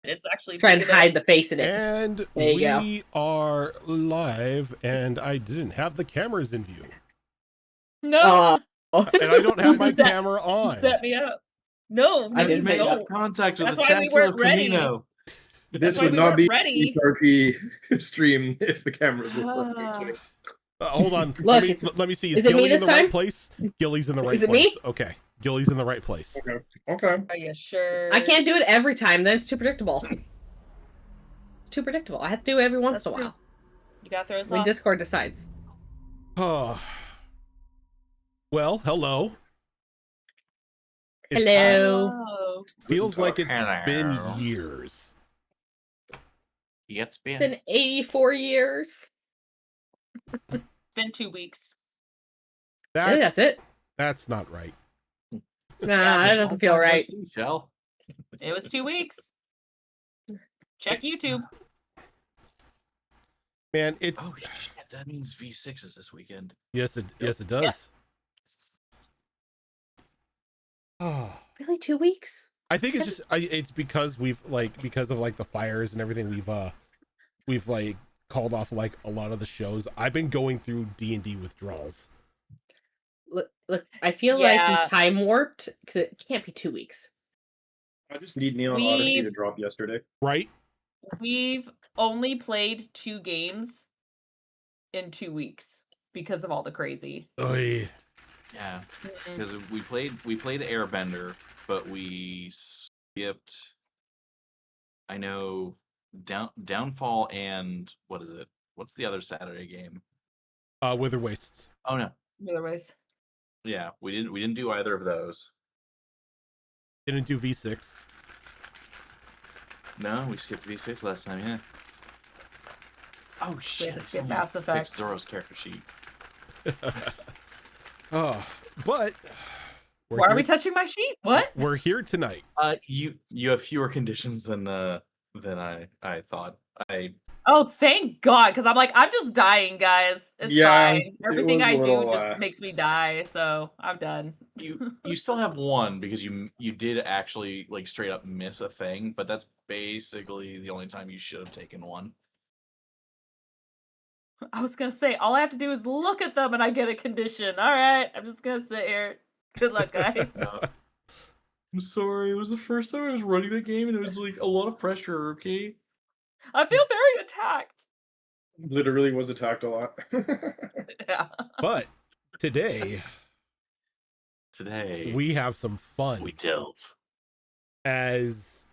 It's actually Try and big hide enough. the face in it. And There you go. we are live, and I didn't have the cameras in view. No. And I don't have my That- camera on. Set me up. No, I didn't you say don't. that. Contact with That's the why we Chancellor weren't of ready. Camino. This why would we not weren't be ready. a RP stream if the cameras were functioning. Hold on. Look, let me see. is it me Gilly in this the right time? place? Gilly's in the right Is it place. me? Okay. Gilly's in the right place. Okay. Are you sure? I can't do it every time. Then it's too predictable. It's too predictable. I have to do it every once in a while. You gotta throw us When off. Discord decides. Oh. Well, hello. Hello. Oh. Feels like it's Hello. been years. It's been. It's been 84 years. Been 2 weeks. I think that's it. That's not right. Nah, that doesn't feel right. Shell. It was 2 weeks. Check YouTube. Man, it's Oh shit! That means V6 is this weekend. yes it does. Oh. Really, 2 weeks? I think it's just it's because because of the fires and everything we've called off a lot of the shows. I've been going through D&D withdrawals. Look, I feel like Yeah. we time warped because it can't be 2 weeks. I just need Neon Odyssey to drop yesterday. Right? We've only played 2 games in 2 weeks because of all the crazy. Oy. Yeah, because we played Airbender, but we skipped. I know Downfall and what is it? What's the other Saturday game? Wither Wastes. Oh no. Otherwise, Yeah, we didn't do either of those. Didn't do V6. No, we skipped V6 last time. Yeah. Oh shit! to skip someone Mass fixed Effect. Zoro's character sheet. But why are we touching my sheet? What? We're here tonight. You have fewer conditions than I thought. Oh, thank God! Because I'm just dying, guys. It's Yeah, fine. it Everything was a I do little, just makes me die, so I'm done. You still have one because you did actually straight up miss a thing, but that's basically the only time you should have taken one. I was gonna say all I have to do is look at them and I get a condition. All right, I'm just gonna sit here. Good luck, guys. I'm sorry. It was the first time I was running the game, and it was a lot of pressure. Okay. I feel very attacked. Literally was attacked a lot. Yeah. But today we have some fun. We delve. As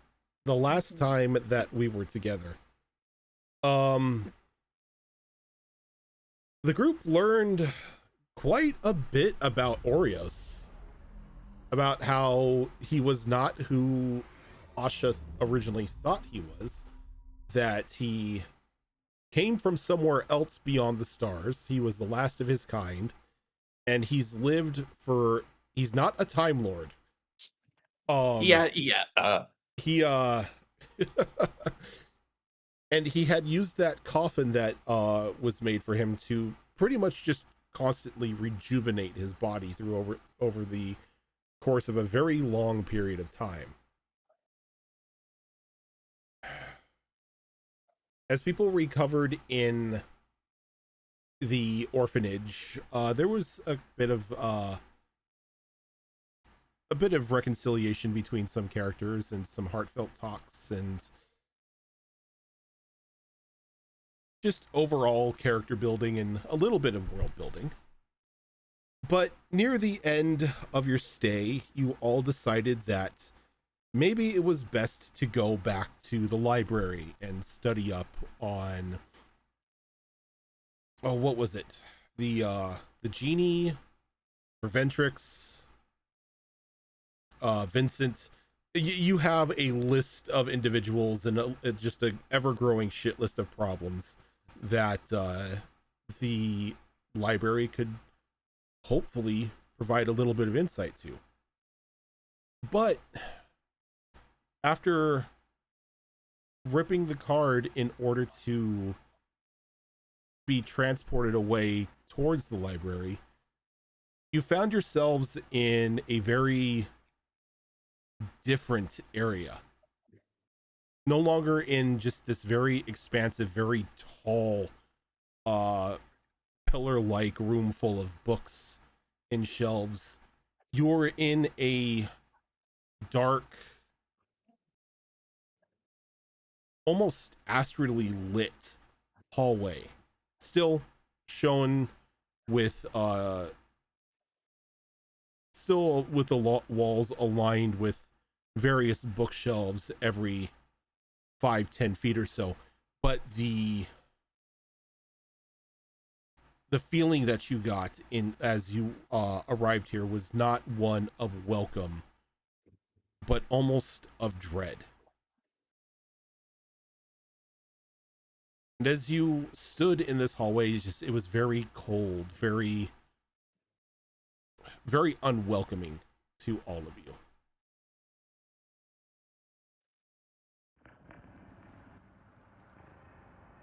the last time that we were together, the group learned quite a bit about Oreos, about how he was not who Asha originally thought he was, that he came from somewhere else beyond the stars. He was the last of his kind, and he's not a Time Lord. He and he had used that coffin that was made for him to pretty much just constantly rejuvenate his body through over the course of a very long period of time. As people recovered in the orphanage, there was a bit of reconciliation between some characters and some heartfelt talks and just overall character building and a little bit of world building. But near the end of your stay, you all decided that maybe it was best to go back to the library and study up on what was it? The genie, Ventrix, Vincent. You have a list of individuals and just an ever-growing shit list of problems that the library could hopefully provide a little bit of insight to. But after ripping the card in order to be transported away towards the library, you found yourselves in a very different area. no longer in just this very expansive, very tall, pillar-like room full of books and shelves. You're in a dark, almost astrally lit hallway, still shown with the walls aligned with various bookshelves every 5-10 feet or so, but the feeling that you got in as you arrived here was not one of welcome, but almost of dread. And as you stood in this hallway, it was very cold, very, very unwelcoming to all of you.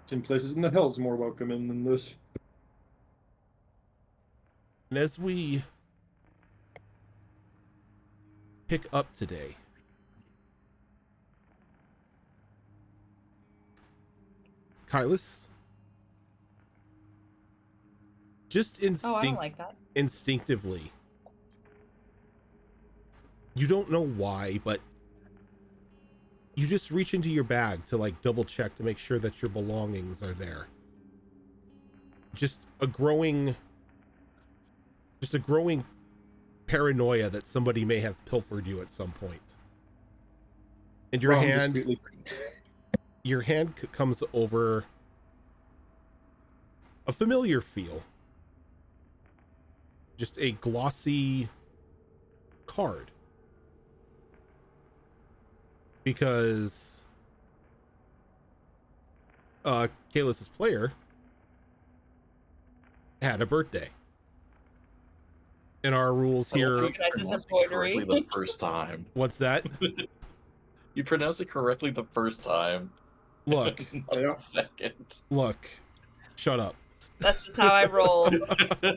Some places in the hell's more welcoming than this. And as we pick up today, Kylus, just Oh, I don't like that. instinctively, you don't know why, but you just reach into your bag to like double check to make sure that your belongings are there. Just a growing paranoia that somebody may have pilfered you at some point. And your Wrong, hand discreetly. your hand comes over a familiar feel. Just a glossy card. Because Kalis' player had a birthday. And our rules here. You guys' Pronounced it embroidery. correctly the first time. What's that? You pronounced it correctly the first time. Look, Not the second. look. Shut up. That's just how I roll.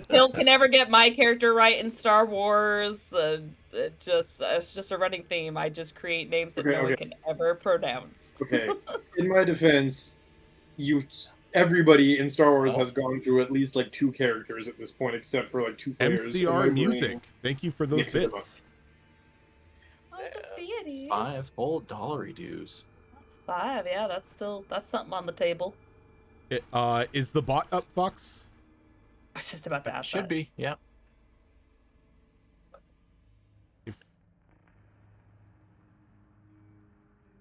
Phil can never get my character right in Star Wars. It's just a running theme. I just create names that no one can ever pronounce. Okay. In my defense, everybody in Star Wars has gone through at least like 2 characters at this point, except for like 2 players. MCR music. Thank you for those Mix it up. bits. Oh, the deities. $5 whole dollary dues. That's 5. Yeah, that's something on the table. Is the bot up, Fox? I was just about to ask. Should that. be, yeah.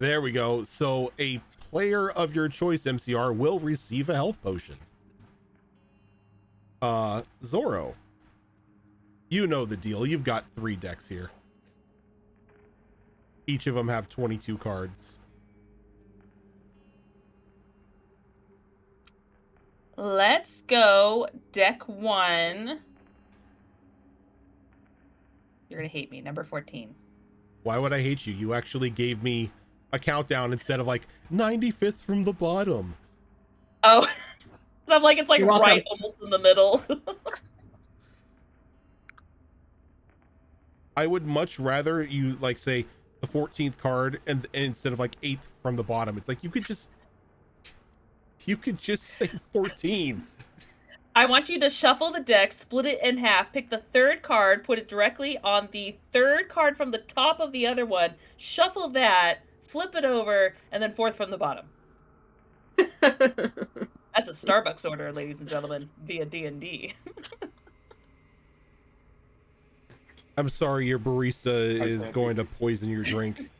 There we go. So a player of your choice, MCR, will receive a health potion. Zorro, you know the deal. You've got 3 decks here. Each of them have 22 cards. Let's go deck 1. You're gonna hate me. Number 14. Why would I hate you? You actually gave me a countdown instead of like 95th from the bottom. Oh, so I'm like, it's like You're welcome. right almost in the middle. I would much rather you like say the 14th card and instead of like 8th from the bottom. It's like you could just say 14. I want you to shuffle the deck, split it in half, pick the 3rd card, put it directly on the 3rd card from the top of the other one, shuffle that, flip it over, and then 4th from the bottom. That's a Starbucks order, ladies and gentlemen, via D&D. I'm sorry, your barista is going to poison your drink.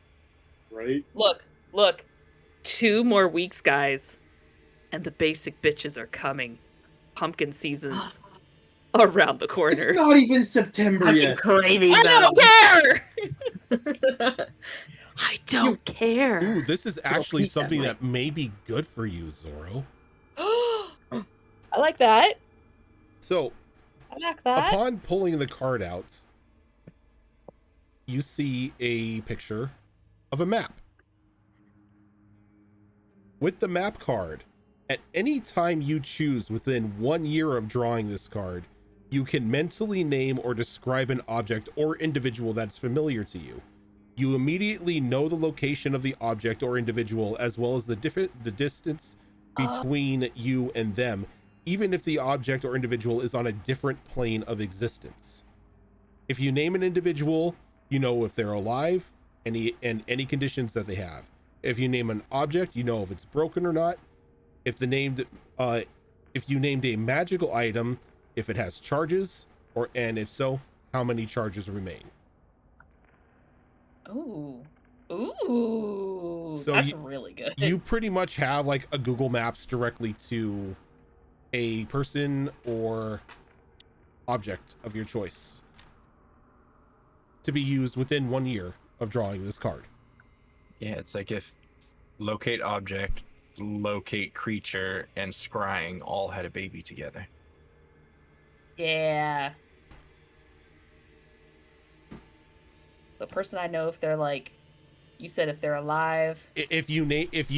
Right? Look. 2 more weeks, guys. And the basic bitches are coming. Pumpkin season's around the corner. It's not even September yet. Craving I don't care! I don't care. Ooh, this is actually peek that something way. that may be good for you, Zorro. I like that. So, I like that. upon pulling the card out, you see a picture of a map. With the map card, at any time you choose within 1 year of drawing this card, you can mentally name or describe an object or individual that's familiar to you. You immediately know the location of the object or individual, as well as the distance between you and them, even if the object or individual is on a different plane of existence. If you name an individual, you know if they're alive and any conditions that they have. If you name an object, you know if it's broken or not. If you named a magical item, if it has charges, and if so, how many charges remain. Ooh. Ooh. So that's really good. You pretty much have like a Google Maps directly to a person or object of your choice to be used within 1 year of drawing this card. Yeah, it's like if locate object, locate creature, and scrying all had a baby together. Yeah. So person I know if they're like, you said if they're alive. If you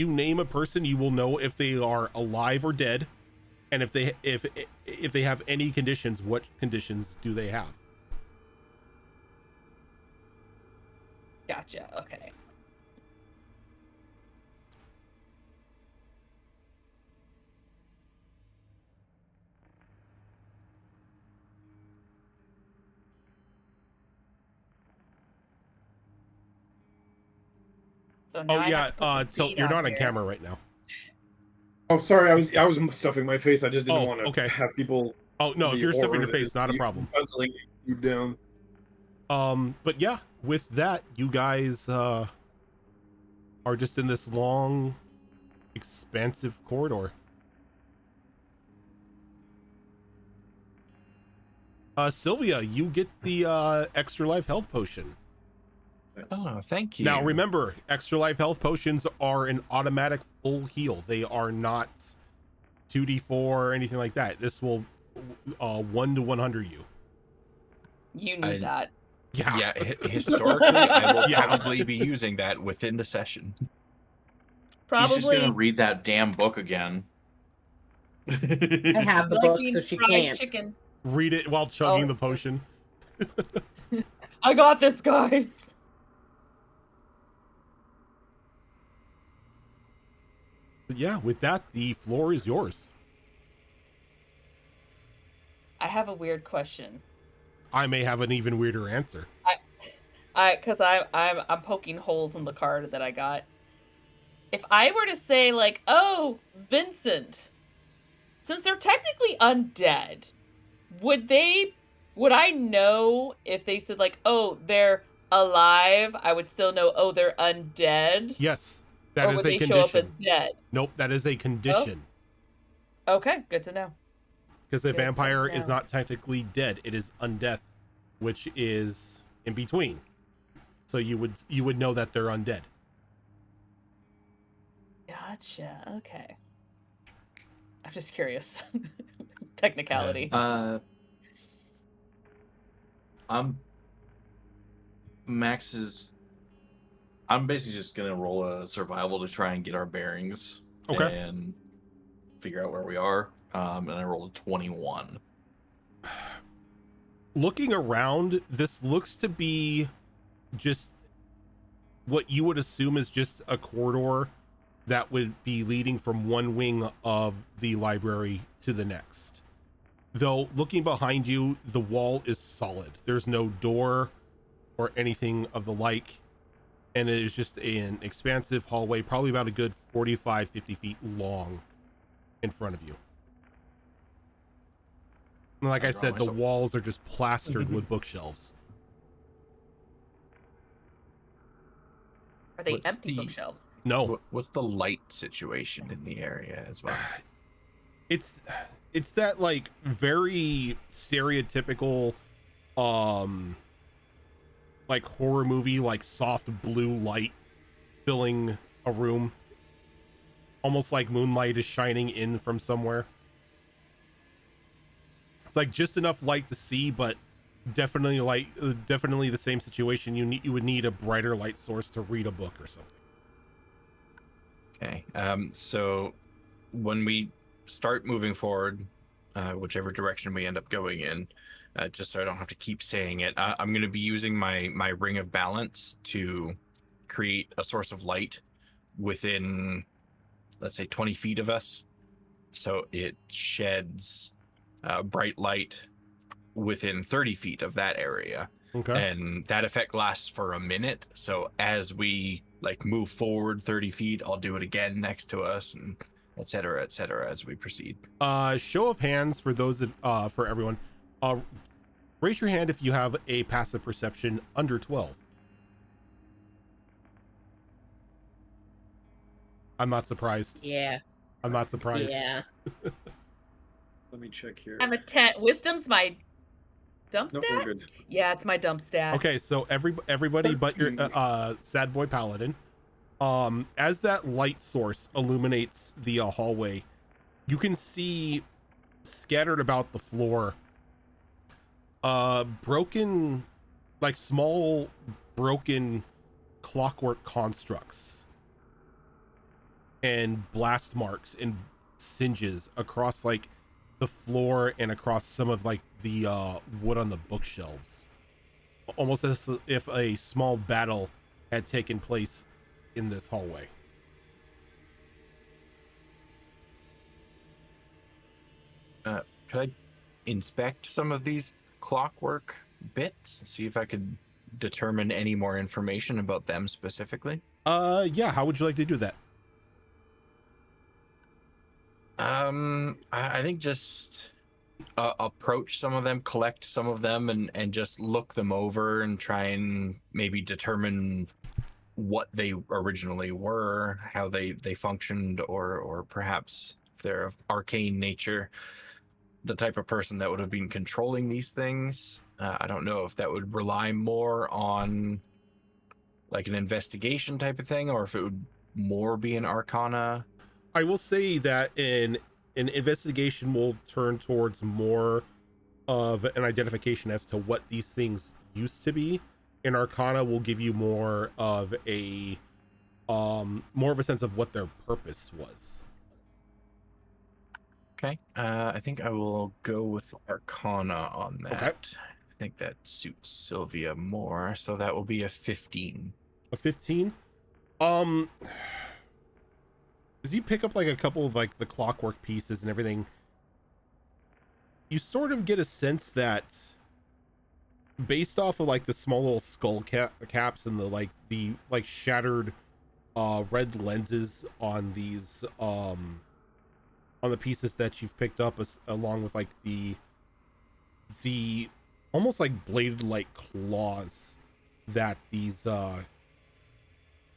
name a person, you will know if they are alive or dead, and if they have any conditions, what conditions do they have? Gotcha. Okay. So now Oh I yeah, have to put the Tilt, beat you're on not on here. camera right now. Oh, sorry, I was stuffing my face. I just didn't Oh, want to okay. have people. Oh no, if the you're stuffing aura your that face, is not a you problem. Puzzling you down. But yeah, with that, you guys are just in this long, expansive corridor. Sylvia, you get the extra life health potion. Oh, thank you. Now remember, extra life health potions are an automatic full heal. They are not 2d4 or anything like that. This will 1 to 100 you. You need that. Yeah, historically, I will Yeah. probably be using that within the session. Probably. He's just gonna read that damn book again. I have the like book, being so she fried can't. chicken. Read it while chugging Oh. the potion. I got this, guys. But yeah, with that, the floor is yours. I have a weird question. I may have an even weirder answer. Because I'm poking holes in the card that I got. If I were to say like, oh, Vincent, since they're technically undead, would I know if they said like, oh, they're alive? I would still know, oh, they're undead. Yes, that or is would a they condition. show up as dead? Nope, that is a condition. Okay, good to know. Because a Good to vampire is know. not technically dead; it is undeath, which is in between. So you would know that they're undead. Gotcha. Okay. I'm just curious. Technicality. I'm Max is. I'm basically just gonna roll a survival to try and get our bearings. Okay. And figure out where we are. And I rolled a 21. Looking around, this looks to be just what you would assume is just a corridor that would be leading from one wing of the library to the next. Though looking behind you, the wall is solid. There's no door or anything of the like. And it is just an expansive hallway, probably about a good 45, 50 feet long in front of you. And like I said, the walls are just plastered with bookshelves. Are they What's empty the- bookshelves? No, What's the light situation in the area as well? it's that like very stereotypical like horror movie, like soft blue light filling a room, almost like moonlight is shining in from somewhere. It's like just enough light to see, but definitely the same situation. You would need a brighter light source to read a book or something. Okay. So when we start moving forward, whichever direction we end up going in, just so I don't have to keep saying it. I'm going to be using my ring of balance to create a source of light within, let's say, 20 feet of us. So it sheds bright light within 30 feet of that area. Okay. And that effect lasts for a minute. So as we like move forward 30 feet, I'll do it again next to us, and et cetera, as we proceed. Show of hands for those of, for everyone. Raise your hand if you have a passive perception under 12. I'm not surprised. Yeah. I'm not surprised. Yeah. Let me check here. I'm a 10. Wisdom's my dump No, stat? we're good. Yeah, it's my dump stat. Okay, so everybody but your sad boy paladin. As that light source illuminates the hallway, you can see scattered about the floor broken, like small broken clockwork constructs and blast marks and singes across like the floor and across some of like the wood on the bookshelves, almost as if a small battle had taken place in this hallway. Could I inspect some of these clockwork bits, see if I could determine any more information about them specifically? Yeah, how would you like to do that? I think just approach some of them, collect some of them, and just look them over and try and maybe determine what they originally were, how they functioned, or perhaps if they're of arcane nature, the type of person that would have been controlling these things. I don't know if that would rely more on like an investigation type of thing, or if it would more be an arcana. I will say that an investigation will turn towards more of an identification as to what these things used to be. An arcana will give you more of a sense of what their purpose was. Okay, I think I will go with arcana on that. Okay. I think that suits Sylvia more, so that will be a 15. A 15. As you pick up like a couple of like the clockwork pieces and everything, you sort of get a sense that based off of like the small little skull caps and the shattered red lenses on these on the pieces that you've picked up, along with like the almost like bladed like claws that these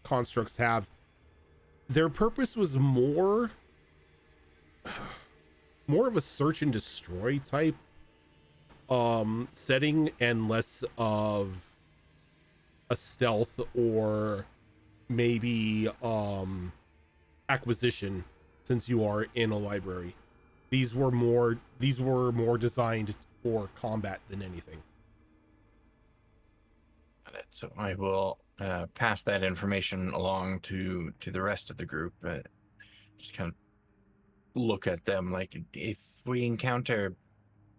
constructs have, their purpose was more of a search and destroy type setting, and less of a stealth or maybe acquisition, since you are in a library. These were more designed for combat than anything. Got it. So I will pass that information along to the rest of the group. Just kind of look at them, like if we encounter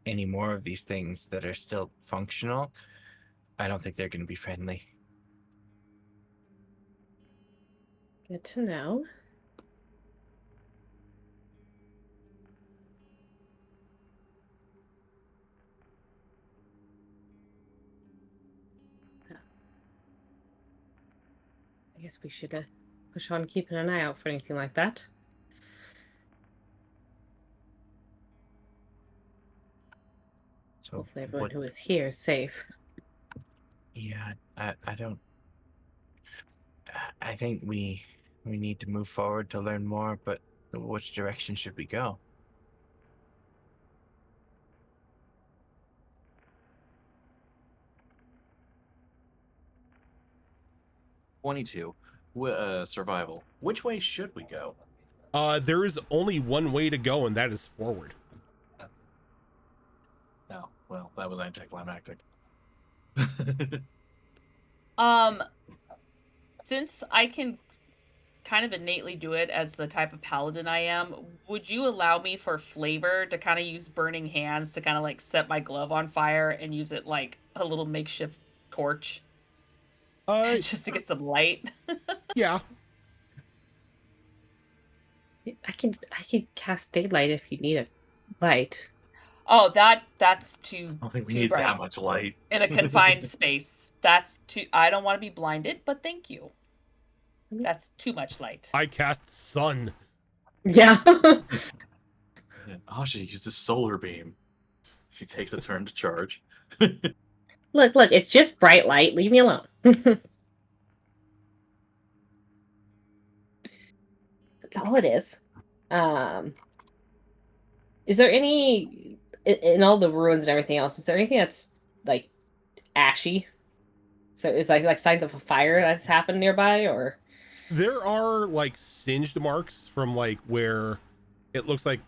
any more of these things that are still functional, I don't think they're going to be friendly. Good to know. I guess we should push on keeping an eye out for anything like that. So Hopefully everyone what, who is here is safe. yeah, I don't. I think we need to move forward to learn more, but which direction should we go? Survival. Which way should we go? There is only one way to go, and that is forward. Oh, well, that was anticlimactic. Since I can kind of innately do it as the type of paladin I am, would you allow me for flavor to kind of use burning hands to kind of like set my glove on fire and use it like a little makeshift torch just to get some light? Yeah. I can cast daylight if you need a light. Oh, that's too I don't think we too need bright that much light. in a confined space. That's too. I don't want to be blinded, but thank you. That's too much light. I cast sun. Yeah. Asha uses solar beam. She takes a turn to charge. Look, it's just bright light. Leave me alone. That's all it is. Is there any in all the ruins and everything else? Is there anything that's like ashy? So is like signs of a fire that's happened nearby, or There are like singed marks from like where it looks like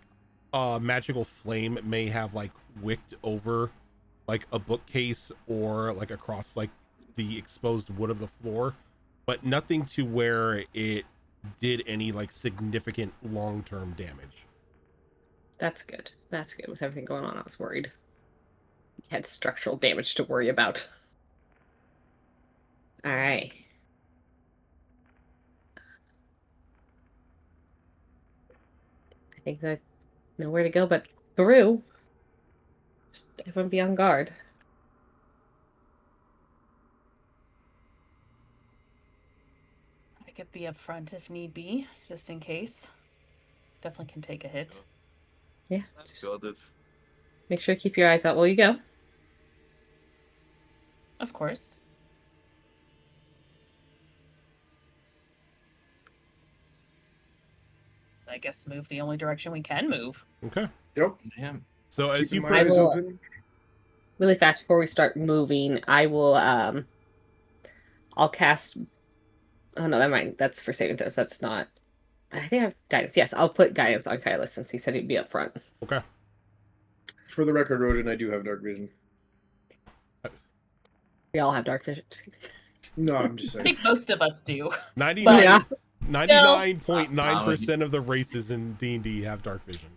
a magical flame may have like wicked over like a bookcase or like across like the exposed wood of the floor, but nothing to where it did any like significant long-term damage. that's good. That's good. With everything going on, I was worried. You had structural damage to worry about. All right. I think that nowhere to go but through. Just everyone be on guard. I could be up front if need be, just in case. Definitely can take a hit. Yeah. That's Just good. make sure to keep your eyes out while you go. Of course. I guess move the only direction we can move. Okay. Yep. Damn. So as Keeping you my I eyes will- open. Really fast before we start moving, I will I'll cast. Oh no, that might. That's for saving throws. That's not. I think I have guidance. Yes, I'll put guidance on Kylus since he said he'd be up front. Okay. For the record, Rodin, I do have dark vision. We all have dark vision. Just kidding. No, I'm just I saying. think most of us do. 99 Yeah. 99.9% of the races in D&D have dark vision.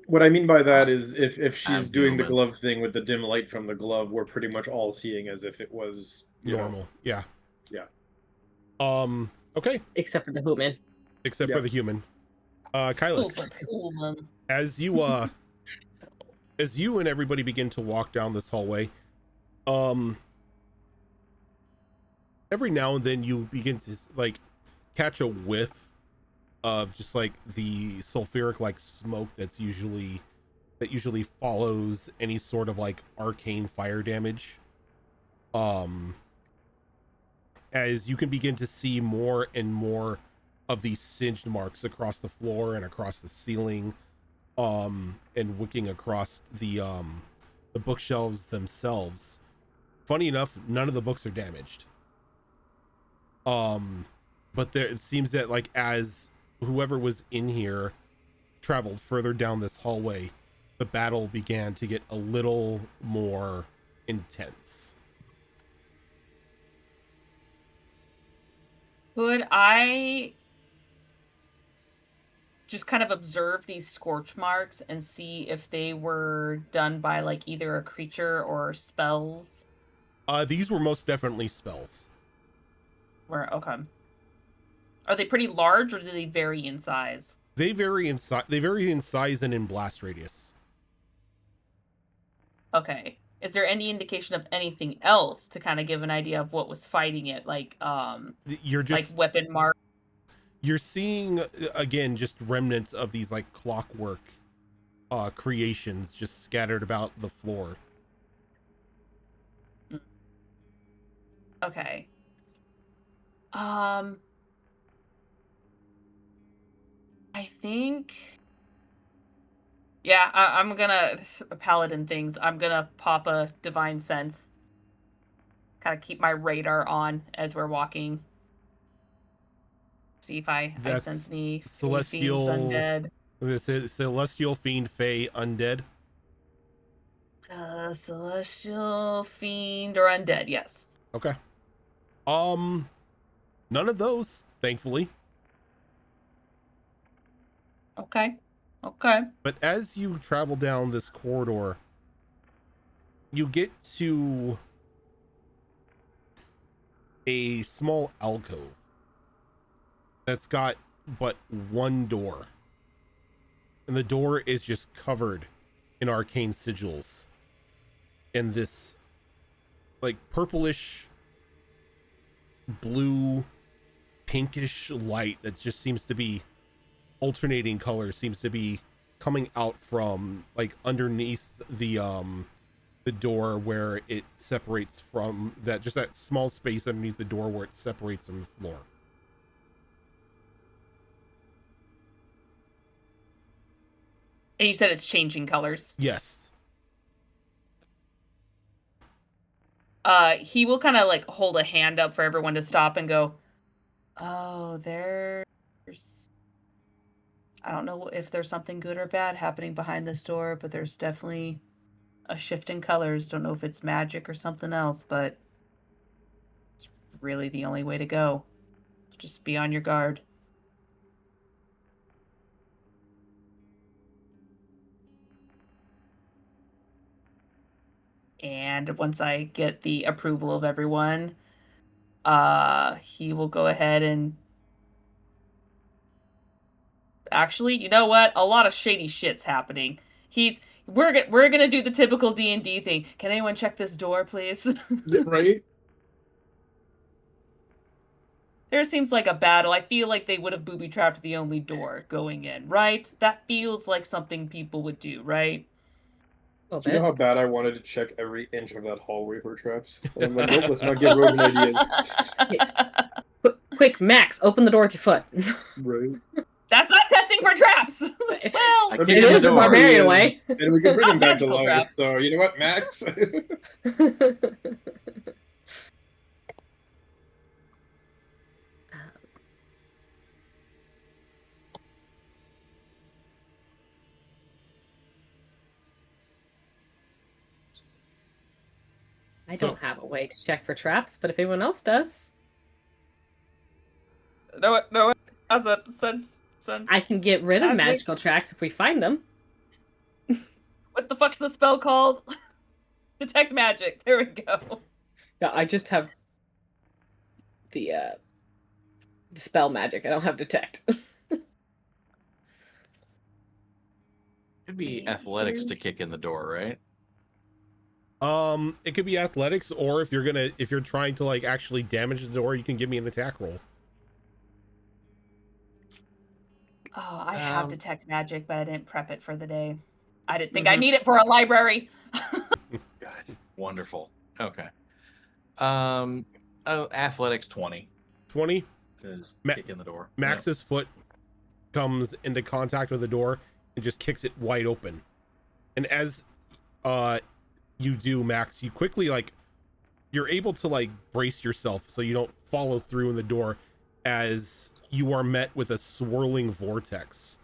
What I mean by that is if she's I'm doing the human. glove thing with the dim light from the glove, we're pretty much all seeing as if it was Normal. Yeah. Yeah. Okay. Except for the human. Except Yeah. for the human. Cool, Kylus, but cool, man. as you and everybody begin to walk down this hallway, every now and then you begin to like catch a whiff of just like the sulfuric like smoke that usually follows any sort of like arcane fire damage. As you can begin to see more and more of these singed marks across the floor and across the ceiling, and wicking across the bookshelves themselves. Funny enough, none of the books are damaged. But there, it seems that like as whoever was in here traveled further down this hallway, the battle began to get a little more intense. Could I just kind of observe these scorch marks and see if they were done by like either a creature or spells? These were most definitely spells. Where okay. Are they pretty large or do they vary in size? They vary in size. They vary in size and in blast radius. Okay. Is there any indication of anything else to kind of give an idea of what was fighting it? Like You're just like weapon mark. you're seeing again just remnants of these like clockwork creations just scattered about the floor. Okay. I think. Yeah, I'm gonna paladin things. I'm gonna pop a divine sense. Kind of keep my radar on as we're walking. See if I That's sense any celestial- fiends, undead. This is celestial fiend, fey, undead. Celestial fiend or undead? Yes. Okay. None of those, thankfully. Okay. Okay. But as you travel down this corridor, you get to a small alcove that's got but one door. And the door is just covered in arcane sigils. And this like purplish, blue, pinkish light that just seems to be alternating colors, seems to be coming out from like underneath the door where it separates from that, just that small space underneath the door where it separates from the floor. And you said it's changing colors. Yes. He will kind of like hold a hand up for everyone to stop and go, oh, there's... I don't know if there's something good or bad happening behind this door, but there's definitely a shift in colors. Don't know if it's magic or something else, but it's really the only way to go. Just be on your guard. And once I get the approval of everyone, he will go ahead and... Actually, you know what? A lot of shady shit's happening. We're gonna do the typical D&D thing. Can anyone check this door, please? Right? There seems like a battle. I feel like they would have booby-trapped the only door going in, right? That feels like something people would do, right? A Do you know bit. how bad I wanted to check every inch of that hallway for traps? And I'm like, nope, let's not give Rogan ideas. Quick, Max, open the door with your foot. Right. That's not testing for traps! Well, I But kick it in the is a door. barbarian way. And we can bring him back to Magical life. traps. So, you know what, Max? I So- don't have a way to check for traps, but if anyone else does, no, as a sense. I can get rid of Magic. magical traps if we find them. What the fuck's the spell called? Detect magic. There we go. Yeah, I just have the spell magic. I don't have detect. It'd be athletics to kick in the door, right? It could be athletics, or if you're trying to like actually damage the door, you can give me an attack roll. Oh, I have Um, detect magic, but I didn't prep it for the day. I didn't think I need it for a library. God, wonderful. Okay. Athletics 20 20. says Ma- kick in the door. Max's foot comes into contact with the door and just kicks it wide open. And as you do, Max, you quickly you're able to brace yourself so you don't follow through in the door as you are met with a swirling vortex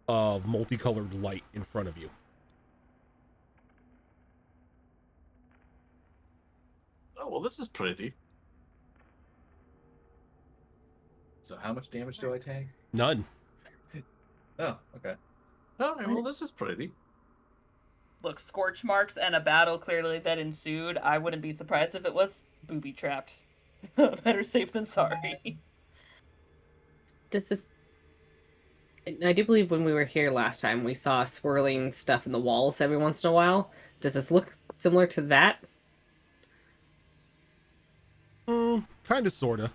of multicolored light in front of you. Oh, well, this is pretty. So how much damage do I take? None. Oh, okay. All right, well, this is pretty. Look, scorch marks and a battle clearly that ensued. I wouldn't be surprised if it was booby trapped. Better safe than sorry. Does this? I do believe when we were here last time, we saw swirling stuff in the walls every once in a while. Does this look similar to that? Kind of, sorta.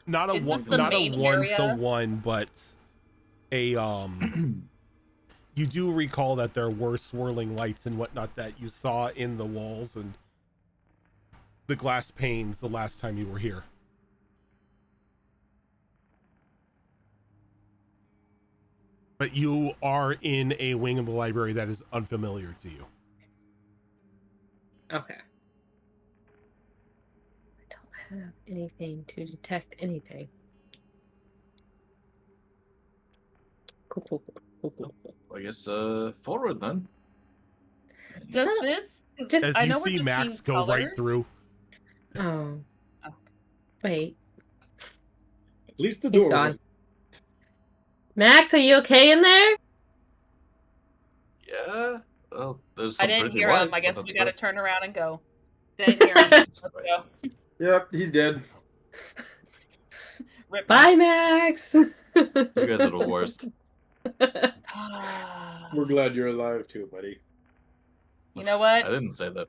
Not a Is one, this the not a main one area? to one, but a you do recall that there were swirling lights and whatnot that you saw in the walls and the glass panes the last time you were here. But you are in a wing of the library that is unfamiliar to you. Okay. I don't have anything to detect anything. Cool. I guess forward then. Does this? 'cause Just- As I you know we're see just Max seeing go color. right through. Oh. Oh. Wait. At least the He's door gone. was. Max, are you okay in there? Yeah. Well, there's I some didn't pretty hear him. lights, I but guess that's we gotta about- turn around and go. Didn't hear him. Jesus Let's Christ. go. Yep, he's dead. Rip Bye, Max. Max. You guys are the worst. We're glad you're alive too, buddy. You know I what? didn't say that.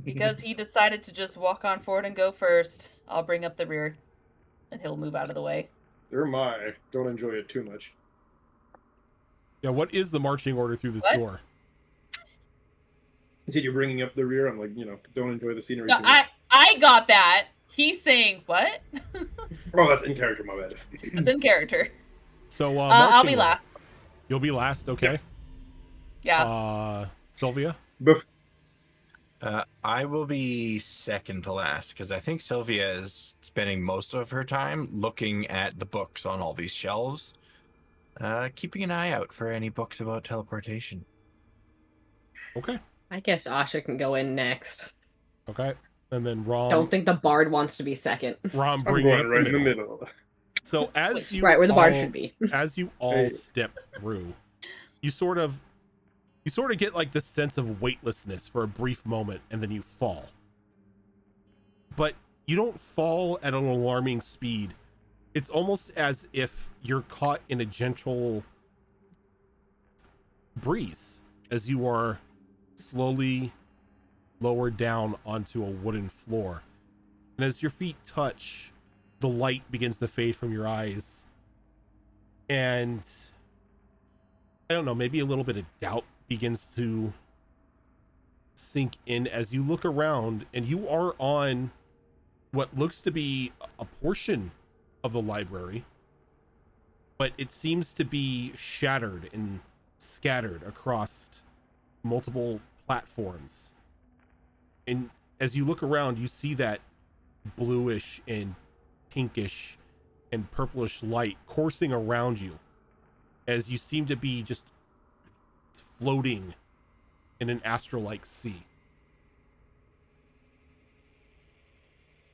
Because he decided to just walk on forward and go first, I'll bring up the rear. And he'll move out of the way. They're my. Don't enjoy it too much. Yeah, what is the marching order through this What? door? You said you're bringing up the rear. I'm like, don't enjoy the scenery No, too much. I got that. He's saying what? Oh, that's in character, my bad. It's in character. So I'll marching be order. last. You'll be last, okay? Yeah. Sylvia? Bef- I will be second to last because I think Sylvia is spending most of her time looking at the books on all these shelves, keeping an eye out for any books about teleportation. Okay. I guess Asha can go in next. Okay. And then Rom. Don't think the bard wants to be second. Rom, I'm bring it going up right in the middle. middle. So as you Right where the bard all- should be. as you all Hey. step through, you sort of get like this sense of weightlessness for a brief moment, and then you fall. But you don't fall at an alarming speed. It's almost as if you're caught in a gentle breeze as you are slowly lowered down onto a wooden floor. And as your feet touch, the light begins to fade from your eyes. And I don't know, maybe a little bit of doubt begins to sink in as you look around, and you are on what looks to be a portion of the library, but it seems to be shattered and scattered across multiple platforms. And as you look around, you see that bluish and pinkish and purplish light coursing around you as you seem to be just floating in an astral-like sea.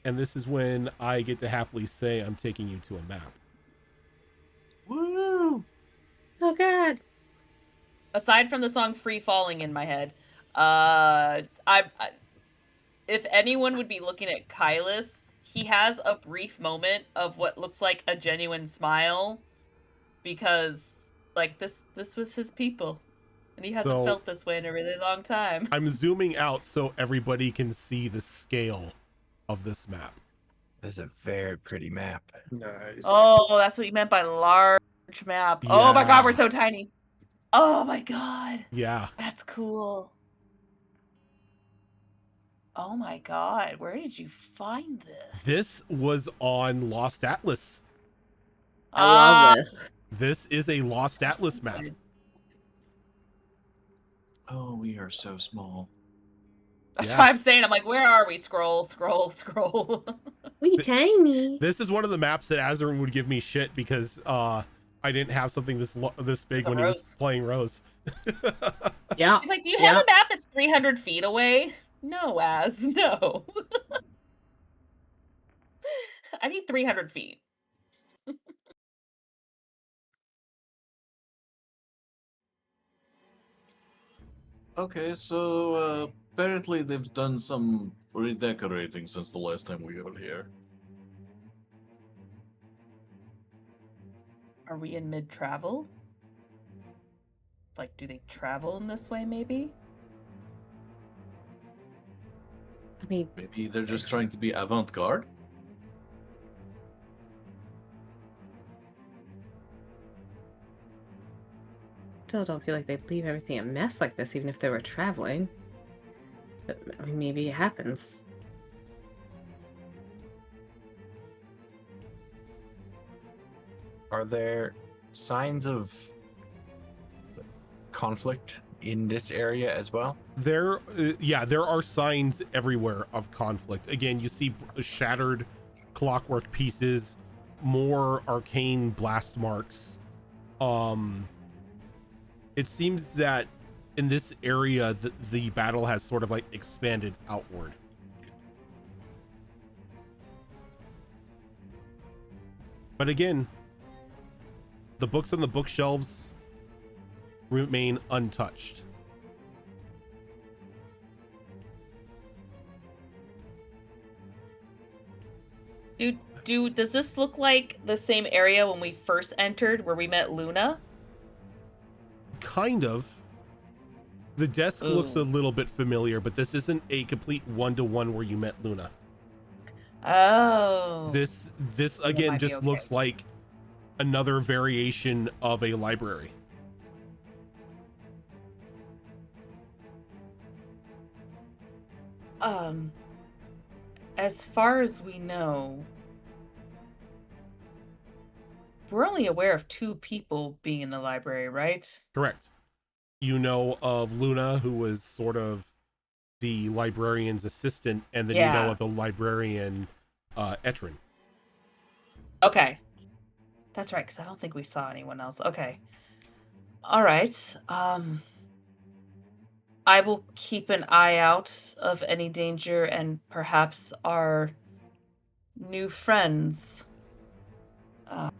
And this is when I get to happily say I'm taking you to a map. Woo! Oh god. Aside from the song "Free Falling" in my head, if anyone would be looking at Kylus, he has a brief moment of what looks like a genuine smile, because like this was his people, and he hasn't So- felt this way in a really long time. I'm zooming out so everybody can see the scale of this map. This is a very pretty map. Nice. Oh, that's what you meant by large map. Oh my Yeah. god, we're so tiny. Oh my god, Yeah. that's cool. Oh my god, where did you find this? This was on Lost Atlas. I love this. This is a Lost Atlas map. Oh, we are so small. That's Yeah. why I'm saying. I'm like, where are we? Scroll, scroll, scroll. We tiny. This is one of the maps that Azarin would give me shit because I didn't have something this big It's a when he was Rose. playing Rose. Yeah. He's like, do you Yeah. have a map that's 300 feet away? No, no. I need 300 feet. Okay, so apparently they've done some redecorating since the last time we were here. Are we in mid-travel? Like, do they travel in this way, maybe? I mean, Maybe they're just trying to be avant-garde? still don't feel like they'd leave everything a mess like this, even if they were traveling. But I mean, maybe it happens. Are there signs of conflict in this area as well? There are signs everywhere of conflict. Again, you see shattered clockwork pieces, more arcane blast marks. It seems that in this area, the battle has sort of like expanded outward. But again, the books on the bookshelves remain untouched. Does this look like the same area when we first entered where we met Luna? Kind of. The desk looks a Ooh. little bit familiar, but this isn't a complete one-to-one where you met Luna. Oh. This That again might be just okay. looks like another variation of a library. As far as we know, we're only aware of 2 people being in the library, right? Correct. You know of Luna, who was sort of the librarian's assistant, and then you know Yeah. of the librarian, Etrin. Okay. That's right, because I don't think we saw anyone else. Okay. All right. I will keep an eye out of any danger and perhaps our new friends,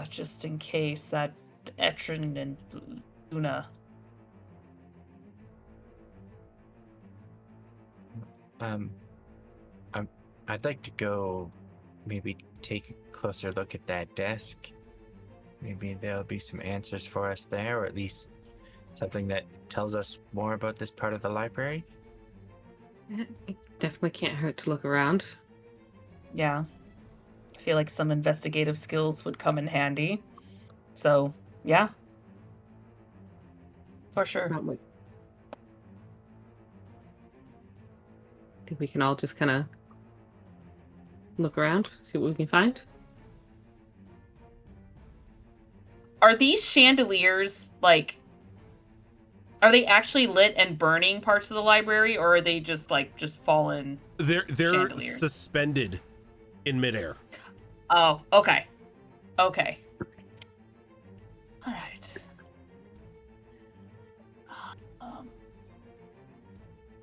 just in case that Etrin and Luna. I'd like to go maybe take a closer look at that desk. Maybe there'll be some answers for us there, or at least something that tells us more about this part of the library. It definitely can't hurt to look around. Yeah. I feel like some investigative skills would come in handy. So, yeah. For sure. I think we can all just kind of look around, see what we can find. Are these chandeliers, like, are they actually lit and burning parts of the library, or are they just, like, just fallen? They're Chandelier. suspended in midair. Oh, okay. Okay. All right.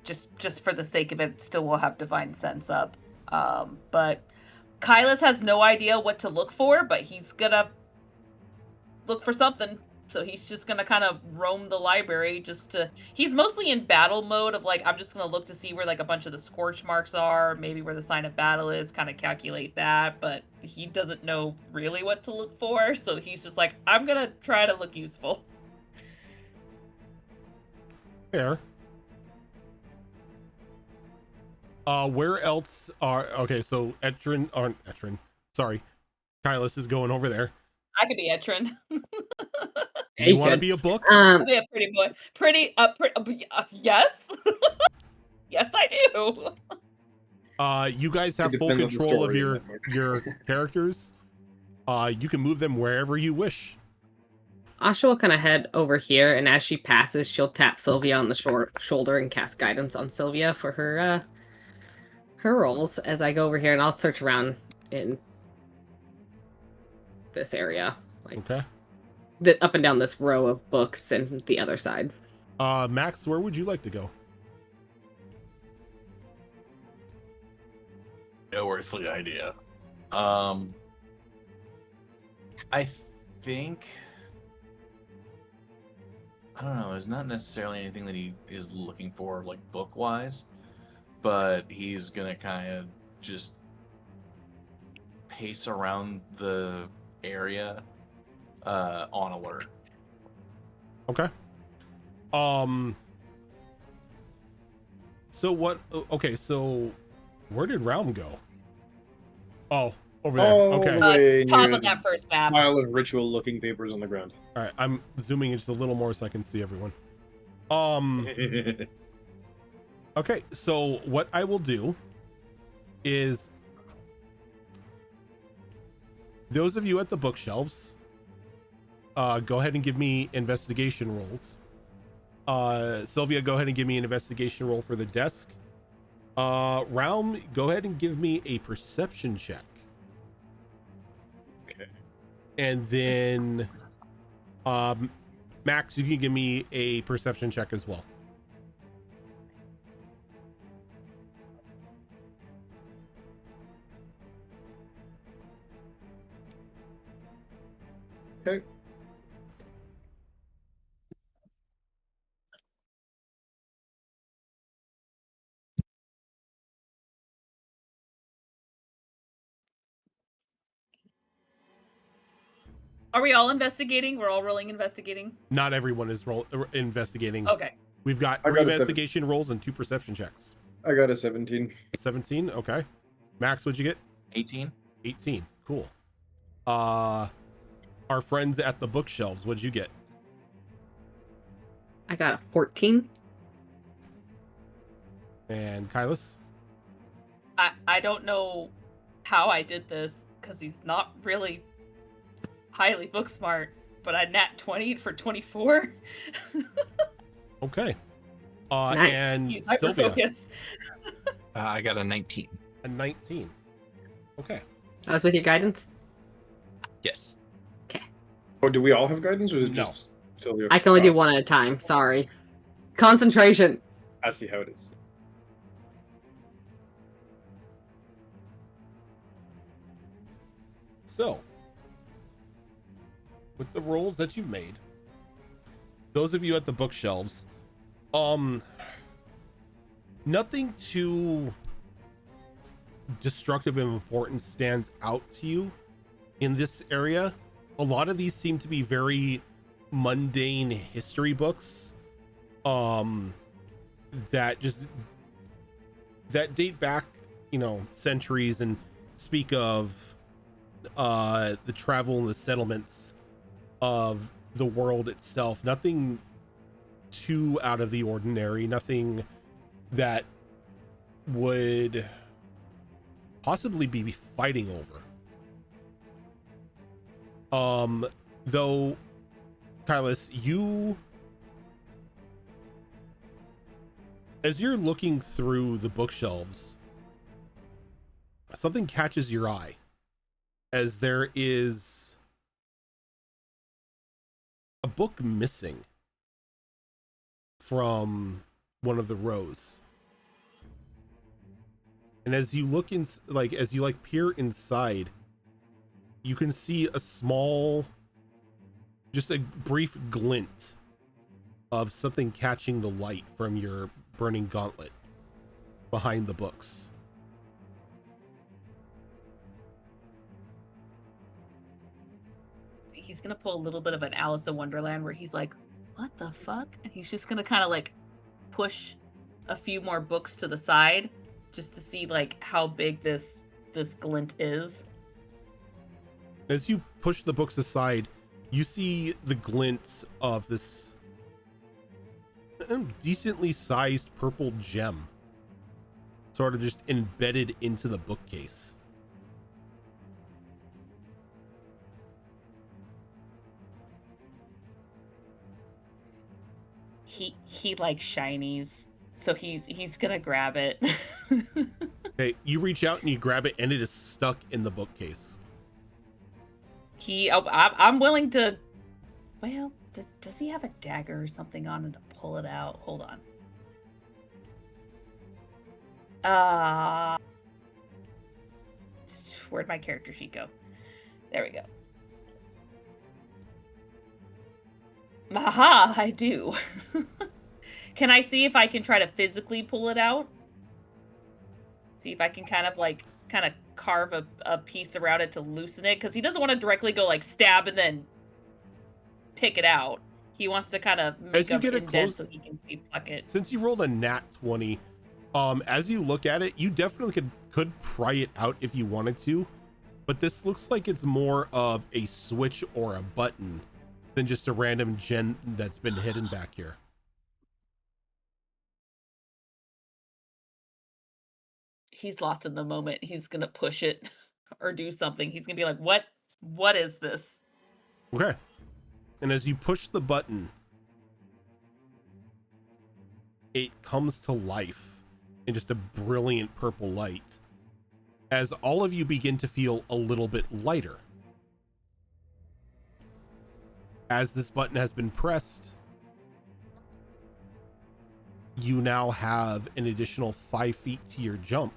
Just for the sake of it, still will have divine sense up. But Kylus has no idea what to look for, but he's gonna look for something. So he's just gonna kind of roam the library he's mostly in battle mode of like, I'm just gonna look to see where like a bunch of the scorch marks are, maybe where the sign of battle is, kind of calculate that, but he doesn't know really what to look for, so he's just like, I'm gonna try to look useful. Fair. Where else are... Okay, so Etrin. Sorry. Kylus is going over there. I could be Etrin. Do you You want to could. be a book? I'll be a pretty boy. Yes. Yes, I do. You guys have It full depends on the control of story, your Edward. your characters. You can move them wherever you wish. Asha will kind of head over here, and as she passes, she'll tap Sylvia on the shoulder and cast guidance on Sylvia for her rolls as I go over here, and I'll search around in this area, like Okay. up and down this row of books and the other side. Max, where would you like to go? No earthly idea. I think, I don't know, there's not necessarily anything that he is looking for, like, book-wise, but he's gonna kind of just pace around the area on alert. Okay. So what... Okay, so where did Realm go? Oh, over there. Oh, Okay. way Top near of that first map. pile of ritual-looking papers on the ground. All right, I'm zooming in just a little more so I can see everyone. Okay, so what I will do is those of you at the bookshelves, go ahead and give me investigation rolls. Sylvia, go ahead and give me an investigation roll for the desk. Realm, go ahead and give me a perception check. Okay. And then Max, you can give me a perception check as well. Okay. Are we all investigating? We're all rolling investigating? Not everyone is investigating. Okay. We've got I 3 got a 7. investigation rolls and 2 perception checks. I got a 17. 17. Okay. Max, what'd you get? 18. 18. Cool. Our friends at the bookshelves, what'd you get? I got a 14. And Kylas? I don't know how I did this, because he's not really highly book smart, but I nat 20 for 24. Okay. Nice. And He's Sylvia, hyper-focused. I got a 19. a 19. Okay. I was with your guidance. Yes. Oh, do we all have guidance, or is it No. just Sylvia? I can only do Oh, one at a time. Sorry. Concentration. I see how it is. So, with the rolls that you've made, those of you at the bookshelves, nothing too destructive and important stands out to you in this area. A lot of these seem to be very mundane history books, that date back, centuries and speak of the travel and the settlements of the world itself. Nothing too out of the ordinary, nothing that would possibly be fighting over. Though, Kylas, as you're looking through the bookshelves, something catches your eye, as there is a book missing from one of the rows. And as you look peer inside, you can see just a brief glint of something catching the light from your burning gauntlet behind the books. He's gonna pull a little bit of an Alice in Wonderland where he's like, what the fuck? And he's just gonna kind of like push a few more books to the side just to see like how big this glint is. As you push the books aside, you see the glint of this decently sized purple gem sort of just embedded into the bookcase. He likes shinies, so he's gonna grab it. Okay, you reach out and you grab it, and it is stuck in the bookcase. I'm willing to. Well, does he have a dagger or something on him to pull it out? Hold on. Where'd my character sheet go? There we go. Aha, I do. Can I see if I can try to physically pull it out? See if I can kind of carve a piece around it to loosen it, because he doesn't want to directly go like stab and then pick it out. He wants to kind of make an indent so he can see pluck it. Since you rolled a nat 20, as you look at it, you definitely could pry it out if you wanted to, but this looks like it's more of a switch or a button than just a random gem that's been hidden back here. He's lost in the moment. He's gonna push it or do something. He's gonna be like, what is this? Okay. And as you push the button, it comes to life in just a brilliant purple light, as all of you begin to feel a little bit lighter. As this button has been pressed, you now have an additional 5 feet to your jump,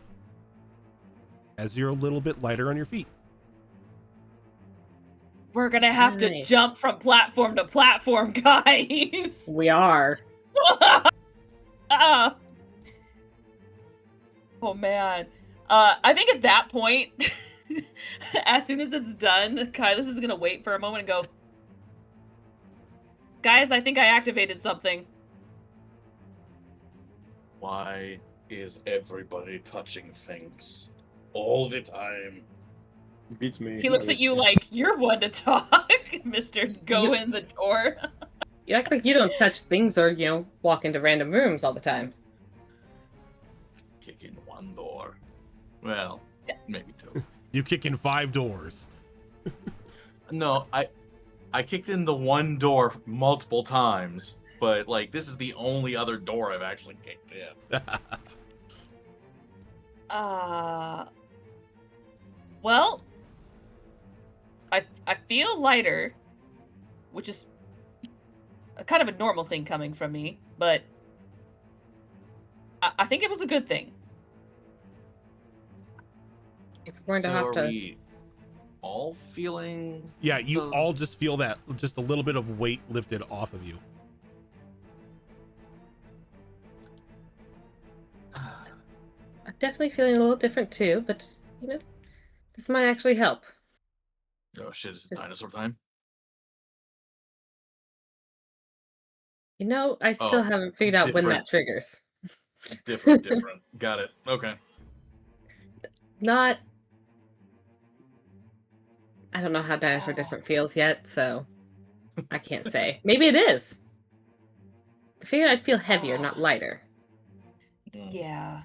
as you're a little bit lighter on your feet. We're gonna have to Nice. jump from platform to platform, guys. We are. Ah. Oh man. I think at that point, as soon as it's done, Kylis is gonna wait for a moment and go, guys, I think I activated something. Why is everybody touching things all the time? Beats me. He looks at you like, you're one to talk, Mr. Go You- in the door. You act like you don't touch things or, walk into random rooms all the time. Kick in one door. Well, maybe two. You kick in 5 doors. No, I kicked in the one door multiple times, but like this is the only other door I've actually kicked in. Well, I feel lighter, which is a kind of a normal thing coming from me, but I think it was a good thing. If we're going to So have are to. we all feeling? Yeah, you the- all just feel that, just a little bit of weight lifted off of you. I'm definitely feeling a little different too, but, this might actually help. Oh shit! Is it dinosaur time? I still Oh, haven't figured out when different. that triggers. Different. Got it. Okay. Not. I don't know how dinosaur different feels yet, so I can't say. Maybe it is. I figured I'd feel heavier, not lighter. Yeah.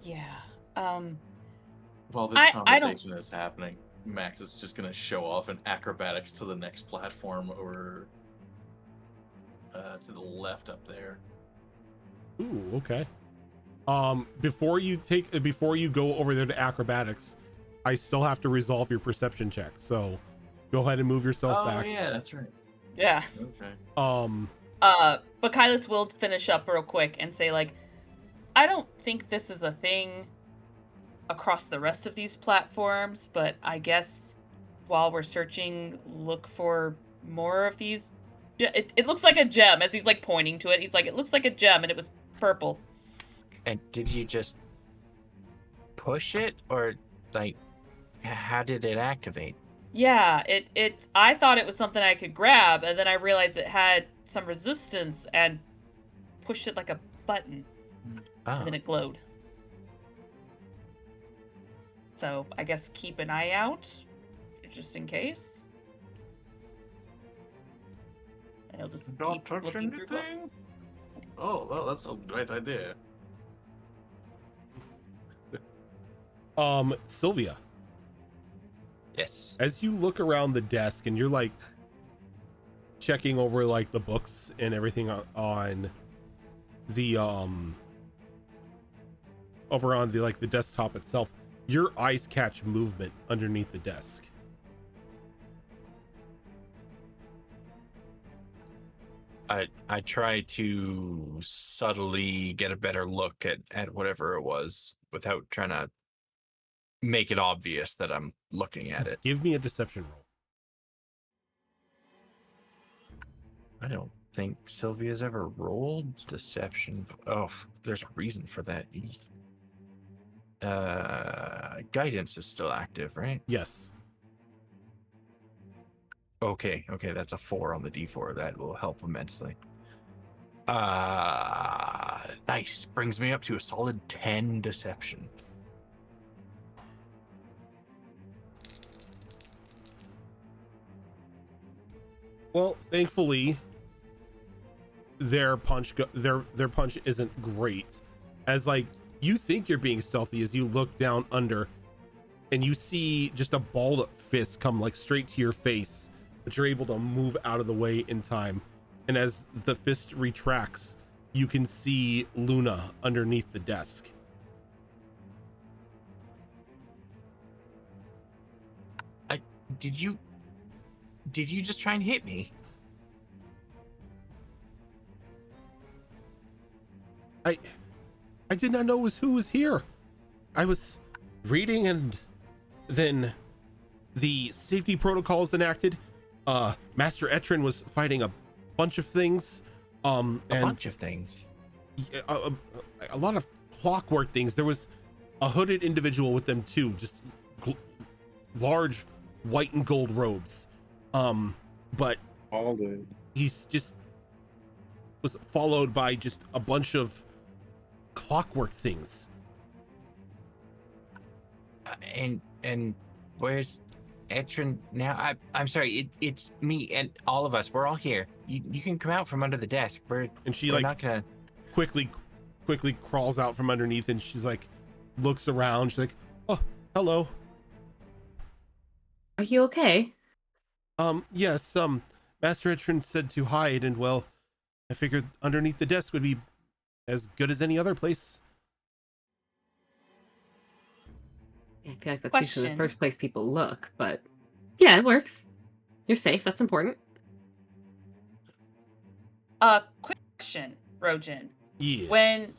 Yeah. While this I don't- conversation is happening, Max is just gonna show off an acrobatics to the next platform over to the left up there. Ooh, okay. Before you go over there to acrobatics, I still have to resolve your perception check. So go ahead and move yourself back. Yeah, that's right. Yeah. Okay. But Kylis will finish up real quick and say, like, I don't think this is a thing across the rest of these platforms, but I guess while we're searching, look for more of these. It looks like a gem, as he's, like, pointing to it. He's like, it looks like a gem, and it was purple. And did you just push it, or like, how did it activate? Yeah, I thought it was something I could grab, and then I realized it had some resistance and pushed it like a button, Oh, and then it glowed. So I guess keep an eye out, just in case. And he'll just Don't keep touch looking through books. anything. Oh, well, that's a great idea. Sylvia, yes. as you look around the desk and you're like checking over like the books and everything on the over on the the desktop itself, your eyes catch movement underneath the desk. I try to subtly get a better look at whatever it was without trying to make it obvious that I'm looking at it. Give me a deception roll. I don't think Sylvia's ever rolled deception. Oh, there's a reason for that. Guidance is still active, right? Yes. Okay, that's a 4 on the D4. That will help immensely. Nice. Brings me up to a solid 10 deception. Well, thankfully, their punch isn't great, as you think you're being stealthy as you look down under, and you see just a balled up fist come straight to your face, but you're able to move out of the way in time. And as the fist retracts, you can see Luna underneath the desk. Did you just try and hit me? I did not know who was here. I was reading, and then the safety protocols enacted. Master Etrin was fighting a bunch of things. A And bunch of things. a lot of clockwork things. There was a hooded individual with them too, just large white and gold robes. But All day. he's just was followed by just a bunch of clockwork things. And where's Etrin now? I'm sorry. It's me and all of us. We're all here. You can come out from under the desk. And she we're like not gonna quickly crawls out from underneath, and she's like looks around. She's like, "Oh, hello. Are you okay? Yes, Master Etrin said to hide, and well, I figured underneath the desk would be as good as any other place." I feel like that's usually the Question. first place people look, but yeah, it works. You're safe. That's important. Quick question, Rojin. Yes.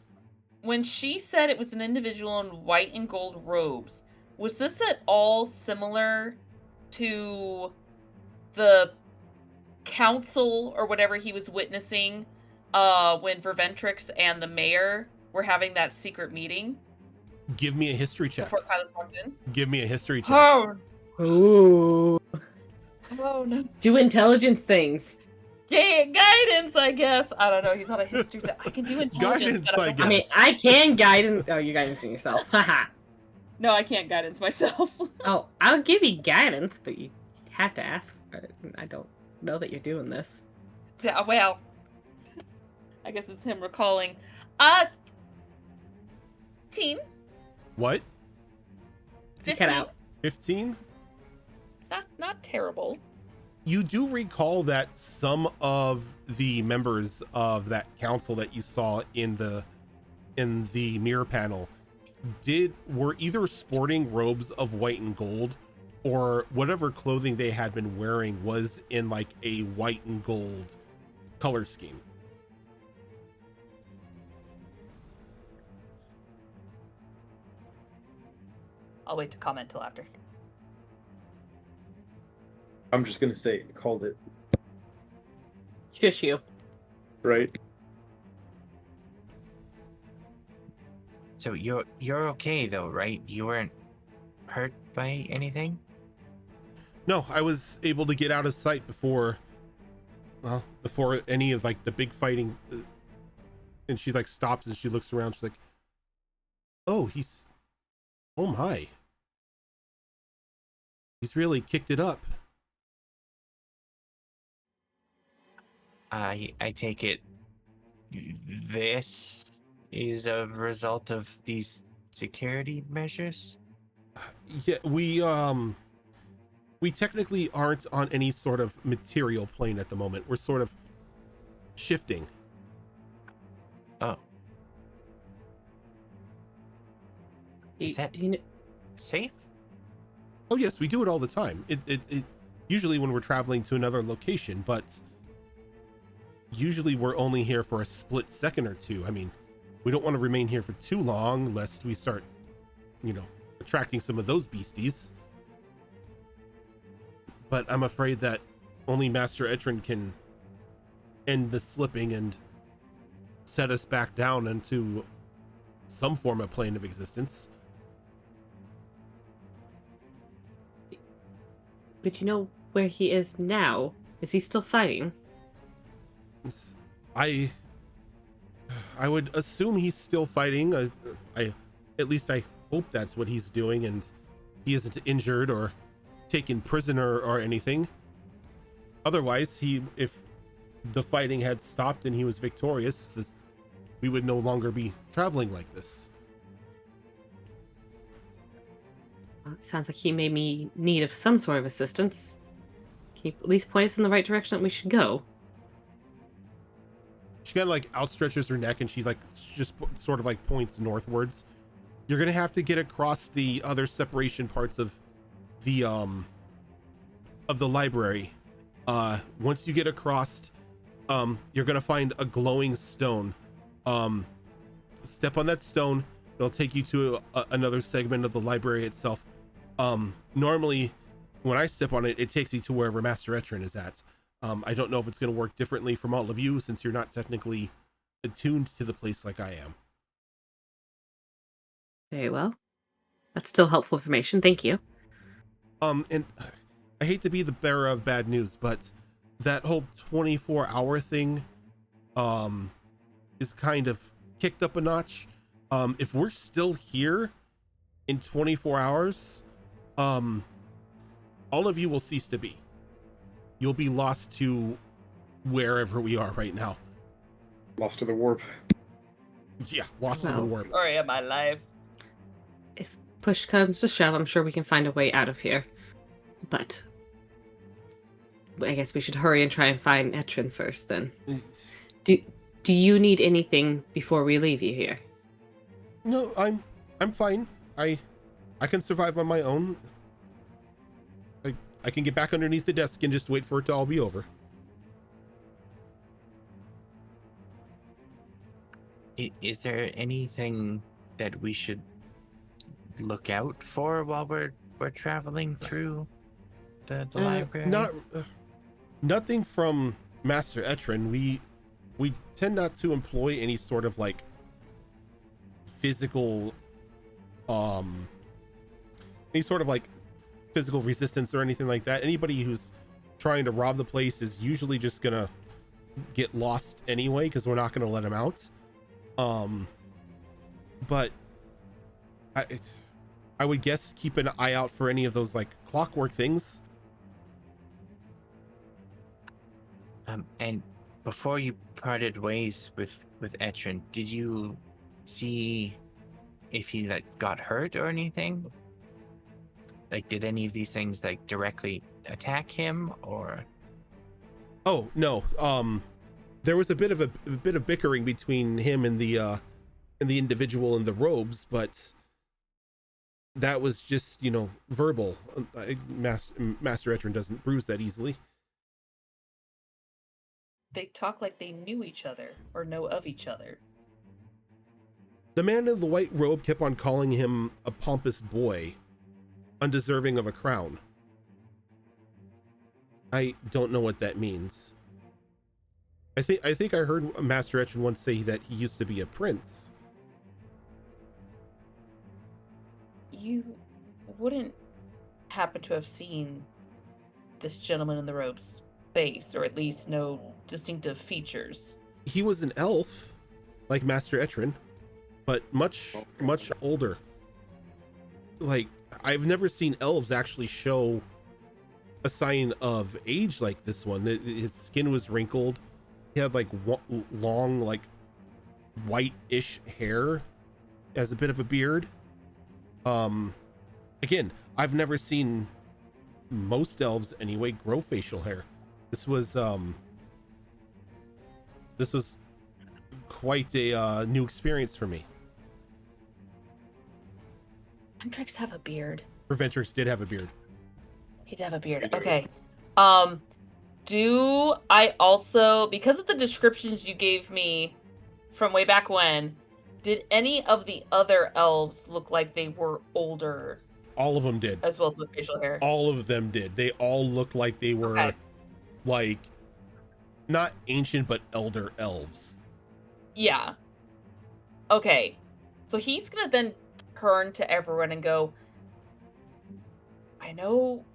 When she said it was an individual in white and gold robes, was this at all similar to the council or whatever he was witnessing when Verventrix and the mayor were having that secret meeting Give me a history check. before Kylos walked in? Give me a history check. Oh, Ooh. oh no. Do intelligence things. Yeah, guidance, I guess. I don't know. He's not a history. I can do intelligence. Guidance, but I don't- I mean, Yes. I can guidance. Oh, you're guidancing yourself. Haha. No, I can't guidance myself. Oh, I'll give you guidance, but you have to ask for it. I don't know that you're doing this. Yeah, well, I guess it's him recalling. 15. What? You 15. cut out. 15? It's not terrible. You do recall that some of the members of that council that you saw in the mirror panel were either sporting robes of white and gold, or whatever clothing they had been wearing was in like a white and gold color scheme. I'll wait to comment till after. I'm just gonna say, called it, Shush you. right? So you're okay though, right? You weren't hurt by anything? No, I was able to get out of sight before any of like the big fighting. And she like stops and she looks around. She's like, "Oh, oh my, he's really kicked it up." I take it this is a result of these security measures? Yeah, we technically aren't on any sort of material plane at the moment. We're sort of shifting. Oh, Is that- Do you know, safe? Oh yes, we do it all the time. It usually when we're traveling to another location, but usually we're only here for a split second or two. I mean, we don't want to remain here for too long lest we start, attracting some of those beasties. But I'm afraid that only Master Etrin can end the slipping and set us back down into some form of plane of existence. but you know where he is now? Is he still fighting? I would assume he's still fighting. At least I hope that's what he's doing, and he isn't injured or taken prisoner or anything. Otherwise, if the fighting had stopped and he was victorious, we would no longer be traveling like this. Well, it sounds like he may be in need of some sort of assistance. Can you at least point us in the right direction that we should go? She kind of like outstretches her neck and she like just sort of like points northwards. You're gonna have to get across the other separation parts of the library. Once you get across, you're gonna find a glowing stone. Step on that stone, it'll take you to another segment of the library itself. Normally when I step on it, it takes me to wherever Master Etrin is at. I don't know if it's going to work differently from all of you since you're not technically attuned to the place like I am. Very well. That's still helpful information. Thank you. And I hate to be the bearer of bad news, but that whole 24-hour thing, is kind of kicked up a notch. If we're still here in 24 hours, all of you will cease to be. You'll be lost to wherever we are right now. Lost to the warp. Yeah, lost to the Well. warp. Story of my life. If push comes to shove, I'm sure we can find a way out of here. But I guess we should hurry and try and find Etrin first then. Do you need anything before we leave you here? No, I'm fine. I can survive on my own. I can get back underneath the desk and just wait for it to all be over. Is there anything that we should look out for while we're traveling through the library? Nothing from Master Etrin. We tend not to employ any sort of like physical physical resistance or anything like that. Anybody who's trying to rob the place is usually just gonna get lost anyway because we're not gonna let them out. But I would guess keep an eye out for any of those like clockwork things. And before you parted ways with Etrin, did you see if he like got hurt or anything? Like, did any of these things like directly attack him or? Oh no. There was a bit of bickering between him and the individual in the robes, but that was just, verbal. Master Etrin doesn't bruise that easily. They talk like they knew each other or know of each other. The man in the white robe kept on calling him a pompous boy, undeserving of a crown. I don't know what that means. I think I heard Master Etrin once say that he used to be a prince. You wouldn't happen to have seen this gentleman in the robe's face, or at least no distinctive features. He was an elf, like Master Etrin, but much older. Like, I've never seen elves actually show a sign of age like this one. His skin was wrinkled. He had like long, like white-ish hair, as a bit of a beard. Again, I've never seen most elves anyway grow facial hair. This was quite a new experience for me. Hendrix have a beard. Reventrix did have a beard. He did have a beard. Okay. Do I also, because of the descriptions you gave me from way back when, did any of the other elves look like they were older? All of them did. As well as with facial hair. All of them did. They all looked like they were like not ancient but elder elves. Yeah. Okay. So he's gonna then turn to everyone and go, I know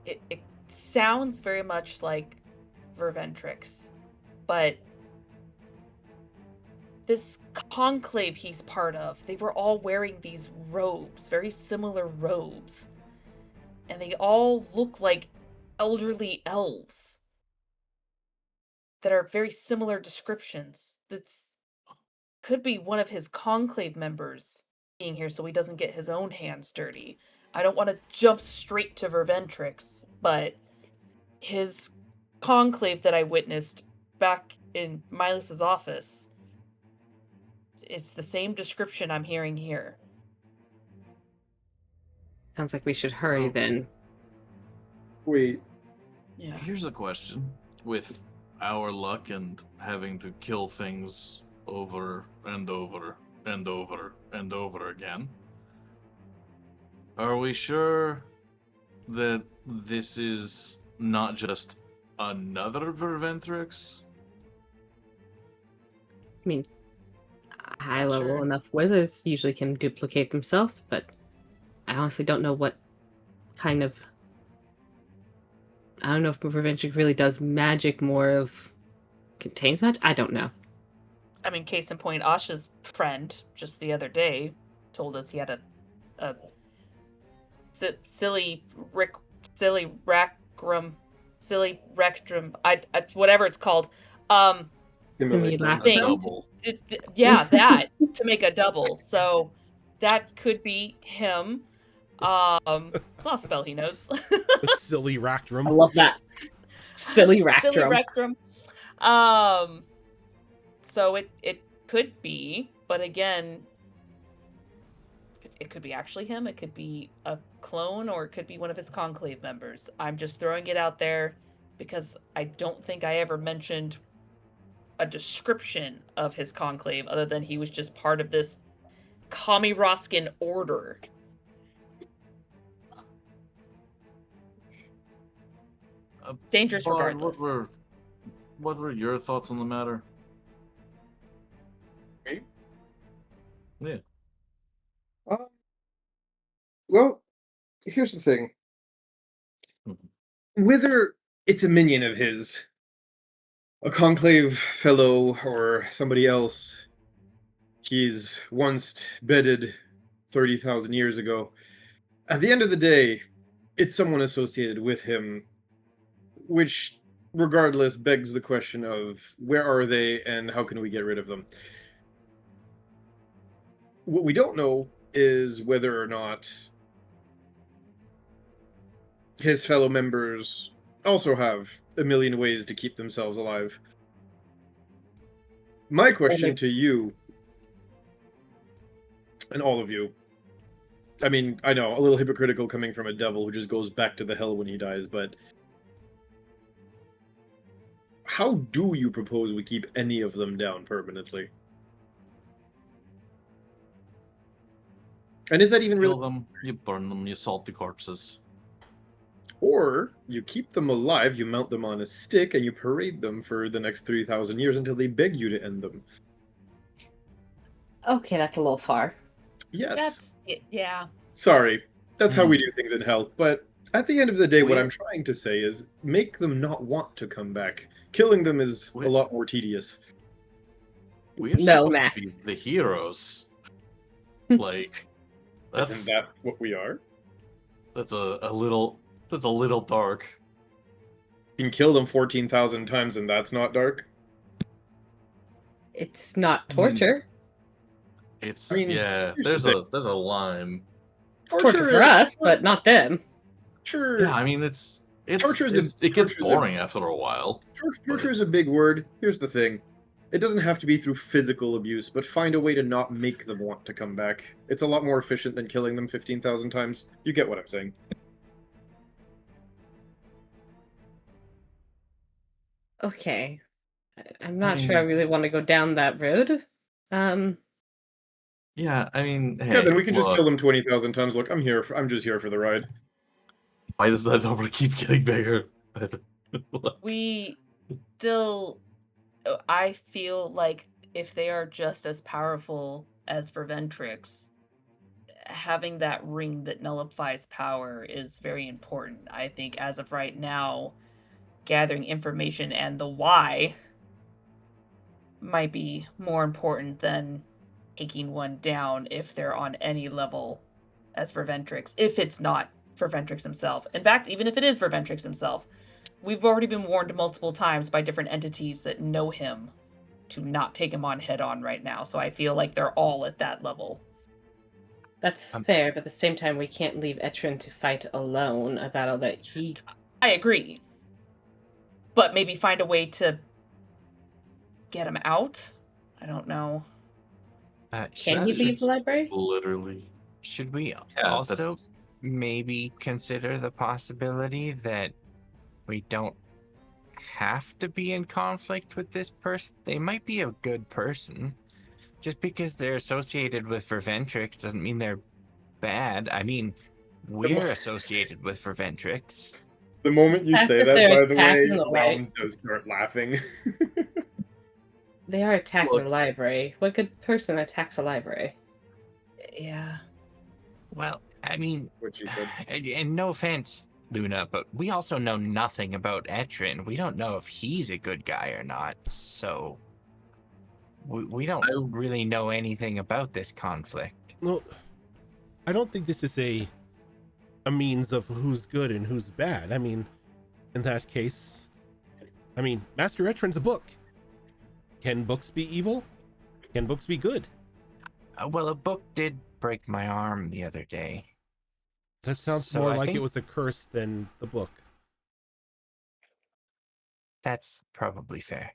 it sounds very much like Verventrix, but this conclave he's part of, they were all wearing these robes, very similar robes, and they all look like elderly elves that are very similar descriptions. That's could be one of his conclave members being here so he doesn't get his own hands dirty. I don't want to jump straight to Verventrix, but his conclave that I witnessed back in Milus's office is the same description I'm hearing here. Sounds like we should hurry So- then. Wait, Yeah. Here's a question. With our luck and having to kill things over and over and over and over again, are we sure that this is not just another Verventrix? I mean, high Not level sure. enough wizards usually can duplicate themselves, but I honestly don't know what kind of. I don't know if Prevention really does magic more of contains magic. I don't know. I mean, case in point, Asha's friend just the other day told us he had a silly rectrum, whatever it's called. Simulate laugh. A Thing. double. Yeah, that to make a double. So that could be him. It's not a spell he knows. The silly I Ractrum. love that. Silly Silly Ractrum. rectum. So it could be, but again, it could be actually him. It could be a clone, or it could be one of his conclave members. I'm just throwing it out there because I don't think I ever mentioned a description of his conclave other than he was just part of this Kami-Roskin order. Dangerous Bard, regardless. what were your thoughts on the matter? Me? Yeah. Well, here's the thing. Mhm. Whether it's a minion of his, a conclave fellow, or somebody else, he's once bedded 30,000 years ago. At the end of the day, it's someone associated with him, which, regardless, begs the question of where are they and how can we get rid of them? What we don't know is whether or not his fellow members also have a million ways to keep themselves alive. My question to you, and all of you, I mean, I know, a little hypocritical coming from a devil who just goes back to the hell when he dies, but how do you propose we keep any of them down permanently? And is that even Kill really... them, you burn them, you salt the corpses. Or you keep them alive, you mount them on a stick, and you parade them for the next 3,000 years until they beg you to end them. Okay, that's a little far. Yes. That's it, yeah. Sorry. That's how we do things in hell. But at the end of the day, what We- I'm trying to say is make them not want to come back. Killing them is a lot more tedious. We're No, supposed Max. to be the heroes. Like, Isn't that what we are? that's a little dark. You can kill them 14,000 times and that's not dark? It's not torture. It's I mean, yeah. here's the There's a line. Torture for us, but not them. Torture, Yeah, I mean it torture gets is boring after a while. torture is a big word. Here's the thing. It doesn't have to be through physical abuse, but find a way to not make them want to come back. It's a lot more efficient than killing them 15,000 times. You get what I'm saying. Okay. I'm not sure I really want to go down that road. Yeah, I mean, hey, Yeah, then we can just look, kill them 20,000 times. Look, I'm just here for the ride. why does that number keep getting bigger? We still, I feel like if they are just as powerful as Verventrix, having that ring that nullifies power is very important. I think as of right now, gathering information and the why might be more important than taking one down if they're on any level as Verventrix, if it's not Verventrix himself. In fact, even if it is Verventrix himself, we've already been warned multiple times by different entities that know him to not take him on head on right now. So I feel like they're all at that level. That's fair, but at the same time, we can't leave Etrin to fight alone a battle that he... I agree. But maybe find a way to get him out? I don't know. Can he leave the library? Literally. Should we Yeah, also that's maybe consider the possibility that we don't have to be in conflict with this person? They might be a good person. Just because they're associated with Verventrix doesn't mean they're bad. I mean, We're associated with Verventrix. The moment you As say if that, they're by the way, attacking the Realm does start laughing. They are attacking Look. the library. What good person attacks a library? Yeah. Well, I mean, What she said. and no offense, Luna, but we also know nothing about Etrin. We don't know if he's a good guy or not, so we don't really know anything about this conflict. No, I don't think this is a means of who's good and who's bad. I mean, in that case, I mean, Master Etrin's a book. Can books be evil? Can books be good? Well, a book did break my arm the other day. That sounds So more I like think it was a curse than the book. That's probably fair.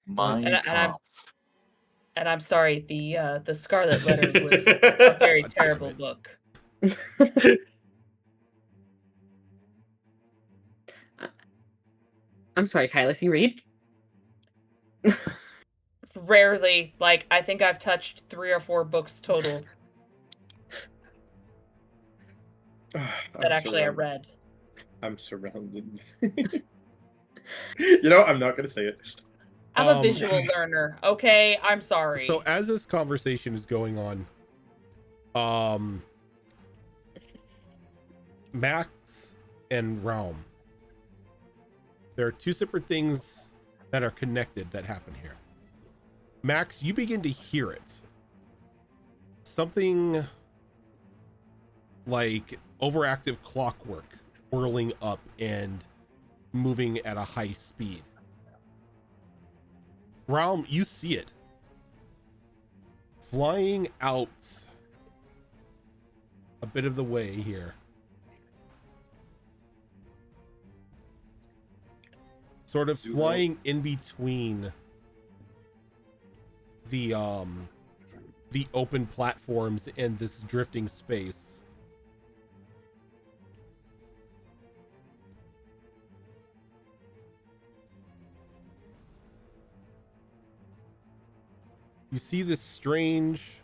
My And God. I'm sorry, the Scarlet Letter was a very God damn terrible it. book. I'm sorry, Kylus, you read? Rarely, like I think I've touched 3 or 4 books total that actually I read. I'm surrounded. You know, I'm not gonna say it. I'm a visual learner, okay? I'm sorry. So as this conversation is going on, Max and Realm, there are 2 separate things that are connected that happen here. Max, you begin to hear it. Something like overactive clockwork whirling up and moving at a high speed. Realm, you see it. Flying out a bit of the way here. Sort of flying in between the open platforms and this drifting space. You see this strange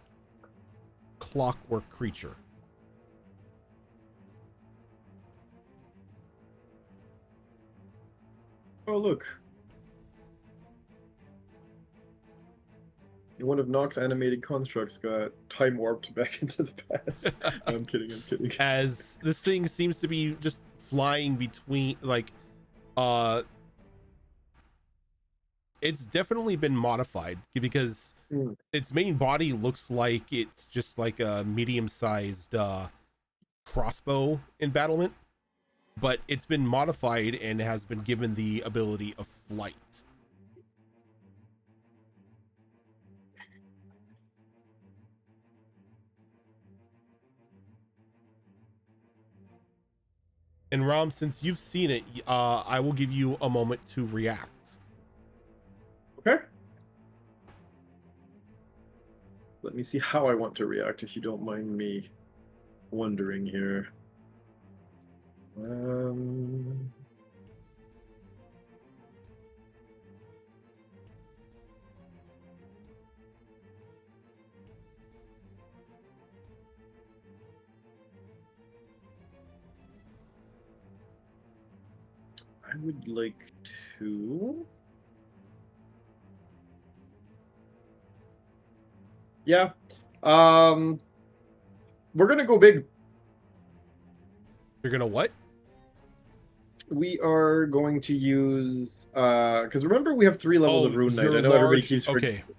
clockwork creature. Oh, look. One of Nox's animated constructs got time warped back into the past. No, I'm kidding, I'm kidding. As this thing seems to be just flying between, like, it's definitely been modified because its main body looks like it's just like a medium-sized crossbow embattlement, but it's been modified and has been given the ability of flight. And Ram, since you've seen it, I will give you a moment to react. Okay. Let me see how I want to react, if you don't mind me wondering here. I would like to... Yeah. We're gonna go big. You're gonna what? We are going to use because remember we have 3 levels of Rune Knight. you're I know large.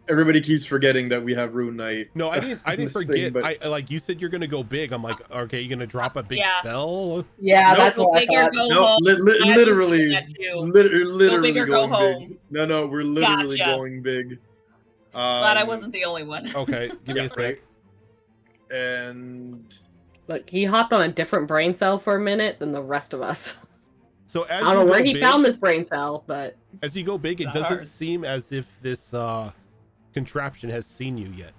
everybody keeps forgetting that we have Rune Knight. No, I didn't this forget. thing, but- I like you said you're gonna go big. I'm like, okay, you're gonna drop a big Yeah. spell. Yeah, Nope. that's Go what I big or thought. go No, home. literally, that too. literally big or go going home. big. No, we're literally Gotcha. going big. Glad I wasn't the only one. Okay, give me a sec. Right? And Look, he hopped on a different brain cell for a minute than the rest of us. So as I don't you know go where he big, found this brain cell, but as you go big, it Not doesn't hard. seem as if this contraption has seen you yet.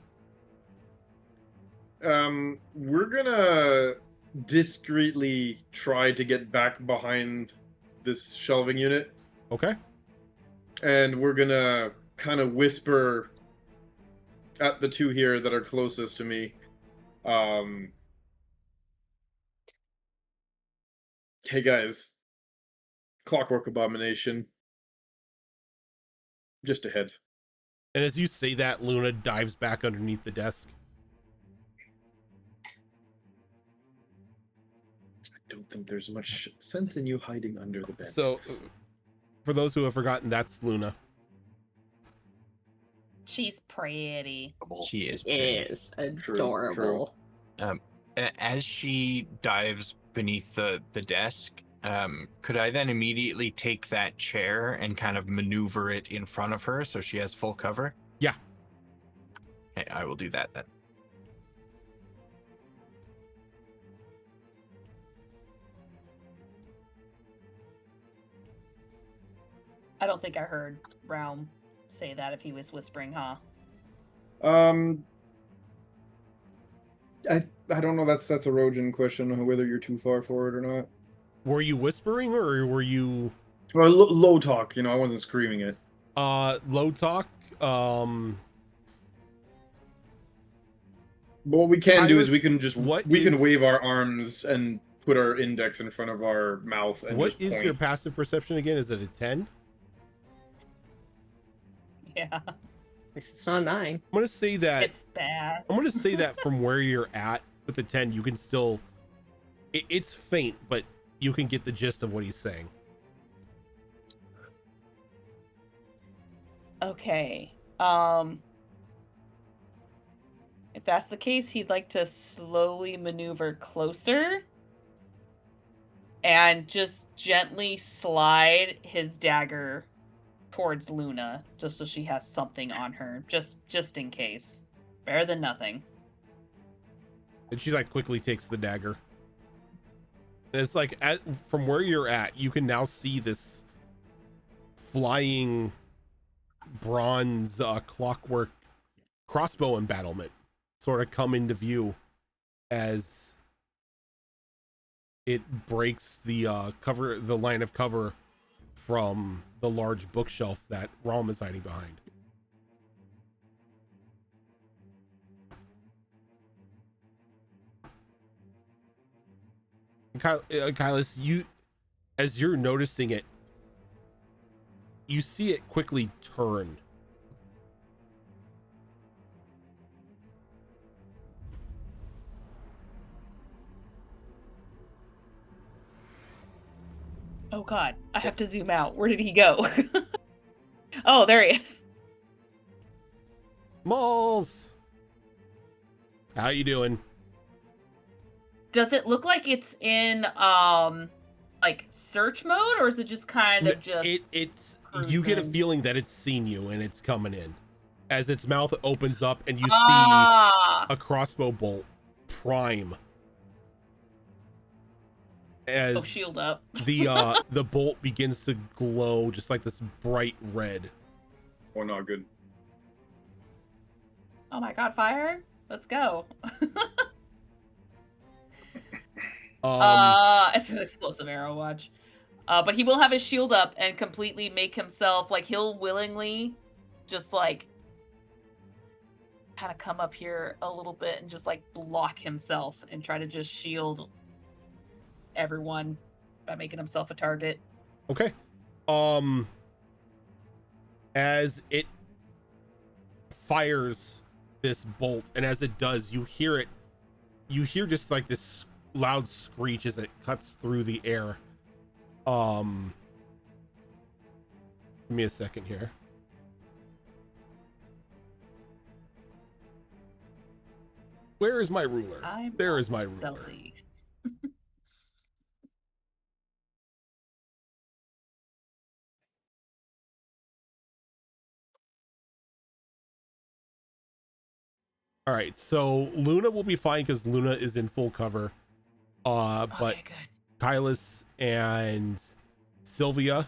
we're gonna discreetly try to get back behind this shelving unit, Okay. and we're gonna kind of whisper at the 2 here that are closest to me. Hey guys, Clockwork Abomination. Just ahead. And as you say that, Luna dives back underneath the desk. I don't think there's much sense in you hiding under the bed. So, for those who have forgotten, that's Luna. She's pretty. She is It pretty. is adorable. As she dives beneath the desk, could I then immediately take that chair and kind of maneuver it in front of her so she has full cover? Yeah. Okay, I will do that then. I don't think I heard Realm say that if he was whispering, huh? I don't know. That's a Rojan question whether you're too far forward or not. Were you whispering or were you Well, low talk. I wasn't screaming it. low talk? But what we can do is we can just can wave our arms and put our index in front of our mouth and What just is point. your passive perception again? Is it a 10? Yeah. At least it's not a 9. I'm gonna say that It's bad. I'm gonna say that from where you're at with the 10, you can still it's faint, but you can get the gist of what he's saying. Okay. If that's the case, he'd like to slowly maneuver closer and just gently slide his dagger towards Luna, just so she has something on her, just in case. Better than nothing. And she like quickly takes the dagger. And it's like from where you're at, you can now see this flying bronze clockwork crossbow embattlement sort of come into view as it breaks the line of cover from the large bookshelf that Realm is hiding behind. Kylus, as you're noticing it, you see it quickly turn. Oh god, I have to zoom out. Where did he go? Oh, there he is. Malls! How you doing? Does it look like it's in like search mode, or is it just kind of just it's you get a cruising? feeling that it's seen you and it's coming in as its mouth opens up and you see a crossbow bolt prime as shield up. the bolt begins to glow just like this bright red. Oh, not good. Oh my god, fire! Let's go. It's an explosive arrow, watch. But he will have his shield up and completely make himself, like, he'll willingly just, like, kind of come up here a little bit and just, like, block himself and try to just shield everyone by making himself a target. Okay. As it fires this bolt, and as it does, you hear just like this loud screech as it cuts through the air. Give me a second here. Where is my ruler? There is my ruler. Stealthy. All right, so Luna will be fine because Luna is in full cover. But Okay, good. Kylus and Sylvia,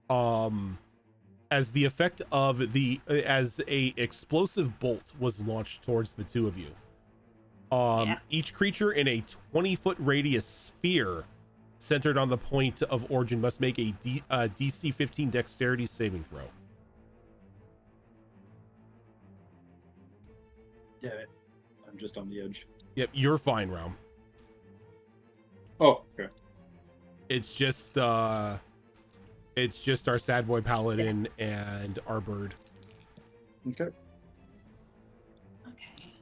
as the effect of as a explosive bolt was launched towards the two of you, each creature in a 20-foot radius sphere centered on the point of origin must make a DC 15 dexterity saving throw. Yeah, I'm just on the edge. Yep, you're fine, Realm. Oh, okay. It's just our sad boy paladin and our bird. Okay. Okay.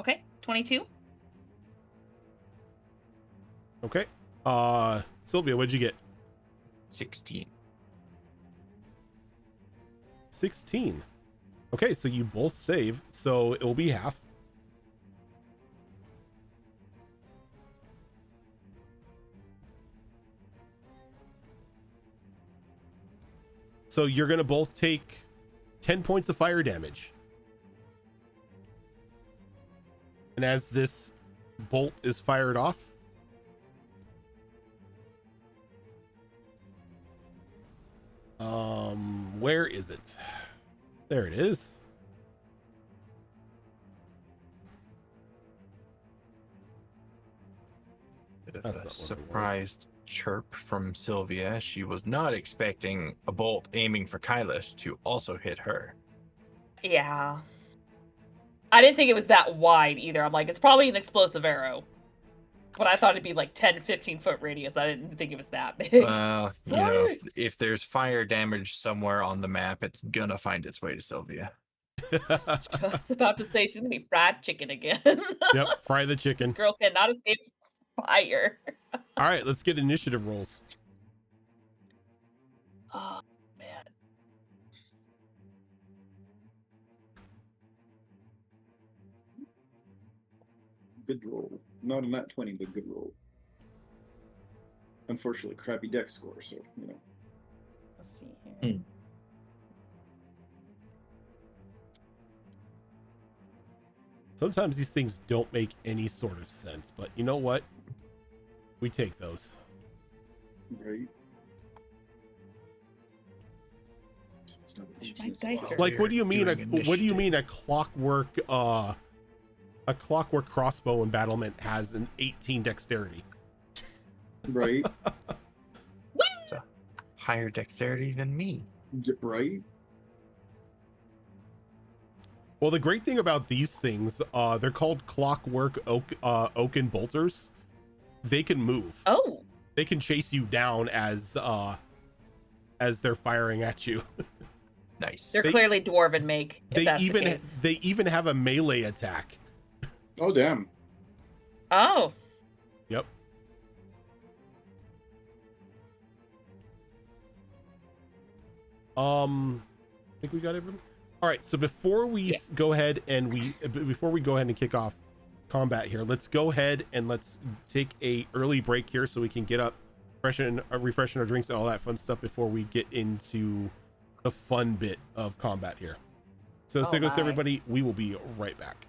Okay, 22. Okay. Sylvia, what'd you get? 16. 16. Okay, so you both save, so it will be half. So you're gonna both take 10 points of fire damage. And as this bolt is fired off, where is it? There it is. Bit of That's a not what I wanted. surprised chirp from Sylvia. She was not expecting a bolt aiming for Kylus to also hit her. Yeah. I didn't think it was that wide either. I'm like, it's probably an explosive arrow. But I thought it'd be like 10, 15-foot radius. I didn't think it was that big. Well, you know, Sorry. if there's fire damage somewhere on the map, it's gonna find its way to Sylvia. Just about to say she's gonna be fried chicken again. Yep, fry the This chicken. girl cannot escape fire. All right, let's get initiative rolls. Oh man. Good roll. Not a nat 20, but good roll. Unfortunately, crappy deck score, so, you know. Let's see here. Sometimes these things don't make any sort of sense, but you know what? We take those. Right? My dice are Like, what do you mean? Doing What do you mean initiative. a clockwork crossbow embattlement has an 18 dexterity? Right? It's a higher dexterity than me. Right? Well, the great thing about these things, they're called clockwork oaken bolters. They can move. Oh. They can chase you down as they're firing at you. Nice. They're clearly dwarven make, if They that's the even case. they even have a melee attack. Oh, damn. Oh. Yep. I think we got everyone. All right, so before we go ahead and kick off combat here, let's go ahead and let's take a early break here so we can get up, refreshing our drinks and all that fun stuff before we get into the fun bit of combat here. So Oh, stay close, my. everybody. We will be right back.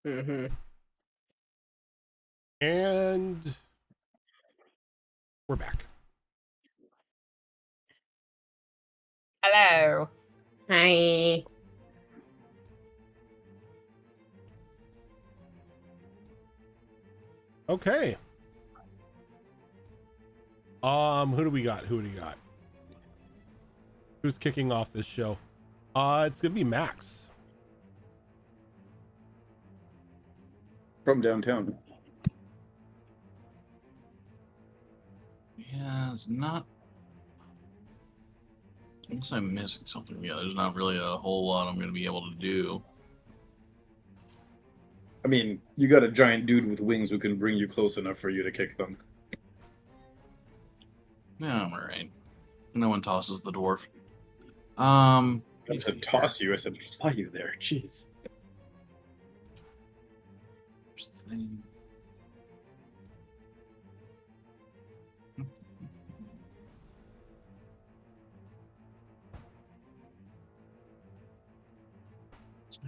Mm-hmm. And we're back. Hello. Hi. Okay. Who do we got? Who's kicking off this show? It's gonna be Max. From downtown. Yeah, it's not. Unless I'm missing something. Yeah, there's not really a whole lot I'm going to be able to do. I mean, you got a giant dude with wings who can bring you close enough for you to kick them. Yeah, I'm alright. No one tosses the dwarf. I said toss you. I said fly you there. Jeez. Thing. Okay.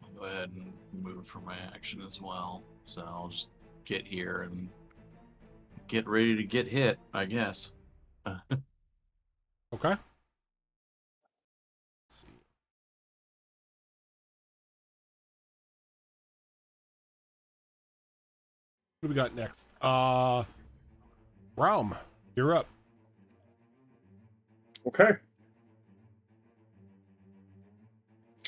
I'll go ahead and move for my action as well. So I'll just get here and get ready to get hit, I guess. Okay. Let's see. What do we got next? Realm, you're up. Okay.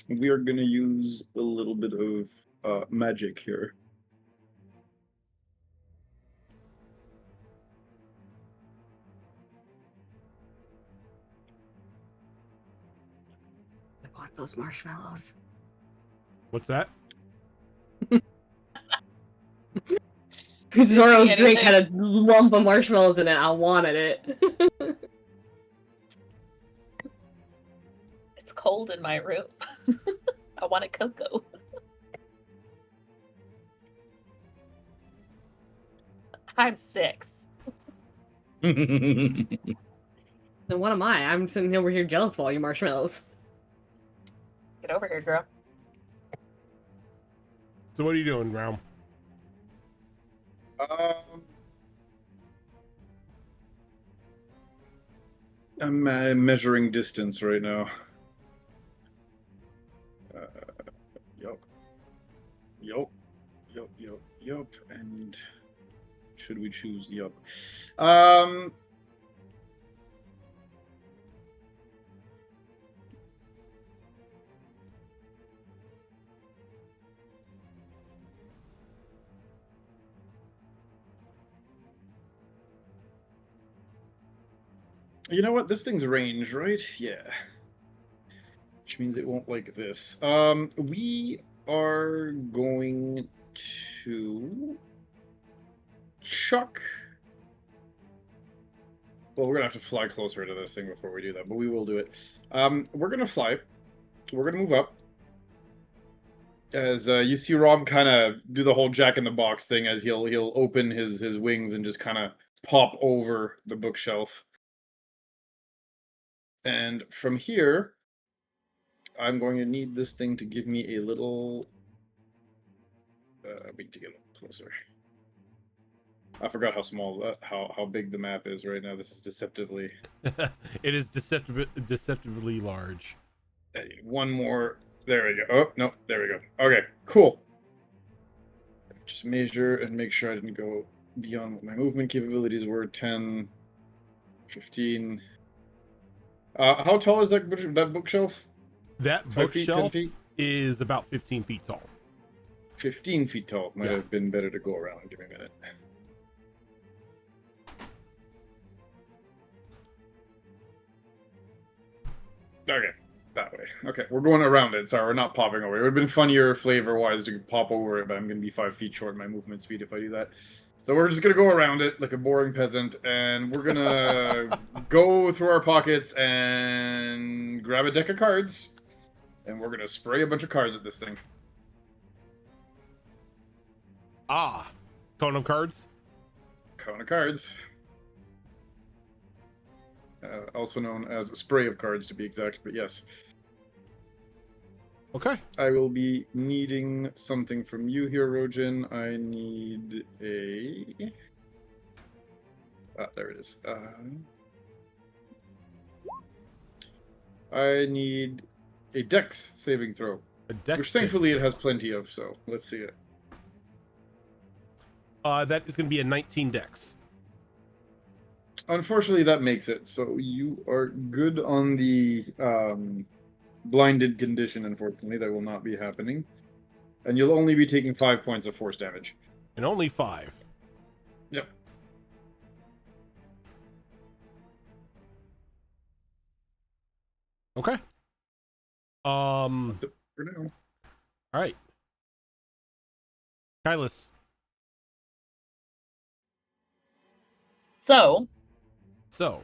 We are going to use a little bit of magic here. I want those marshmallows. What's that? Zoro's see drink anything? had a lump of marshmallows in it. I wanted it. It's cold in my room. I want a cocoa. I'm 6. Then what am I? I'm sitting over here jealous of all you marshmallows. Get over here, girl. So what are you doing, Realm? I'm measuring distance right now. Yup. And should we choose yup? You know what? This thing's range, right? Yeah. Which means it won't like this. We are going to chuck. Well, we're gonna have to fly closer to this thing before we do that, but we will do it. We're gonna fly. We're gonna move up. As you see Rob kind of do the whole Jack in the Box thing, as he'll open his wings and just kind of pop over the bookshelf. And from here, I'm going to need this thing to give me a little. We need to get a little closer. I forgot how small, how big the map is right now. This is deceptively. It is deceptively large. One more. There we go. Oh no, there we go. Okay, cool. Just measure and make sure I didn't go beyond what my movement capabilities were. 10, 15. How tall is that bookshelf? That 5 feet, 10 bookshelf feet? is about 15 feet tall. 15 feet tall. Might Yeah. have been better to go around. Give me a minute. Okay, that way. Okay, we're going around it. Sorry, we're not popping over. It would have been funnier flavor-wise to pop over it, but I'm going to be 5 feet short in my movement speed if I do that. So we're just going to go around it like a boring peasant, and we're going to go through our pockets and grab a deck of cards, and we're going to spray a bunch of cards at this thing. Ah, cone of cards. Cone of cards. Also known as a spray of cards, to be exact, but yes. Okay. I will be needing something from you here, Rojin. I need a... Ah, there it is. I need a Dex saving throw, A dex which thankfully save. it has plenty of, so let's see it. That is going to be a 19 dex. Unfortunately, that makes it. So you are good on the blinded condition, unfortunately. That will not be happening. And you'll only be taking 5 points of force damage. And only 5. Yep. Okay. That's it for now. All right. Kylus. So, So,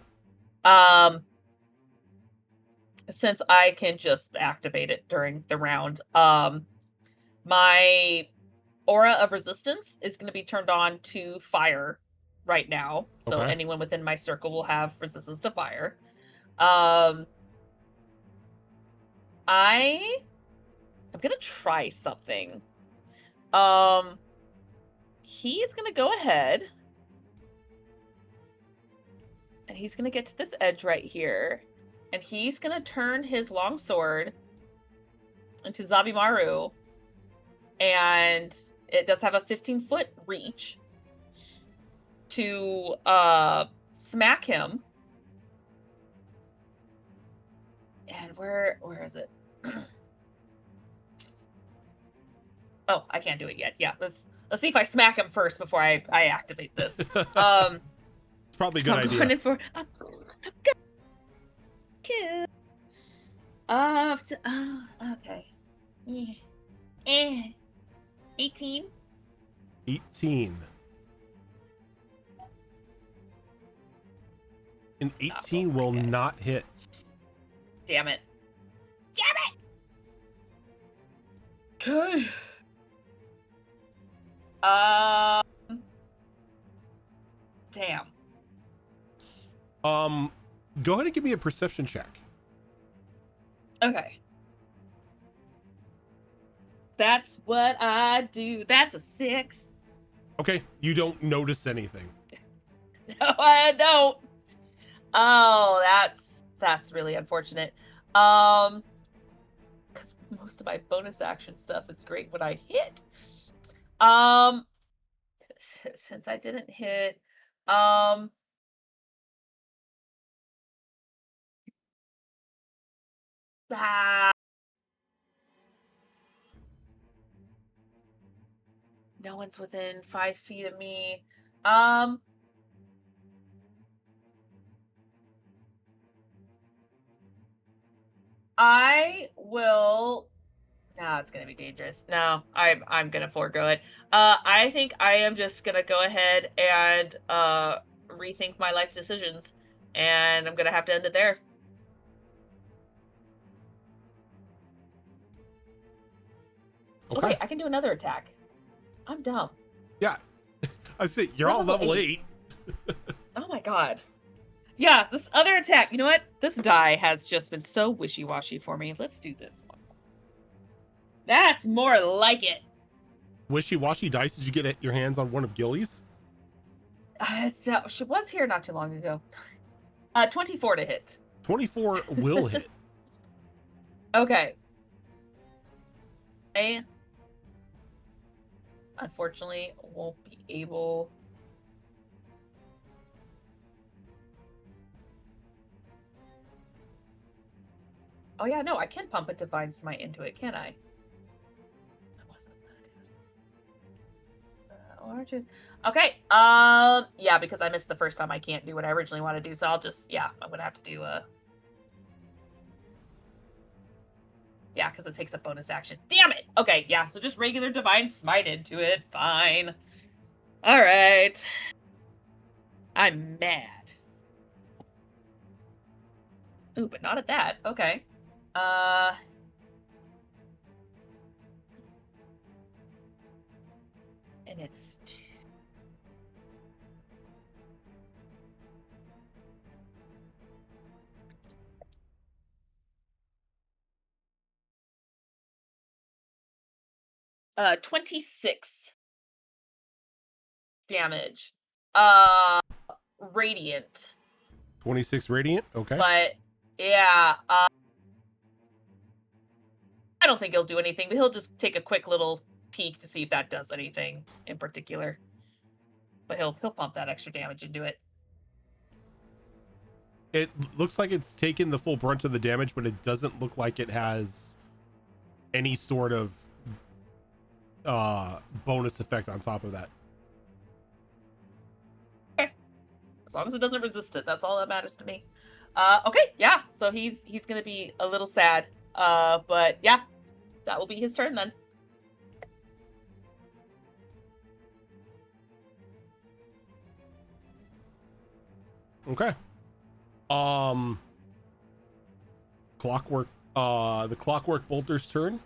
since I can just activate it during the round, my aura of resistance is going to be turned on to fire right now. So Okay. anyone within my circle will have resistance to fire. I'm going to try something. He's going to go ahead and he's going to get to this edge right here. And he's going to turn his longsword into Zabimaru. And it does have a 15-foot reach to smack him. And where is it? Oh, I can't do it yet. Yeah, let's see if I smack him first before I activate this. it's probably a good I'm idea. going in for I'm gonna kill. Okay. 18. 18. An 18 will guys. not hit. Damn it. Okay. Damn. Go ahead and give me a perception check. Okay. That's what I do. That's a 6. Okay, you don't notice anything. No, I don't. Oh, that's really unfortunate. Because most of my bonus action stuff is great when I hit. Since I didn't hit, no one's within 5 feet of me. I will. No, it's gonna be dangerous. No, I'm gonna forego it. I think I am just gonna go ahead and rethink my life decisions, and I'm gonna have to end it there. Okay. Okay, I can do another attack. I'm dumb. Yeah. I say you're all level 8. Oh my god. Yeah, this other attack. You know what? This die has just been so wishy-washy for me. Let's do this one. That's more like it. Wishy-washy dice. Did you get your hands on one of Gilly's? So she was here not too long ago. 24 to hit. 24 will hit. Okay. I unfortunately won't be able. Oh yeah, no, I can pump a divine smite into it, can I? I wasn't gonna do it. Okay. Yeah, because I missed the first time, I can't do what I originally want to do, so I'll just, yeah, I'm gonna have to do yeah, because it takes a bonus action. Damn it! Okay, yeah, so just regular divine smite into it. Fine. Alright. I'm mad. Ooh, but not at that. Okay. And it's 26 damage. Radiant. 26 radiant. Okay. But yeah, I don't think he'll do anything, but he'll just take a quick little peek to see if that does anything in particular. But he'll pump that extra damage into it. It looks like it's taken the full brunt of the damage, but it doesn't look like it has any sort of bonus effect on top of that. Okay. As long as it doesn't resist it, that's all that matters to me. Okay, yeah. So he's gonna be a little sad. But yeah, that will be his turn then. Okay. Clockwork. The Clockwork Bolter's turn.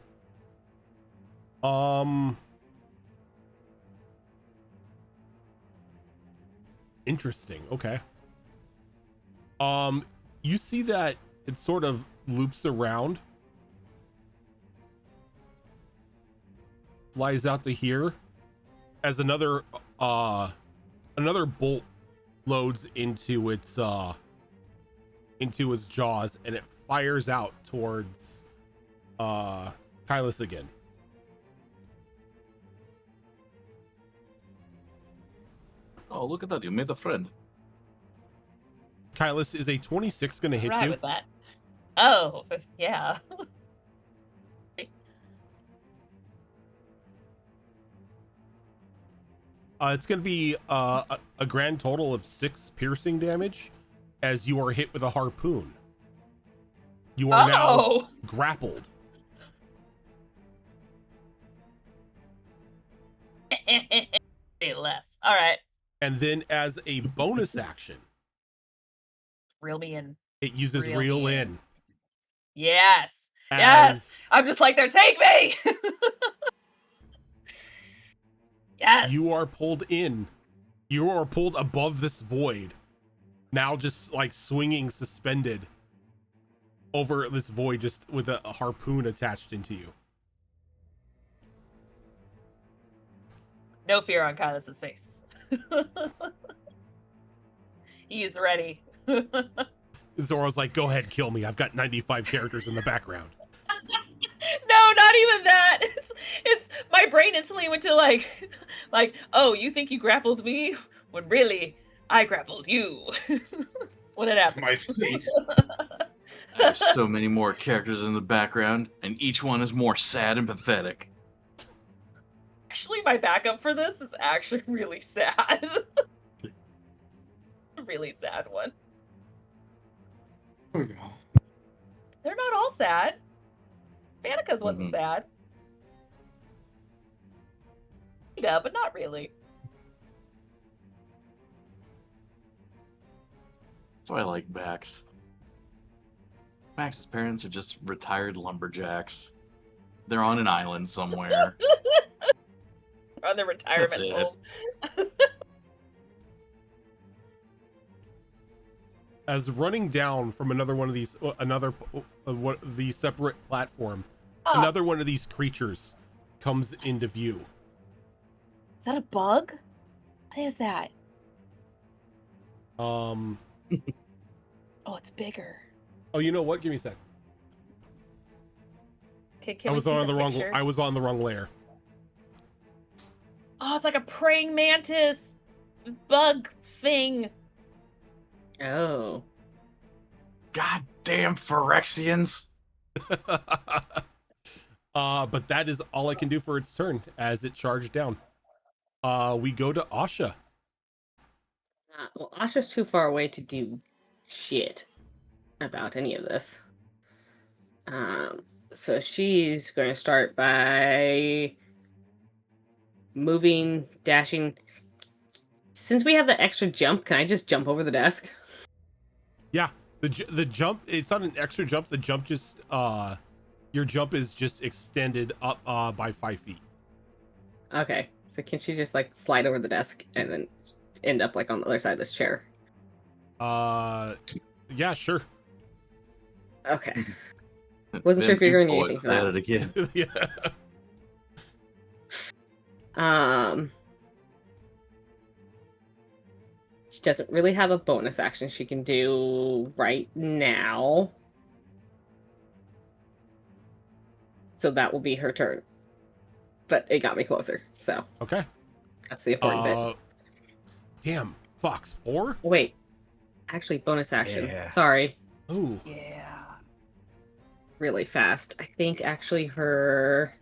Interesting. Okay. You see that it sort of loops around, flies out to here, as another bolt loads into its jaws, and it fires out towards Kylus again. Oh, look at that! You made a friend. Kylus, is a 26 going to hit you? With that. Oh, yeah. It's going to be a grand total of 6 piercing damage as you are hit with a harpoon. You are now grappled. Less. All right. And then as a bonus action, Reel me in. it uses reel in. Yes. Yes. I'm just like there. Take me. Yes. You are pulled in. You are pulled above this void. Now just like swinging suspended over this void, just with a harpoon attached into you. No fear on Kylus's face. He is ready. Zora's like, go ahead, kill me. I've got 95 characters in the background. No, not even that. It's my brain instantly went to like, oh, you think you grappled me when really I grappled you. When it happened. My face. I have so many more characters in the background, and each one is more sad and pathetic. Actually, my backup for this is actually really sad. A really sad one. Oh no. They're not all sad. Vanica's wasn't sad. Yeah, but not really. That's why I like Max. Max's parents are just retired lumberjacks. They're on an island somewhere. On their retirement That's it. home. As running down from another one of these, the separate platform, another one of these creatures comes into view. Is that a bug? What is that? Oh, it's bigger. you know what? Give me a sec. Can I we was see on the the wrong. picture? I was on the wrong layer. Oh, it's like a praying mantis bug thing. Oh. Goddamn Phyrexians! But that is all I can do for its turn as it charged down. We go to Asha. Well, Asha's too far away to do shit about any of this. So she's going to start by moving, dashing. Since we have the extra jump, can I just jump over the desk? Yeah, the jump. It's not an extra jump. The jump just your jump is just extended up by 5 feet. Okay, So can she just like slide over the desk and then end up like on the other side of this chair? Yeah, sure. Okay. Wasn't sure if you're going to need anything for At that. it again. Yeah. She doesn't really have a bonus action she can do right now. So that will be her turn. But it got me closer, so Okay. that's the important bit. Damn. Fox 4? Wait. Actually, bonus action. Yeah. Sorry. Ooh. Yeah. Really fast. I think actually her...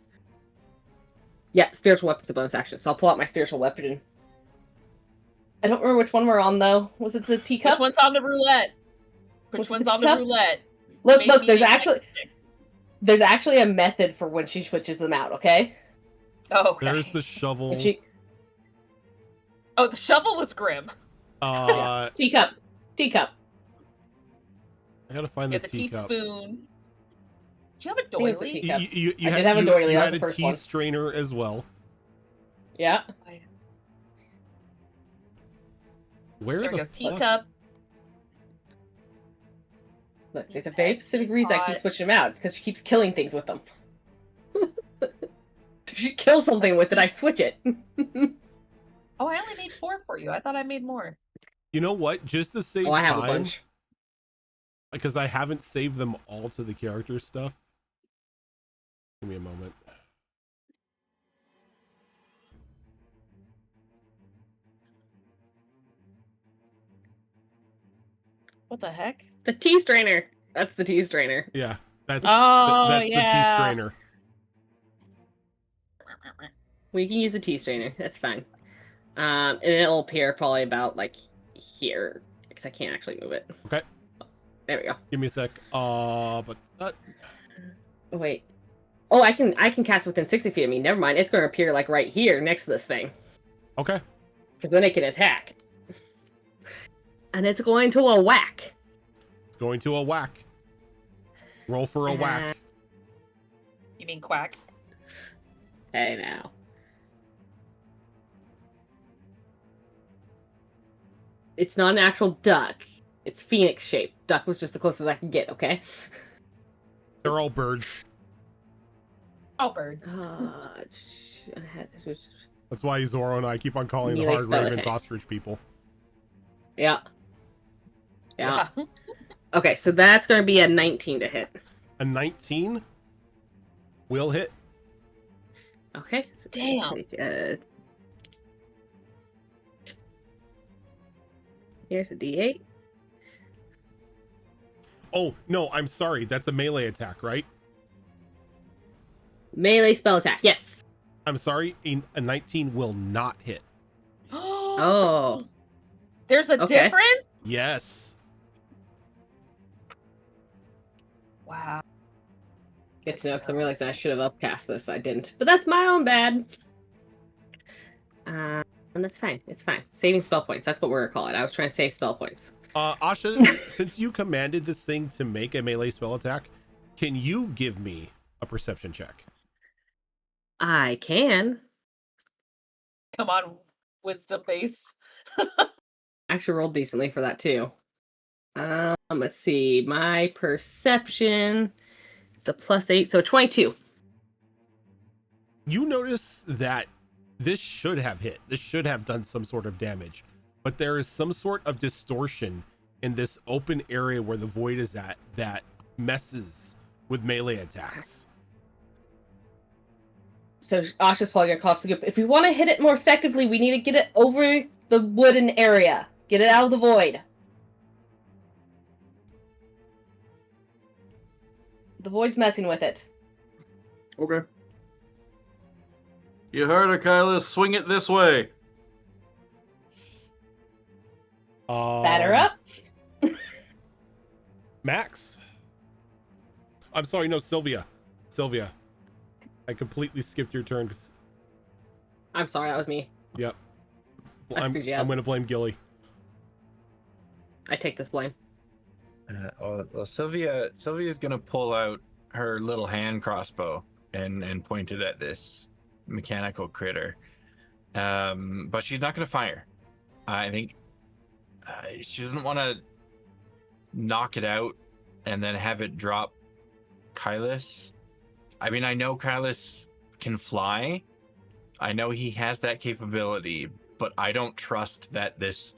Yeah, spiritual weapon's a bonus action. So I'll pull out my spiritual weapon. I don't remember which one we're on, though. Was it the teacup? Which one's on the roulette? Which Was it one's the on the teacup? roulette? Look, Maybe there's they- actually a method for when she switches them out, okay? Oh, okay. There's the shovel. When she... Oh, the shovel was grim. Teacup. I gotta find Yeah, the the teacup. teaspoon. Do you have a think it was the doily? teacup. You I had, did have a you, doily, you that had was the a first tea one. strainer as well. Yeah. Where There we the go. fuck? Teacup. Look, there's a very specific reason I keep Pot. switching them out. It's because she keeps killing things with them. If she kills something with it, I switch it. Oh, I only made 4 for you. I thought I made more. You know what? Just to save Oh, I have a time, bunch. because I haven't saved them all to the character stuff. Give me a moment. What the heck? The tea strainer. That's the tea strainer. Yeah, that's Oh, that's the tea yeah. strainer. We can use the tea strainer. That's fine. And it'll appear probably about like here because I can't actually move it. Okay. There we go. Give me a sec. But Oh, wait. Oh, I can cast within 60 feet of me. Never mind. It's going to appear like right here next to this thing okay. because then it can attack. And it's going to a whack. It's going to a whack. Roll for a whack. You mean quack? Hey now. It's not an actual duck. It's phoenix shaped. Duck was just the closest I could get, okay? They're all birds. Oh, birds. That's why Zoro and I keep on calling the Melee hard spell ravens attack. ostrich people. Yeah. Yeah. Okay, so that's going to be a 19 to hit. A 19 will hit. Okay. So Damn. Here's a D8. Oh, no, I'm sorry. That's a melee attack, right? Melee spell attack. Yes. I'm sorry. A 19 will not hit. Oh. There's a Okay. difference? Yes. Wow. Good to know, because I'm realizing I should have upcast this. I didn't. But that's my own bad. And that's fine. It's fine. Saving spell points. That's what we're going to call it. I was trying to save spell points. Asha, since you commanded this thing to make a melee spell attack, can you give me a perception check? I can. Come on, wisdom based. Actually rolled decently for that, too. Let's see. My perception... It's a +8, so 22. You notice that this should have hit. This should have done some sort of damage. But there is some sort of distortion in this open area where the void is at that messes with melee attacks. So Asha's probably going to cost the group. If we want to hit it more effectively, we need to get it over the wooden area. Get it out of the void. The void's messing with it. Okay. You heard her, Kyla. Swing it this way. Batter up. Max? I'm sorry, no, Sylvia. Sylvia. I completely skipped your turn. I'm sorry, that was me. Yep. I screwed you up. I'm going to blame Gilly. I take this blame. Well, Sylvia's gonna pull out her little hand crossbow and point it at this mechanical critter. But she's not going to fire. I think she doesn't want to knock it out and then have it drop Kylus. I mean, I know Kylus can fly. I know he has that capability, but I don't trust that this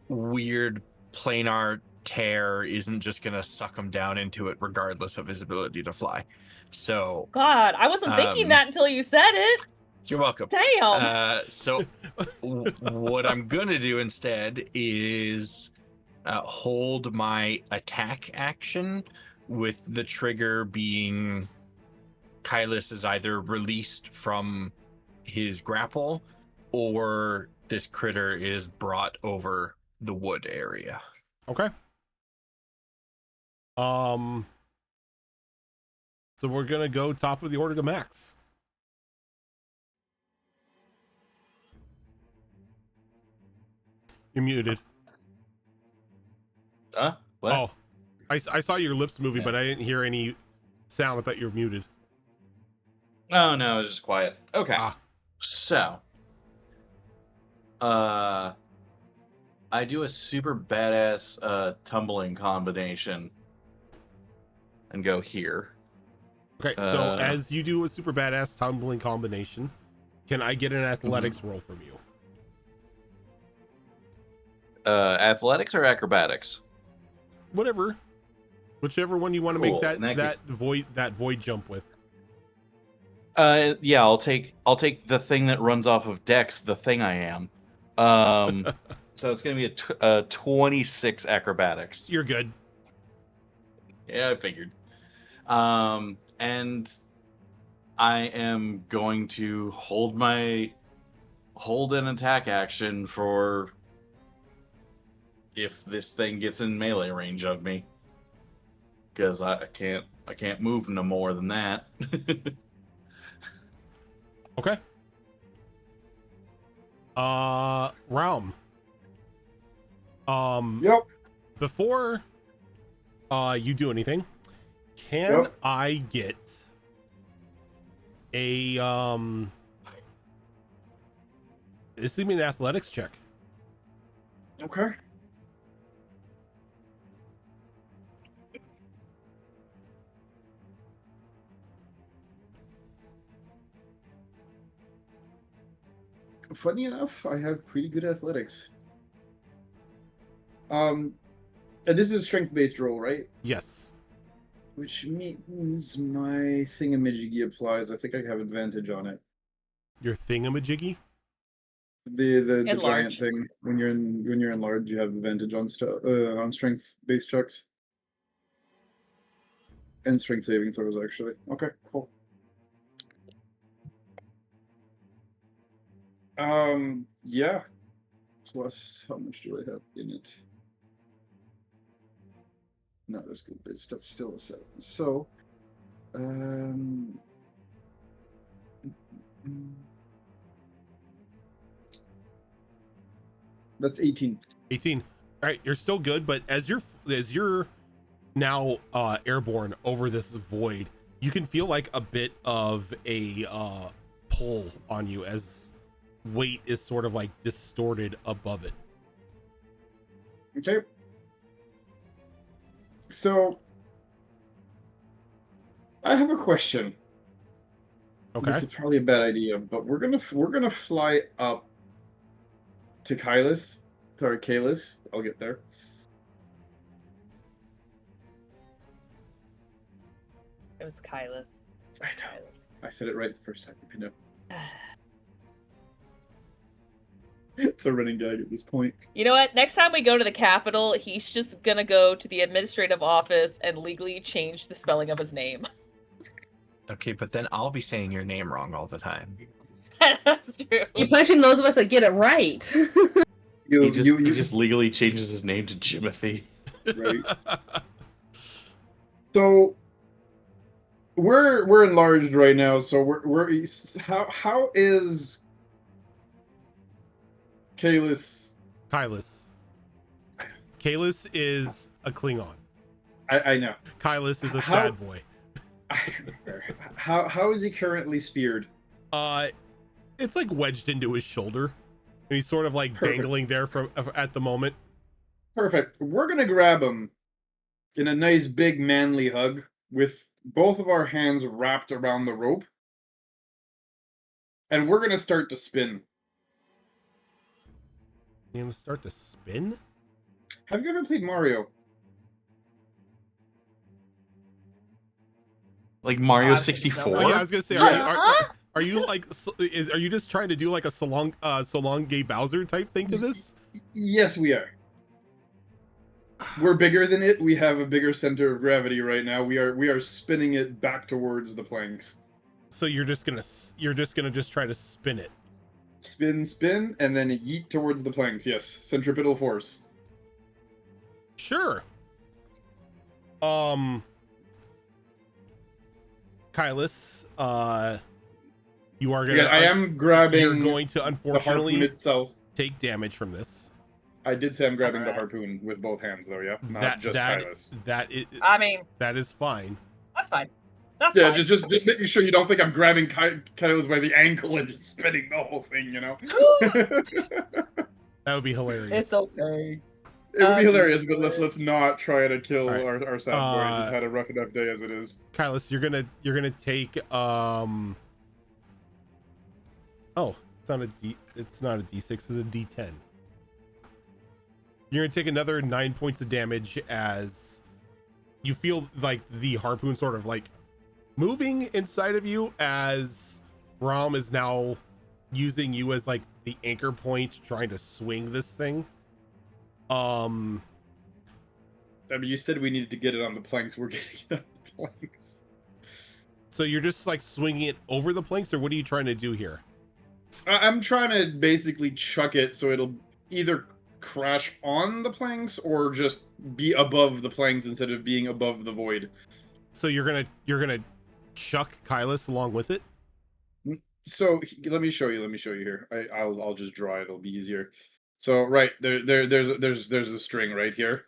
weird planar tear isn't just going to suck him down into it regardless of his ability to fly. So, God, I wasn't thinking that until you said it. You're welcome. Damn. So what I'm going to do instead is hold my attack action with the trigger being Kylus is either released from his grapple or this critter is brought over the wood area. Okay. So we're gonna go top of the order to Max. You're muted. Huh? What? Oh, I saw your lips moving, but I didn't hear any sound. I thought you were muted. Oh, no, it was just quiet. Okay. Ah. So, I do a super badass tumbling combination and go here. Okay, so as you do a super badass tumbling combination, can I get an athletics roll from you? Athletics or acrobatics? Whatever, whichever one you want to make Cool. that void jump with. Yeah, I'll take the thing that runs off of Dex, the thing I am. So it's gonna be a 26 acrobatics. You're good. Yeah, I figured. And I am going to hold an attack action for if this thing gets in melee range of me, because I can't move no more than that. Okay. Realm. Yep. Before you do anything, can I get a this is gonna be an athletics check. Okay. Funny enough, I have pretty good athletics. And this is a strength-based roll, right? Yes. Which means my thingamajiggy applies. I think I have advantage on it. Your thingamajiggy? The giant Enlarge. thing. When you're in large, you have advantage on strength-based checks. And strength saving throws, actually. Okay, cool. Yeah. Plus, how much do I have in it? Not as good, but that's still a 7. So, that's 18. 18. All right, you're still good, but as you're now airborne over this void, you can feel like a bit of a pull on you as weight is sort of like distorted above it. Okay. So, I have a question. Okay. This is probably a bad idea, but we're gonna fly up to Kylus. Sorry, Kalis. I'll get there. It was Kylus. I know. I said it right the first time. I know. It's a running gag at this point. You know what? Next time we go to the Capitol, he's just gonna go to the administrative office and legally change the spelling of his name. Okay, but then I'll be saying your name wrong all the time. That's true. You're punishing those of us that get it right. He just legally changes his name to Jimothy. Right. So we're enlarged right now. So we're how is Kalis? Kalis is a Klingon. I know. Kylus is a sad boy. How is he currently speared? It's like wedged into his shoulder, and he's sort of like Perfect. dangling there from at the moment. Perfect. We're gonna grab him in a nice big manly hug with both of our hands wrapped around the rope, and we're gonna start to spin. You gonna start to spin? Have you ever played Mario? Like Mario Oh, 64. Oh, yeah, I was gonna say, are you like are you just trying to do like a Solong Gay Bowser type thing to this? Yes, we are. We're bigger than it. We have a bigger center of gravity right now. We are spinning it back towards the planks. So you're just gonna try to spin it. Spin, spin, and then yeet towards the planks. Yes, centripetal force. Sure. Kylus, you are gonna. Yeah, I am grabbing. You're going to the harpoon unfortunately itself. take damage from this. I did say I'm grabbing the harpoon with both hands, though. Yeah, not just Kylus. I mean, that is fine. that's fine. That's Yeah, fine. just making sure you don't think I'm grabbing Kylus by the ankle and just spinning the whole thing. You know. That would be hilarious. It's okay. It would be hilarious, but let's not try to kill All right. our sad boy. He's had a rough enough day as it is. Kylus, you're gonna take oh, it's not a D6, it's a D10. You're gonna take another 9 points of damage as you feel like the harpoon sort of like moving inside of you as Rom is now using you as like the anchor point trying to swing this thing. I mean, you said we needed to get it on the planks. We're getting it on the planks. So you're just like swinging it over the planks, or what are you trying to do here? I'm trying to basically chuck it so it'll either crash on the planks or just be above the planks instead of being above the void. So you're gonna chuck Kylus along with it. So let me show you here. I'll just draw it. It'll be easier. So right there's a string right here.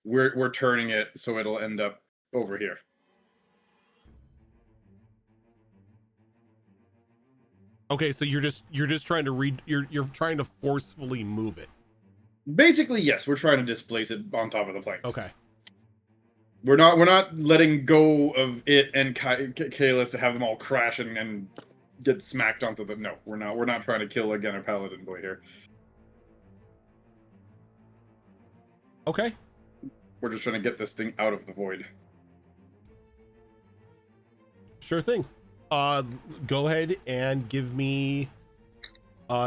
We're turning it so it'll end up over here. Okay, so you're just trying to you're trying to forcefully move it. Basically, yes, we're trying to displace it on top of the planks. Okay. We're not letting go of it and Kylus to have them all crash and get smacked onto the. No, we're not trying to kill again a paladin boy here. Okay. We're just trying to get this thing out of the void. Sure thing. Go ahead and give me.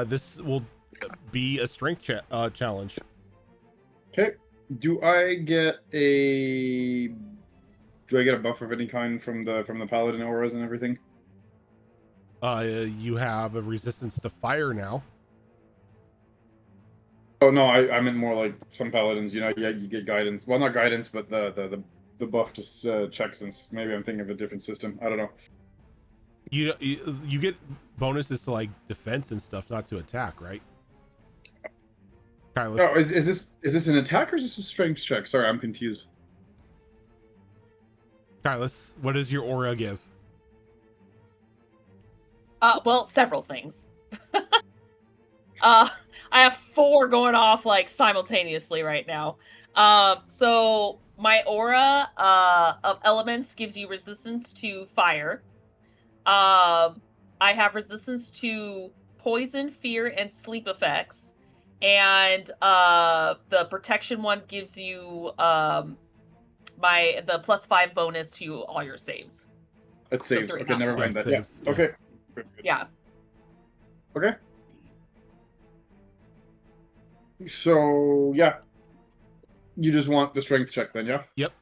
This will be a strength challenge. Okay. Do I get a buff of any kind from the paladin auras and everything? You have a resistance to fire now. Oh no, I meant more like some paladins. You know, yeah, you get guidance. Well, not guidance, but the buff to checks. Since maybe I'm thinking of a different system. I don't know. You get bonuses to like defense and stuff, not to attack, right? Kylus. Oh, is this an attack or is this a strength check? Sorry, I'm confused. Kylus, what does your aura give? Well, several things. I have 4 going off like simultaneously right now. So my aura of elements gives you resistance to fire. I have resistance to poison, fear, and sleep effects. And the protection one gives you the +5 bonus to all your saves. It saves. So Okay, never mind Yeah, that. saves, Yeah. yeah. Okay. Good. Yeah. Okay. So yeah, you just want the strength check then, yeah? Yep.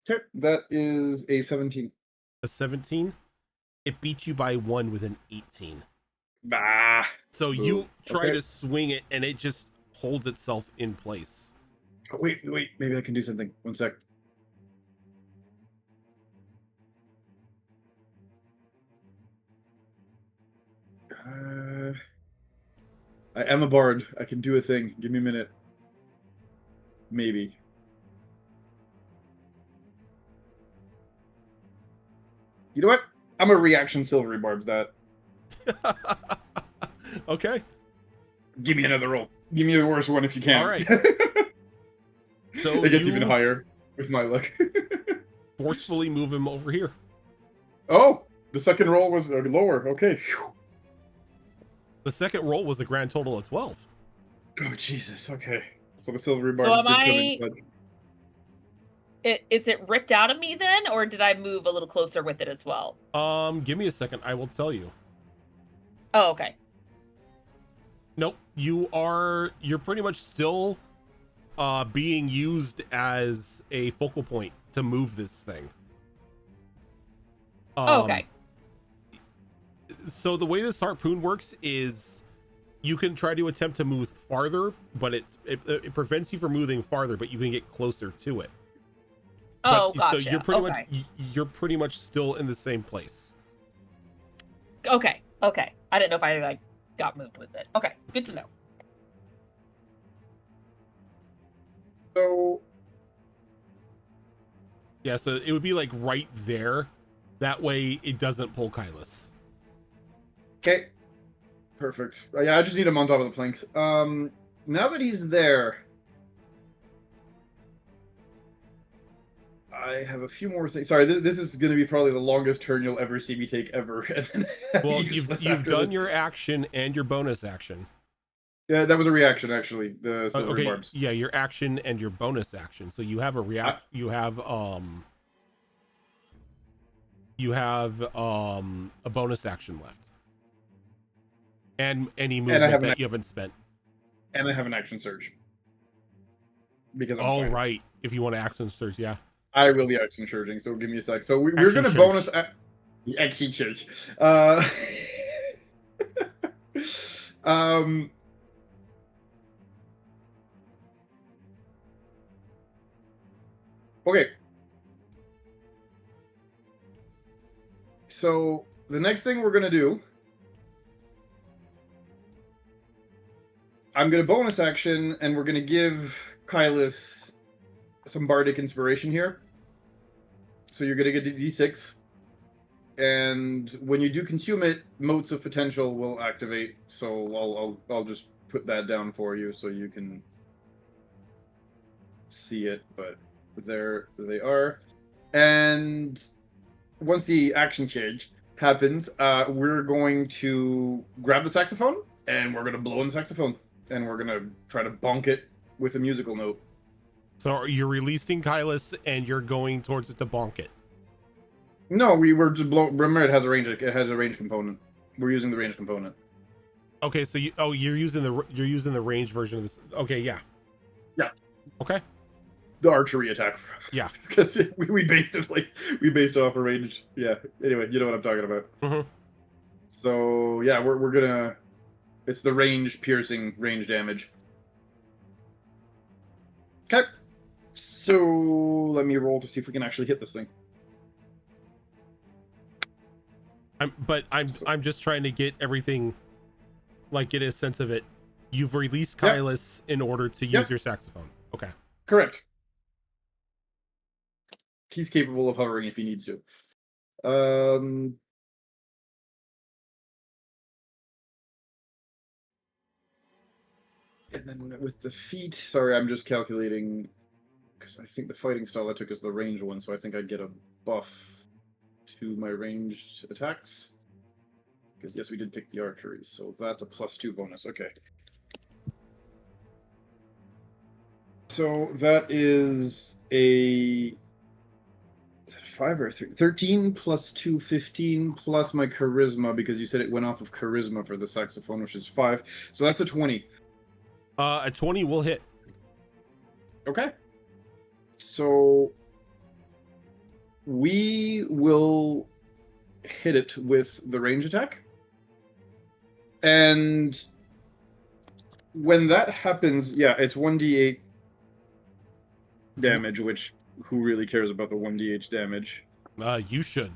Okay, that is a 17. A 17. It beats you by 1 with an 18. Bah. So Ooh, you try okay. to swing it, and it just holds itself in place. Oh, wait. Maybe I can do something. One sec. I am a bard. I can do a thing. Give me a minute. Maybe. You know what? I'm a reaction silvery barbs that. Okay. Give me another roll. Give me a worse one if you can. All right. So it gets you even higher with my luck. forcefully move him over here. Oh, the second roll was lower. Okay. Phew. The second roll was a grand total of 12. Oh Jesus. Okay. So the silvery So barbs am did come in clutch. Is it ripped out of me then, or did I move a little closer with it as well? Give me a second. I will tell you. Oh, okay. Nope. You're pretty much still being used as a focal point to move this thing. Oh, okay. So the way this harpoon works is you can try to attempt to move farther, but it prevents you from moving farther, but you can get closer to it. Oh, But, gotcha. So you're pretty much still in the same place. Okay. Okay. I didn't know if I like got moved with it. Okay. Good to know. So Yeah, so it would be like right there. That way it doesn't pull Kylus. okay. Perfect. Yeah, I just need him on top of the planks. Now that he's there, I have a few more things. Sorry, this is going to be probably the longest turn you'll ever see me take ever. Well, you've done your action and your bonus action. Yeah, that was a reaction actually. The silver barbs. Yeah, your action and your bonus action. So you have a you have a bonus action left. And any movement that you haven't spent. And I have an action surge. Because I'm All fine. right, if you want to action surge, yeah. I will be action surging, so give me a sec. So we're Action going to surge. bonus action surge. Okay. So the next thing we're gonna do, I'm gonna bonus action, and we're gonna give Kylus some bardic inspiration here. So you're gonna get a d6, and when you do consume it, motes of potential will activate. So I'll just put that down for you so you can see it. But there they are, and once the action change happens, we're going to grab the saxophone and we're going to blow in the saxophone and we're going to try to bonk it with a musical note. So you're releasing Kylus and you're going towards it to bonk it. No, we were just blow. Remember, it has a range component. We're using the range component. Okay, so you're using the range version of this. Okay, yeah. Yeah. Okay. The archery attack. Yeah. Because we based it off a range. Yeah. Anyway, you know what I'm talking about. Mm-hmm. So yeah, we're gonna. It's the piercing range damage. Okay. So let me roll to see if we can actually hit this thing. I'm just trying to get everything, like, get a sense of it. You've released Kylus in order to use your saxophone. Okay. Correct. He's capable of hovering if he needs to. And then with the feet, sorry, I'm just calculating because I think the fighting style I took is the range one, so I think I'd get a buff to my ranged attacks. Because yes, we did pick the archery, so that's a +2 bonus. Okay. So that is a 5 or 3? 13 plus 2, 15 plus my charisma, because you said it went off of charisma for the saxophone, which is 5. So that's a 20. A 20 will hit. Okay. So we will hit it with the range attack. And when that happens, yeah, it's 1d8 damage, which who really cares about the 1d8 damage? You should.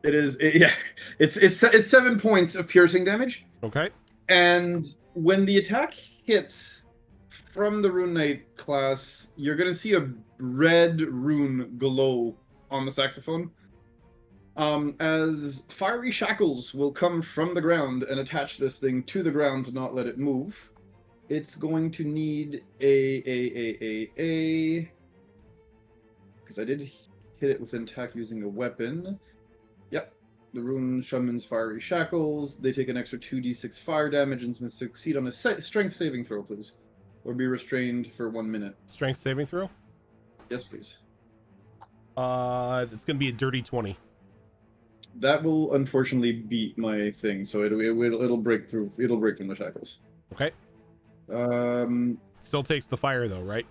It is, yeah. It's 7 points of piercing damage. Okay. And when the attack hits from the Rune Knight class, you're gonna see a red rune glow on the saxophone. As fiery shackles will come from the ground and attach this thing to the ground to not let it move, it's going to need because I did hit it with an attack using a weapon. Yep. The rune shamans fiery shackles. They take an extra 2d6 fire damage and must succeed on a strength saving throw, please. Or be restrained for 1 minute. Strength saving throw? Yes, please. It's gonna be a dirty 20. That will unfortunately beat my thing, so it'll break through. It'll break from the shackles. Okay. Still takes the fire though, right?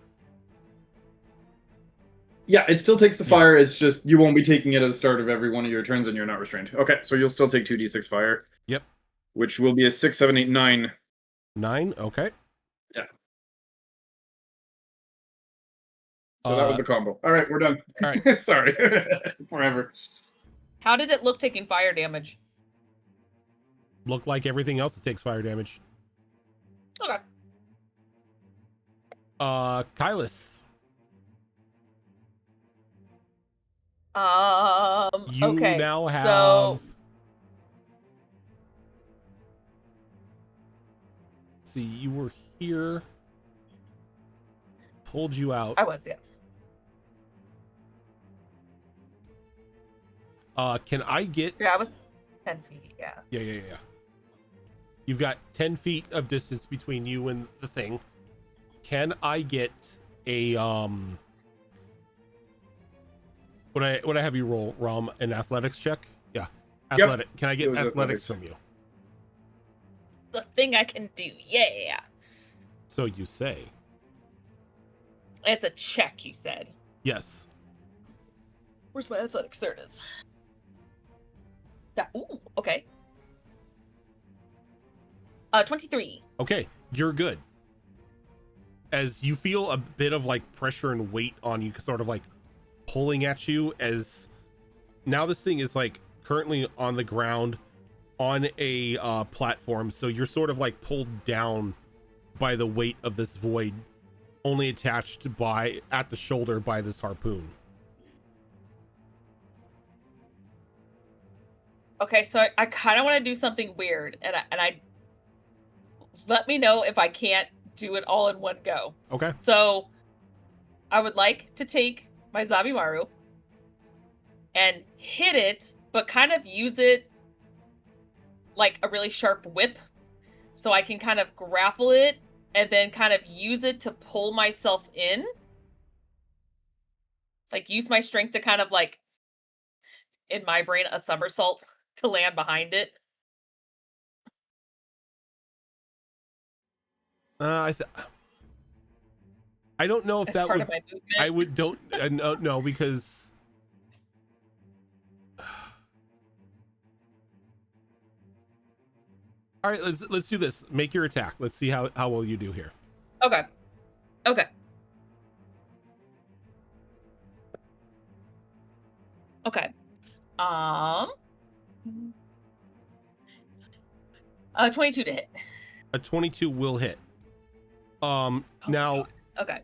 Yeah, it still takes the fire. It's just you won't be taking it at the start of every one of your turns, and you're not restrained. Okay, so you'll still take 2d6 fire. Yep. Which will be a 6, 7, 8, 9. 9. Okay. Yeah. So that was the combo. All right, we're done. All right. Sorry. Forever. How did it look taking fire damage? Look like everything else that takes fire damage. Okay. Kylus. You okay. now have So see, you were here. Pulled you out. I was, yes. Can I get Yeah, I was 10 feet, yeah. Yeah. You've got 10 feet of distance between you and the thing. Can I get a would I have you roll Rom an athletics check? Yeah. Athletic. Yep. Can I get athletics from you? The thing I can do, yeah. So you say. It's a check, you said. Yes. Where's my athletics? There it is. Ooh, okay. 23. Okay, you're good. As you feel a bit of like pressure and weight on you, sort of like pulling at you, as now this thing is like currently on the ground on a platform, so you're sort of like pulled down by the weight of this void, only attached by at the shoulder by this harpoon. Okay, so I kind of want to do something weird, and I let me know if I can't do it all in one go. Okay. So I would like to take my Zabimaru and hit it, but kind of use it like a really sharp whip, so I can kind of grapple it and then kind of use it to pull myself in. Like use my strength to kind of like, in my brain, a somersault to land behind it. I don't know if As that part would. of my movement. I would don't no because. All right, let's do this. Make your attack. Let's see how well you do here. Okay. 22 to hit. A 22 will hit. Now, God. Okay.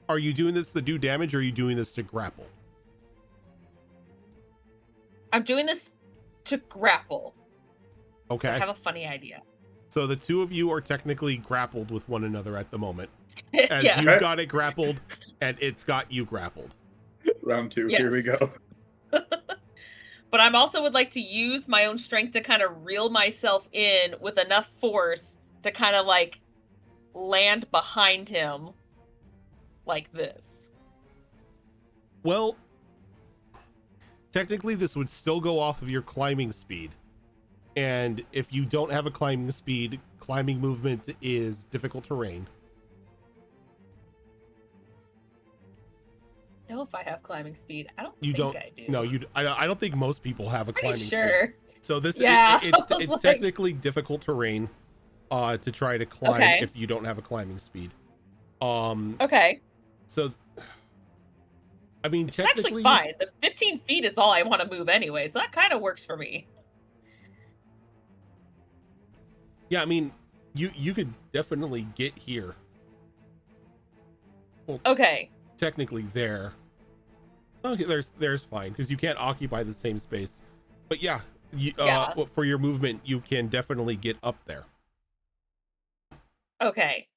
are you doing this to do damage, or are you doing this to grapple? I'm doing this to grapple. Okay. So I have a funny idea. So the two of you are technically grappled with one another at the moment, as Yeah. you've got it grappled and it's got you grappled. Round 2. Yes. Here we go. But I'm also would like to use my own strength to kind of reel myself in with enough force to kind of like land behind him like this. Well, technically this would still go off of your climbing speed. And if you don't have a climbing speed, climbing movement is difficult terrain. Know if I have climbing speed. I don't You think don't. I do. No, I don't think most people have a Pretty climbing sure. speed. So this Yeah, it's like- technically difficult terrain to try to climb Okay. if you don't have a climbing speed. Okay. So I mean, It's actually fine. The 15 feet is all I want to move anyway, so that kind of works for me. Yeah, I mean, you could definitely get here. Well, Okay. technically there. Okay, there's fine, because you can't occupy the same space But yeah, Yeah. for your movement, you can definitely get up there. Okay.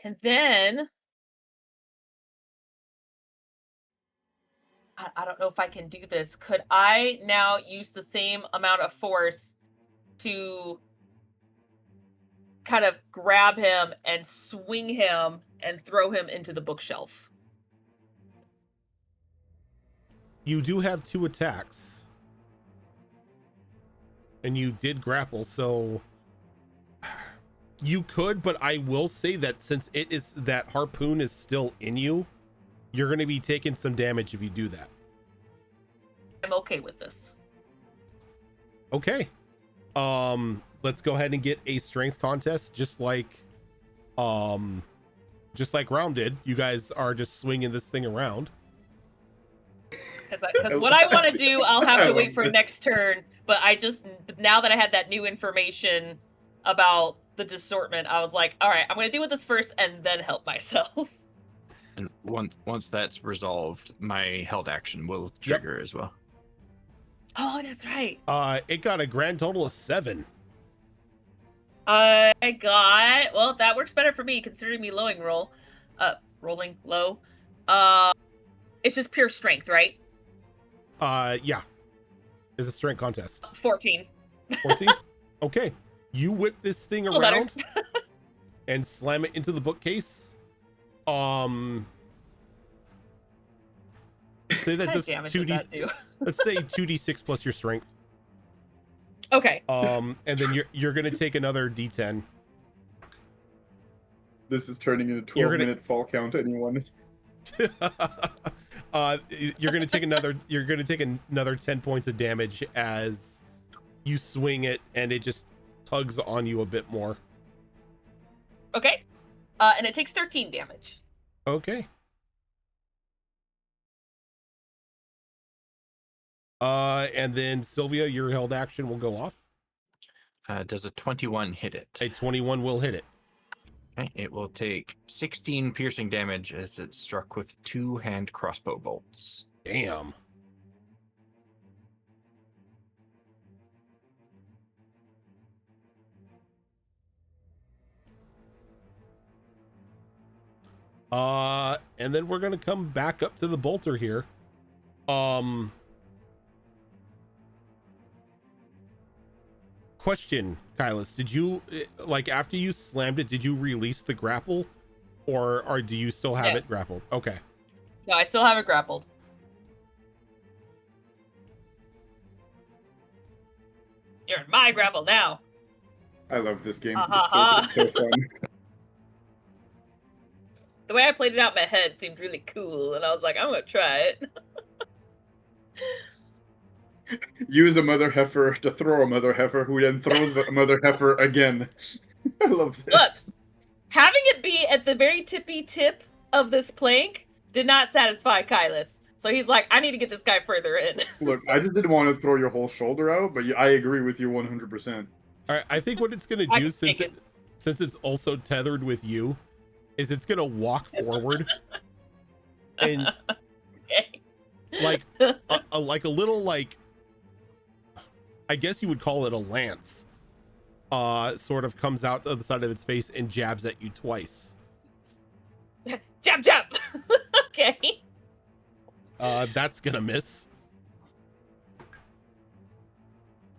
And then I don't know if I can do this. Could I now use the same amount of force to kind of grab him and swing him and throw him into the bookshelf? You do have 2 attacks. And you did grapple, so you could, but I will say that since that harpoon is still in you, you're going to be taking some damage if you do that. I'm okay with this. Okay. Let's go ahead and get a strength contest, just like Round did. You guys are just swinging this thing around. Because what I want to do, I'll have to wait for next turn. But now that I had that new information about the distortment, I was like, all right, I'm going to deal with this first and then help myself. And once that's resolved, my held action will trigger as well. Oh, that's right. It got a grand total of 7. I got, well, that works better for me considering me rolling low. It's just pure strength, right? Yeah. It's a strength contest. 14. 14? Okay. You whip this thing around and slam it into the bookcase. Say that just 2d. Let's say 2d6 plus your strength. Okay. And then you're gonna take another d10. This is turning into 12-minute fall count. Anyone? You're gonna take another 10 points of damage as you swing it, and it just tugs on you a bit more. Okay. And it takes 13 damage. Okay. And then Sylvia, your held action will go off. Does a 21 hit it? A 21 will hit it. Okay, it will take 16 piercing damage as it's struck with 2 hand crossbow bolts. Damn. And then we're gonna come back up to the bolter here. Question, Kylus, did you after you slammed it, did you release the grapple, or do you still have it grappled? Okay. No, I still have it grappled. You're in my grapple now. I love this game. It's so fun. The way I played it out in my head seemed really cool, and I was like, I'm gonna try it. Use a mother heifer to throw a mother heifer, who then throws the mother heifer again. I love this. Look, having it be at the very tippy tip of this plank did not satisfy Kylus. So he's like, I need to get this guy further in. Look, I just didn't want to throw your whole shoulder out, but I agree with you 100%. All right, I think what it's gonna do, since it's also tethered with you, is it's gonna walk forward and Okay. like a little, I guess you would call it a lance, sort of comes out to the side of its face and jabs at you twice. Jab, jab. Okay. That's gonna miss.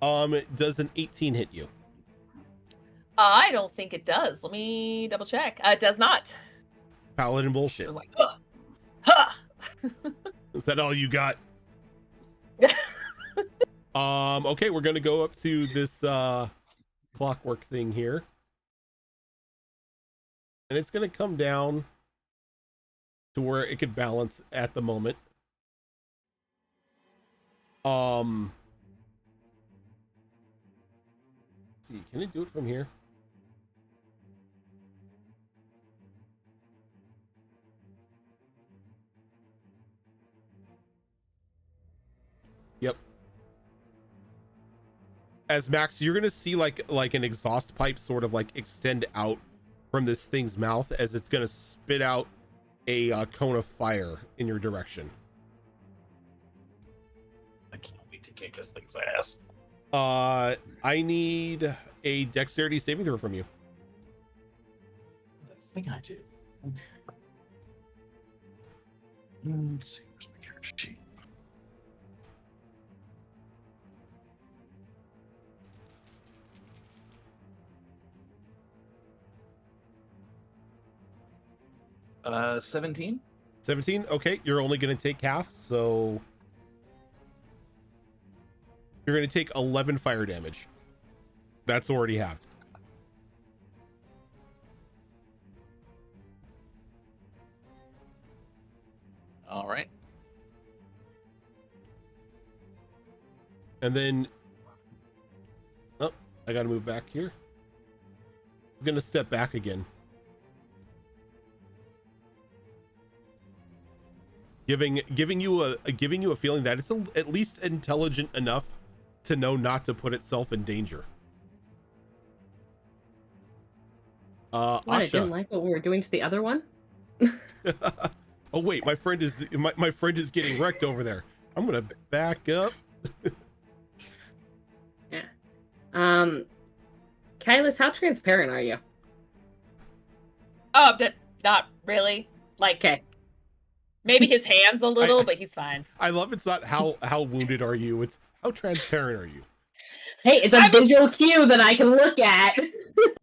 Does an 18 hit you? I don't think it does. Let me double check. It does not. Paladin bullshit. It was like, ugh. Ha! Is that all you got? Okay, we're gonna go up to this clockwork thing here, and it's gonna come down to where it could balance at the moment. Let's see, can it do it from here? Yep. As Max, you're gonna see like an exhaust pipe sort of extend out from this thing's mouth as it's gonna spit out a cone of fire in your direction. kick this thing's ass. I need a dexterity saving throw from you. I think I do. Let's see, where's my character sheet? Uh, 17. 17. Okay, you're only going to take half, so you're going to take 11 fire damage. That's already halved. All right. And then, oh, I got to move back here. I'm going to step back again. Giving you a feeling that it's at least intelligent enough to know not to put itself in danger. What, I didn't Asha. like what we were doing to the other one? Oh wait, my friend is getting wrecked over there. I'm gonna back up. Yeah. Kylus, how transparent are you? Oh, not really. Like, Okay. maybe his hands a little, but he's fine. I love it's not how wounded are you, it's how transparent are you. Hey, it's a visual cue that I can look at.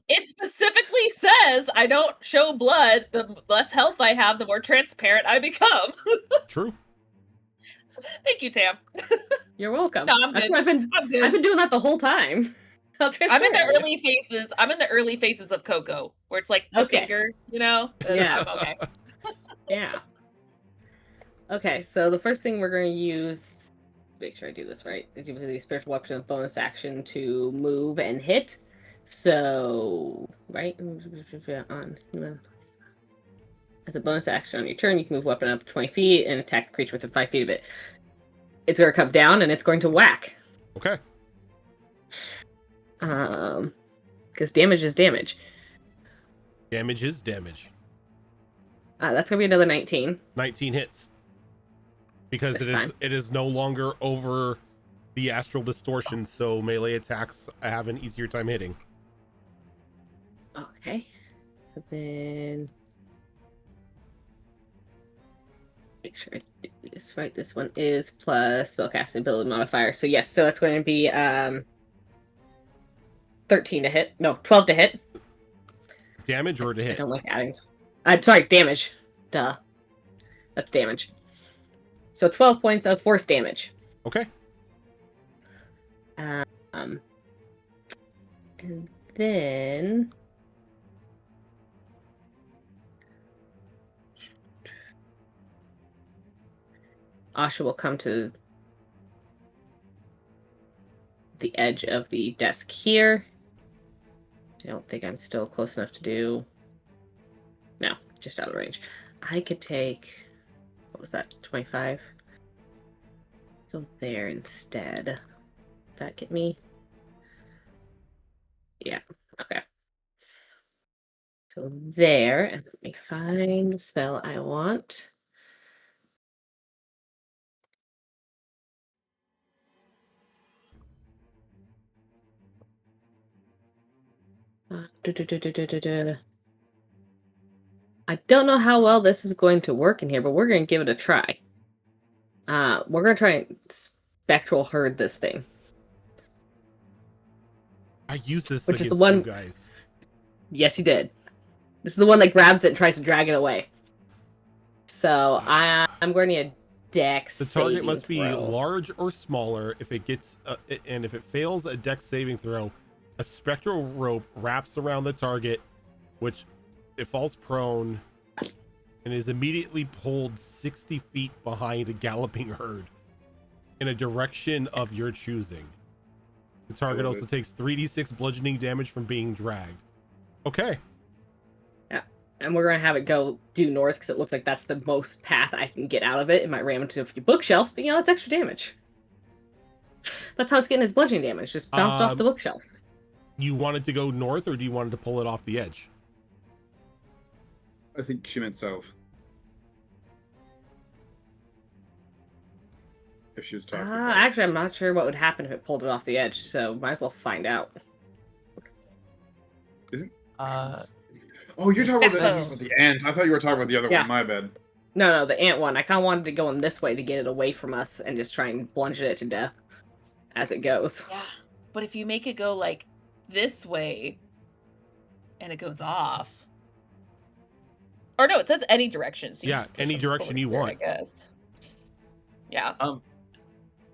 It specifically says I don't show blood. The less health I have, the more transparent I become. True. Thank you, Tam. You're welcome. No, I'm That's good. what I'm good. I've been doing that the whole time. How I'm in transparent the are you? early phases. I'm in the early phases of Coco, where it's like the Okay. finger, you know? Yeah. Okay. Yeah. Okay, so the first thing we're going to use, make sure I do this right, is use the spiritual weapon of bonus action to move and hit. So, right? As a bonus action on your turn, you can move weapon up 20 feet and attack the creature within 5 feet of it. It's going to come down and it's going to whack. Okay. Because damage is damage. Damage is damage. That's going to be another 19. 19 hits. Because This time. it is no longer over the astral distortion, so melee attacks have an easier time hitting. Okay. So then make sure I do this right. This one is plus spellcasting ability modifier. So yes, so that's going to be 13 to hit. No, 12 to hit. Damage or to I hit? don't like adding. Sorry, damage. Duh. That's damage. So 12 points of force damage. Okay. And then Asha will come to the edge of the desk here. I don't think I'm still close enough to do. No, just out of range. I could take, what was that, 25? Go there instead. That get me? Yeah, okay. So there, and let me find the spell I want. I don't know how well this is going to work in here, but we're going to give it a try. We're going to try and spectral herd this thing. I use this Which is against the one- you guys. Yes, you did. This is the one that grabs it and tries to drag it away. So I'm going to need a dex. The target saving must be throw. large or smaller. If it gets and if it fails a dex saving throw, a spectral rope wraps around the target, which it falls prone and is immediately pulled 60 feet behind a galloping herd in a direction of your choosing. The target also takes 3d6 bludgeoning damage from being dragged. Okay. And we're going to have it go due north because it looked like that's the most path I can get out of it. It might ram into a few bookshelves, but that's extra damage. That's how it's getting its bludgeoning damage, just bounced off the bookshelves. You want it to go north, or do you want it to pull it off the edge? I think she meant south. if she was talking about it. Actually, I'm not sure what would happen if it pulled it off the edge, so might as well find out. Oh, you're talking about Exposed. the ant. I thought you were talking about the other Yeah. one. My bad. No, the ant one. I kind of wanted to go in this way to get it away from us and just try and bludgeon it to death as it goes. Yeah. But if you make it go like this way and it goes off. Or no, it says any direction. So you Yeah, just push any them direction forward you there, want. I guess. Yeah.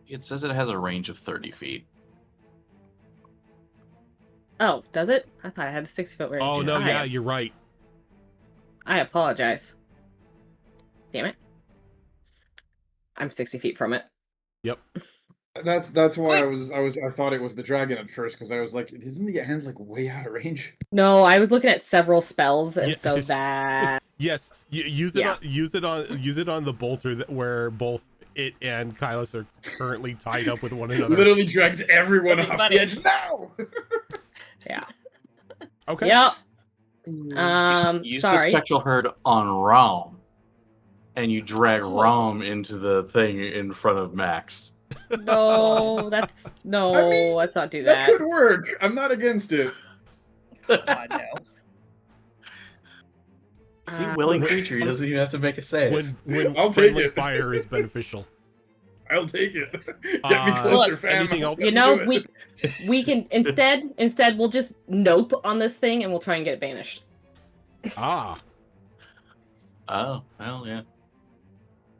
It says it has a range of 30 feet. Oh, does it? I thought I had a 60-foot range. Oh no, yeah, you're right. I apologize. Damn it. I'm 60 feet from it. Yep. That's why I thought it was the dragon at first, because I was like, isn't the ant like way out of range? No, I was looking at several spells, and Yeah. so that Yes, use it. Yeah. Use it on the bolter where both it and Kylus are currently tied up with one another. Literally drags everyone off Everybody. the edge. No. yeah. Okay. Yep. Use the Sorry. spectral herd on Rom, and you drag Rom into the thing in front of Max. No, let's not do That that. could work. I'm not against it. God, no. See, willing creature, he doesn't even have to make a save. When I'll take friendly it. fire is beneficial. I'll take it. Get me Uh, closer, look, fam. anything else? You know, we can instead we'll just nope on this thing and we'll try and get it banished. Ah, Oh, well, yeah.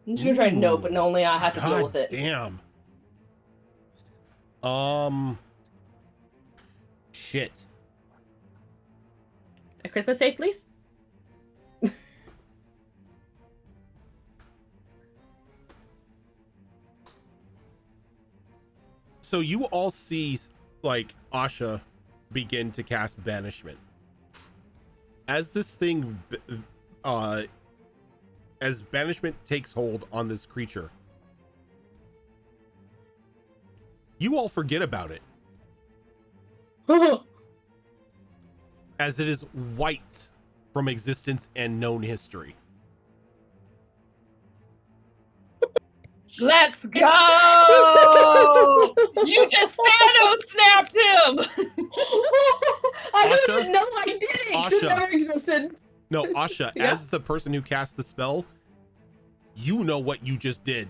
I'm just gonna try nope, and only I have to deal God with it. damn. Shit. A Christmas save, please. So you all see like Asha begin to cast banishment. As this thing as banishment takes hold on this creature, you all forget about it as it is wiped from existence and known history. Let's go! You just Thanos snapped him! I Asha? didn't know I did it. 'Cause it Asha. never existed. No, Asha, Yeah. as the person who cast the spell, you know what you just did.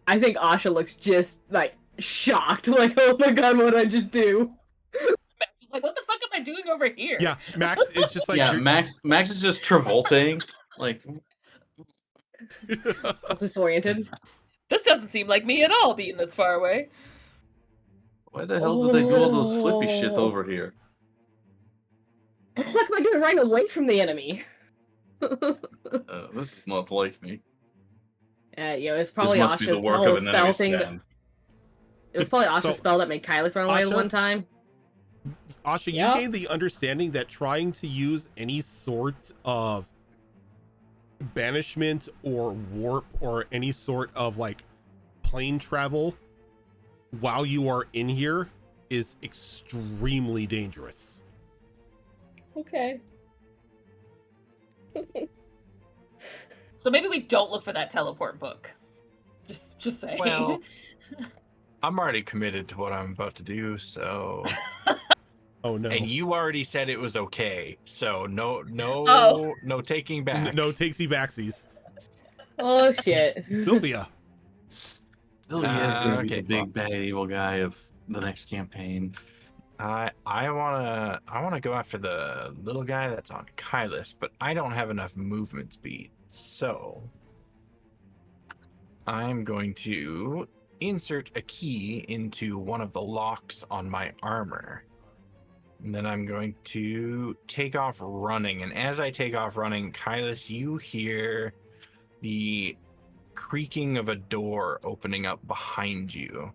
I think Asha looks just like shocked, like, oh my god, what did I just do? Max is like, what the fuck am I doing over here? Yeah, Max, it's just like yeah, you're- Max is just Travoltaing. Like, Disoriented. This doesn't seem like me at all, being this far away. why the hell did they do all those flippy shit over here? What the fuck am I doing running away from the enemy? This is not like me. It's probably this must be the Asha's work whole of an spell enemy thing. stand. It was probably Asha's So, spell that made Kylus run away Asha? one time. Asha, Yep. you gained the understanding that trying to use any sort of banishment or warp or any sort of like plane travel while you are in here is extremely dangerous. Okay. So maybe we don't look for that teleport book. Just saying. Well, I'm already committed to what I'm about to do, so Oh no. and you already said it was okay, so no Oh. no taking back. No takesy backsies. Oh shit. Sylvia. Sylvia is going to be okay, the big bad evil guy of the next campaign. I wanna go after the little guy that's on Kylus, but I don't have enough movement speed, so I'm going to insert a key into one of the locks on my armor. And then I'm going to take off running. And as I take off running, Kylus, you hear the creaking of a door opening up behind you.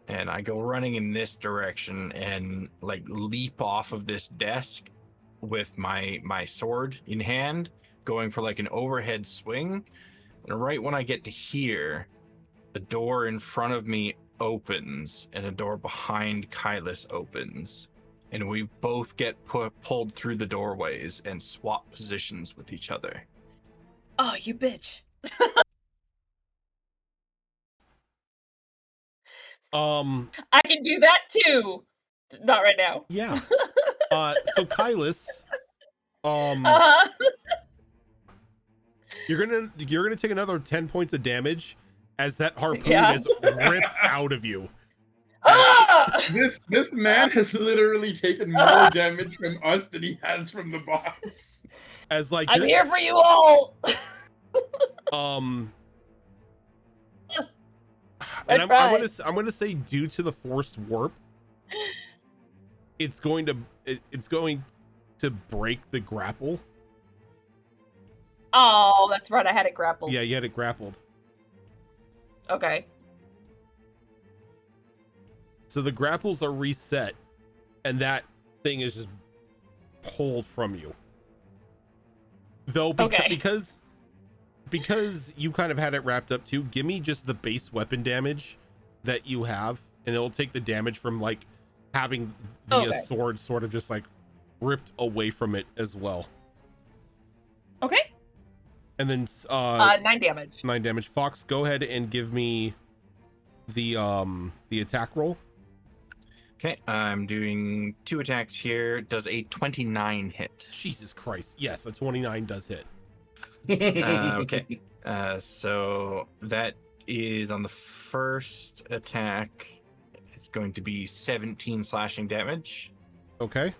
And I go running in this direction and like leap off of this desk with my sword in hand, going for like an overhead swing. And right when I get to here, the door in front of me opens and a door behind Kylus opens. And we both get pulled through the doorways and swap positions with each other. Oh, you bitch. I can do that too. Not right now. Yeah. So Kylus, Uh-huh. you're gonna take another 10 points of damage as that harpoon Yeah. is ripped out of you. Ah! This man has literally taken more damage from us than he has from the boss. As like I'm here for you all. and I'm prize. gonna say due to the forced warp, it's going to break the grapple. Oh, that's right. I had it grappled. Yeah, you had it grappled. Okay. So the grapples are reset, and that thing is just pulled from you. Though because you kind of had it wrapped up too, give me just the base weapon damage that you have, and it'll take the damage from like having the sword sort of just like ripped away from it as well. Okay. And then 9 damage. 9 damage. Fox, go ahead and give me the attack roll. Okay, I'm doing 2 attacks here. Does a 29 hit? Jesus Christ. Yes, a 29 does hit. Okay. So that is on the first attack. It's going to be 17 slashing damage. Okay.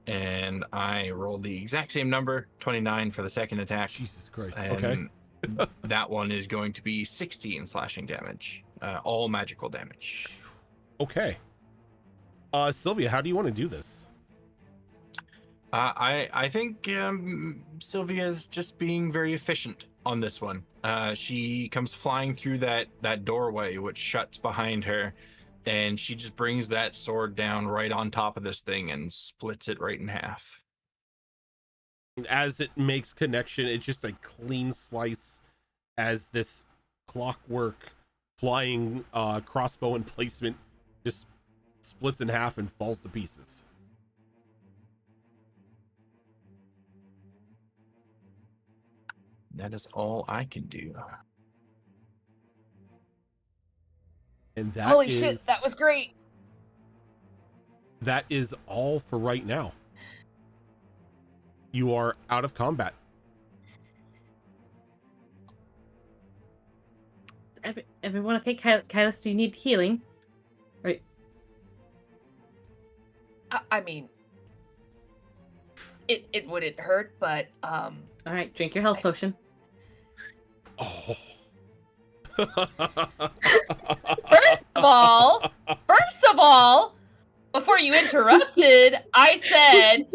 And I rolled the exact same number, 29 for the second attack. Jesus Christ. And that one is going to be 16 slashing damage. All magical damage. Okay. Sylvia, how do you want to do this? I think Sylvia's just being very efficient on this one. She comes flying through that doorway, which shuts behind her, and she just brings that sword down right on top of this thing and splits it right in half. As it makes connection, it's just a clean slice as this clockwork flying crossbow emplacement just splits in half and falls to pieces. That is all I can do. And that Holy shit, that was great. That is all for right now. You are out of combat. Everyone okay? Kylus, do you need healing? Right. I mean, it wouldn't hurt, but All right, drink your health potion. Oh. First of all, before you interrupted, I said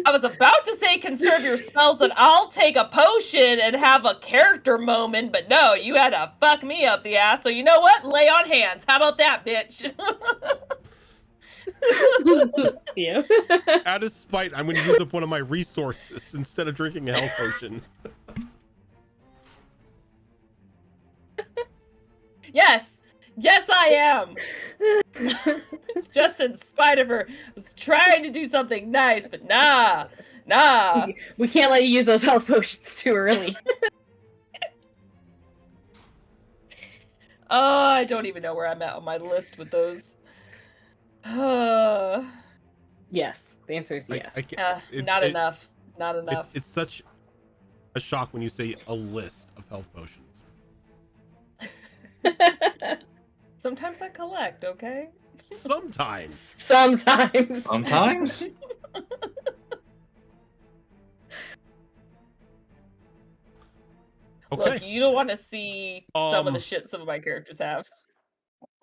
I was about to say conserve your spells and I'll take a potion and have a character moment, but no, you had to fuck me up the ass. So you know what? Lay on hands. How about that, bitch? Yeah. Out of spite, I'm going to use up one of my resources instead of drinking a health potion. Yes, I am. Just in spite of her, I was trying to do something nice, but nah. We can't let you use those health potions too early. Oh, I don't even know where I'm at on my list with those. Yes, the answer is yes. Not enough. Not enough. It's such a shock when you say a list of health potions. Sometimes I collect, okay? Sometimes. Sometimes. Okay. Look, you don't want to see some of the shit some of my characters have.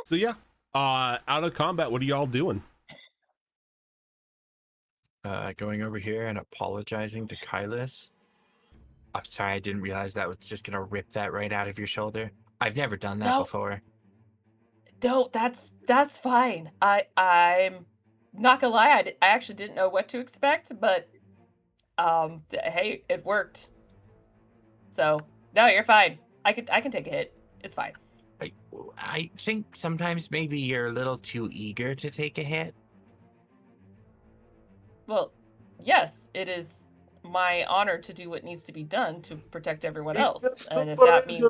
So yeah, out of combat, what are y'all doing? Going over here and apologizing to Kylus. I'm sorry, I didn't realize that was just gonna rip that right out of your shoulder. I've never done that before. No, that's fine. I'm not gonna lie, I actually didn't know what to expect, but hey, it worked. So no, you're fine. I can take a hit. It's fine. I think sometimes maybe you're a little too eager to take a hit. Well, yes, it is my honor to do what needs to be done to protect everyone else. And if that means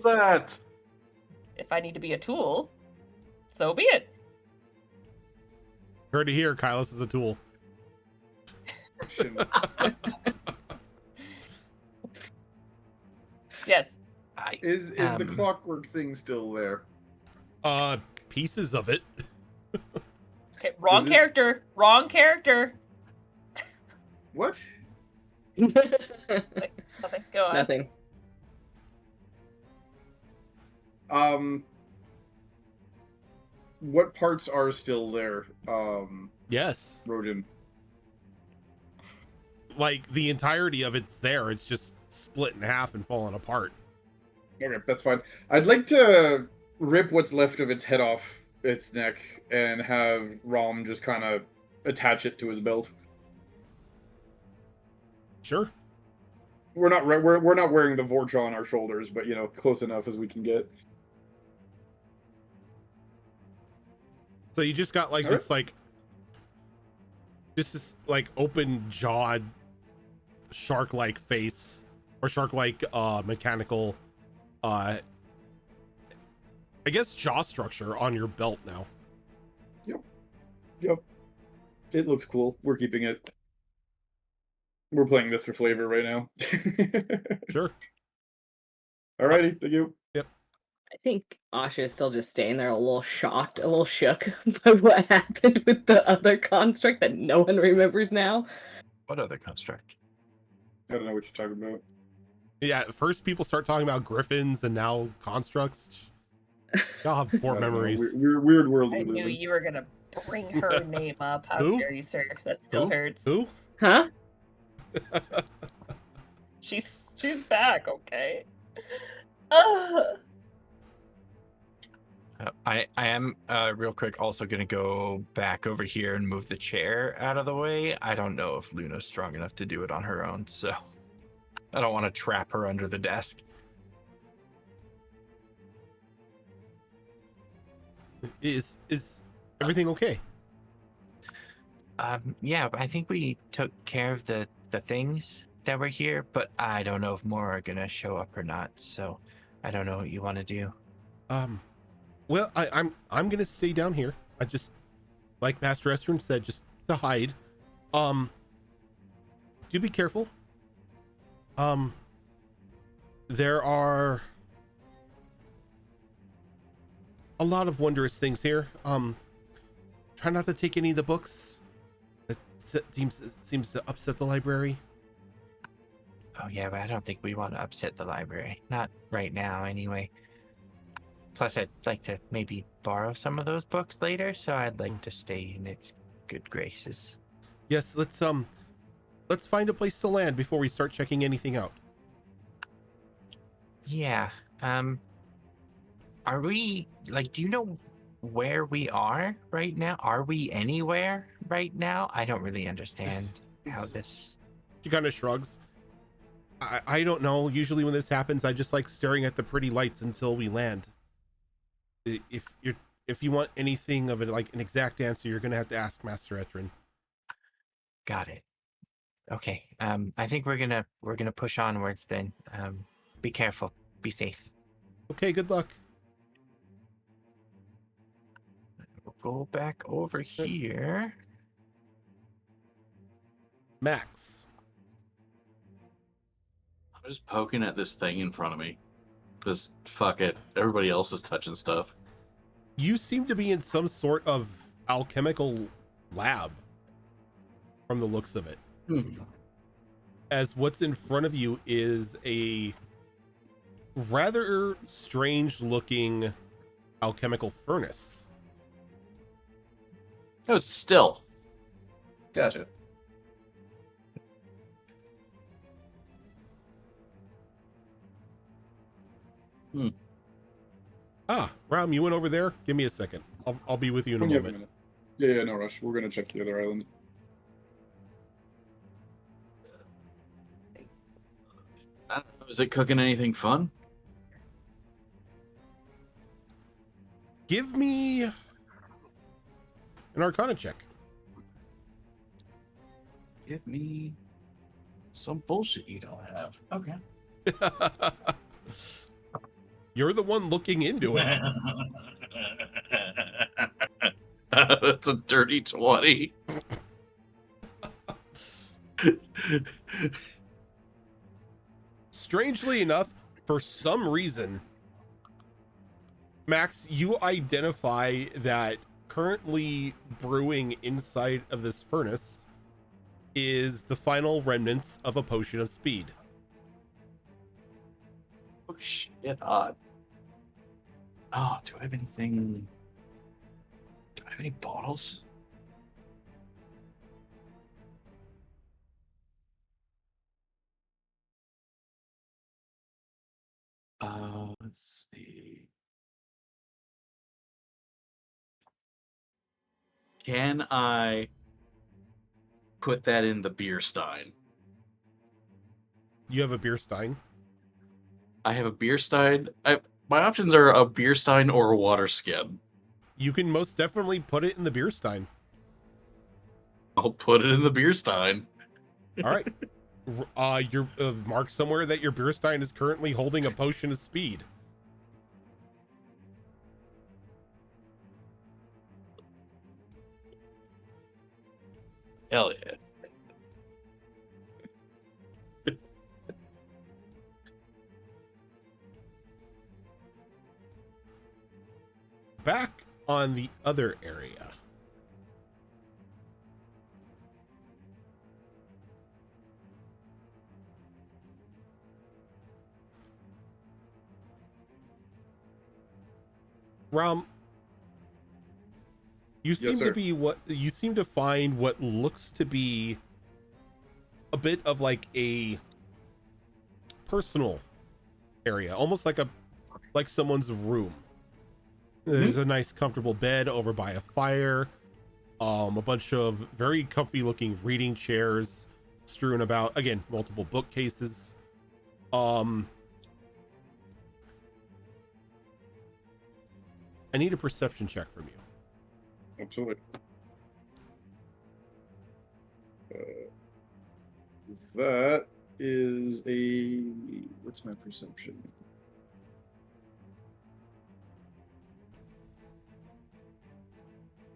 if I need to be a tool, so be it. Heard it here. Kylus is a tool. Yes. Is the clockwork thing still there? Pieces of it. Okay, wrong character. Wrong character. What? Nothing. Go on. Nothing. What parts are still there? Yes. Rojan. Like the entirety of it's there. It's just split in half and falling apart. Okay, that's fine. I'd like to rip what's left of its head off its neck and have Rom just kind of attach it to his belt. Sure. We're not wearing the Vorcha on our shoulders, but you know, close enough as we can get. So you just got like All this like open jawed shark like face or shark like mechanical I guess jaw structure on your belt now. Yep. It looks cool. We're keeping it. We're playing this for flavor right now. Sure. Alrighty, thank you. I think Asha is still just staying there a little shocked, a little shook by what happened with the other construct that no one remembers now. What other construct? I don't know what you're talking about. Yeah, first people start talking about griffins and now constructs. Y'all have poor I don't know. memories. Weird world I we live knew in. you were gonna bring her name up. How Who? dare you, sir? That still Who? hurts. Who? Huh? She's back, okay? Ugh. I am real quick also gonna go back over here and move the chair out of the way. I don't know if Luna's strong enough to do it on her own, so I don't want to trap her under the desk. Is everything okay? Yeah, I think we took care of the things that were here, but I don't know if more are gonna show up or not. So I don't know what you want to do. Well, I'm gonna stay down here. I just, like Master Estrin said, just to hide. Do be careful. There are a lot of wondrous things here. Try not to take any of the books. That seems to upset the library. Oh yeah, but I don't think we want to upset the library. Not right now, anyway. Plus, I'd like to maybe borrow some of those books later, so I'd like to stay in its good graces. Yes, let's find a place to land before we start checking anything out. Yeah. Are we, like, do you know where we are right now? Are we anywhere right now? I don't really understand how this... She kind of shrugs. I don't know. Usually when this happens, I just like staring at the pretty lights until we land. If you want anything of it, like an exact answer, you're gonna have to ask Master Etrin. Got it. Okay. I think we're gonna push onwards then. Be careful. Be safe. Okay, good luck. We'll go back over here. Max. I'm just poking at this thing in front of me. Because fuck it. Everybody else is touching stuff. You seem to be in some sort of alchemical lab from the looks of it. As what's in front of you is a rather strange looking alchemical furnace. No, it's still. Gotcha. Ram, you went over there? Give me a second. I'll be with you in a Yeah, moment. Yeah, no rush. We're gonna check the other island. I don't know. Is it cooking anything fun? Give me an Arcana check. Give me some bullshit you don't have. Okay. You're the one looking into it. That's a dirty 20. Strangely enough, for some reason, Max, you identify that currently brewing inside of this furnace is the final remnants of a potion of speed. Oh shit! Oh, do I have anything? Do I have any bottles? Let's see. Can I put that in the beer stein? You have a beer stein. I have a beer stein. My options are a beer stein or a water skin. You can most definitely put it in the beer stein. I'll put it in the beer stein. All right. You're mark somewhere that your beer stein is currently holding a potion of speed. Hell yeah. Back on the other area. Ram, you seem to sir. be you seem to find what looks to be a bit of like a personal area, almost like someone's room. There's a nice comfortable bed over by a fire, a bunch of very comfy looking reading chairs strewn about, again, multiple bookcases. I need a perception check from you. Absolutely. That is a... What's my perception?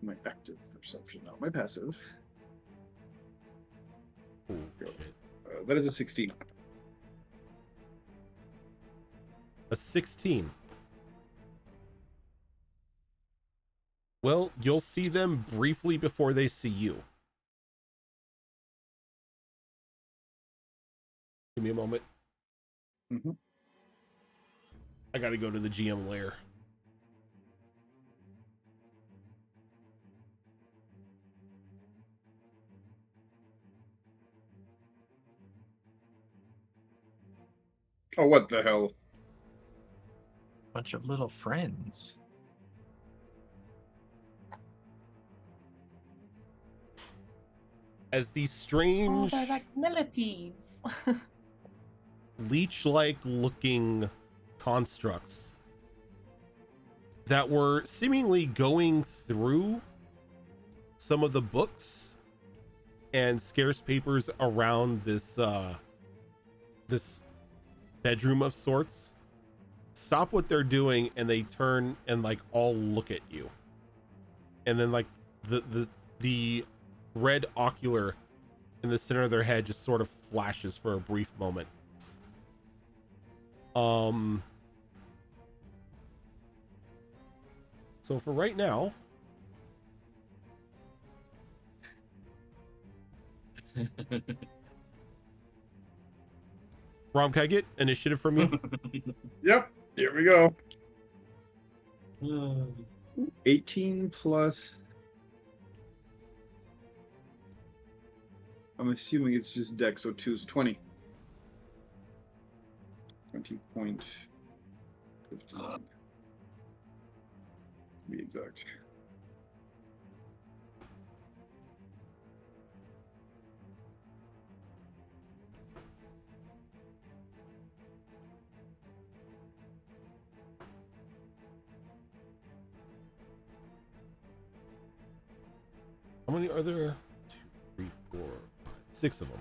My active perception, not my passive. Oh, shit. That is a 16. A 16. Well, you'll see them briefly before they see you. Give me a moment. Mm-hmm. I gotta go to the GM lair. Oh, what the hell? Bunch of little friends. As these Oh, strange they're like millipedes. leech-like looking constructs that were seemingly going through some of the books and scarce papers around this this bedroom of sorts stop what they're doing, and they turn and like all look at you, and then like the red ocular in the center of their head just sort of flashes for a brief moment. So for right now, Rom, can I get initiative from you? Yep, here we go. 18 plus... I'm assuming it's just dex, so 2 is 20. 20.15. To be exact. How many are there? 2, 3, 4, 5, 6 of them.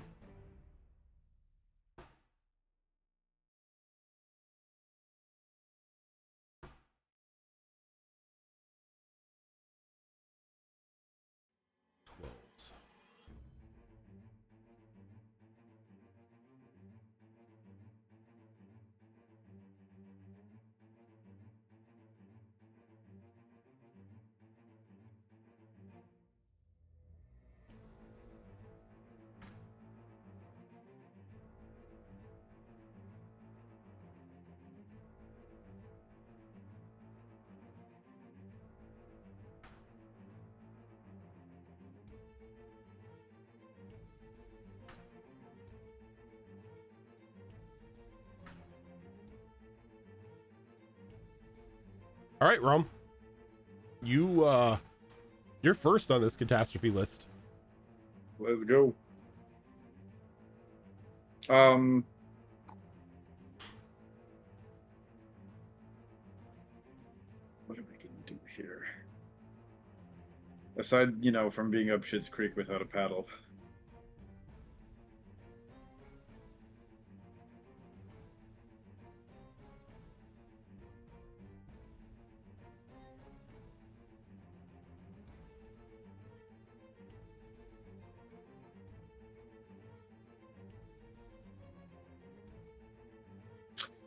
All right, Rom. You're first on this catastrophe list. Let's go. What are we gonna do here? Aside, from being up Shit's Creek without a paddle.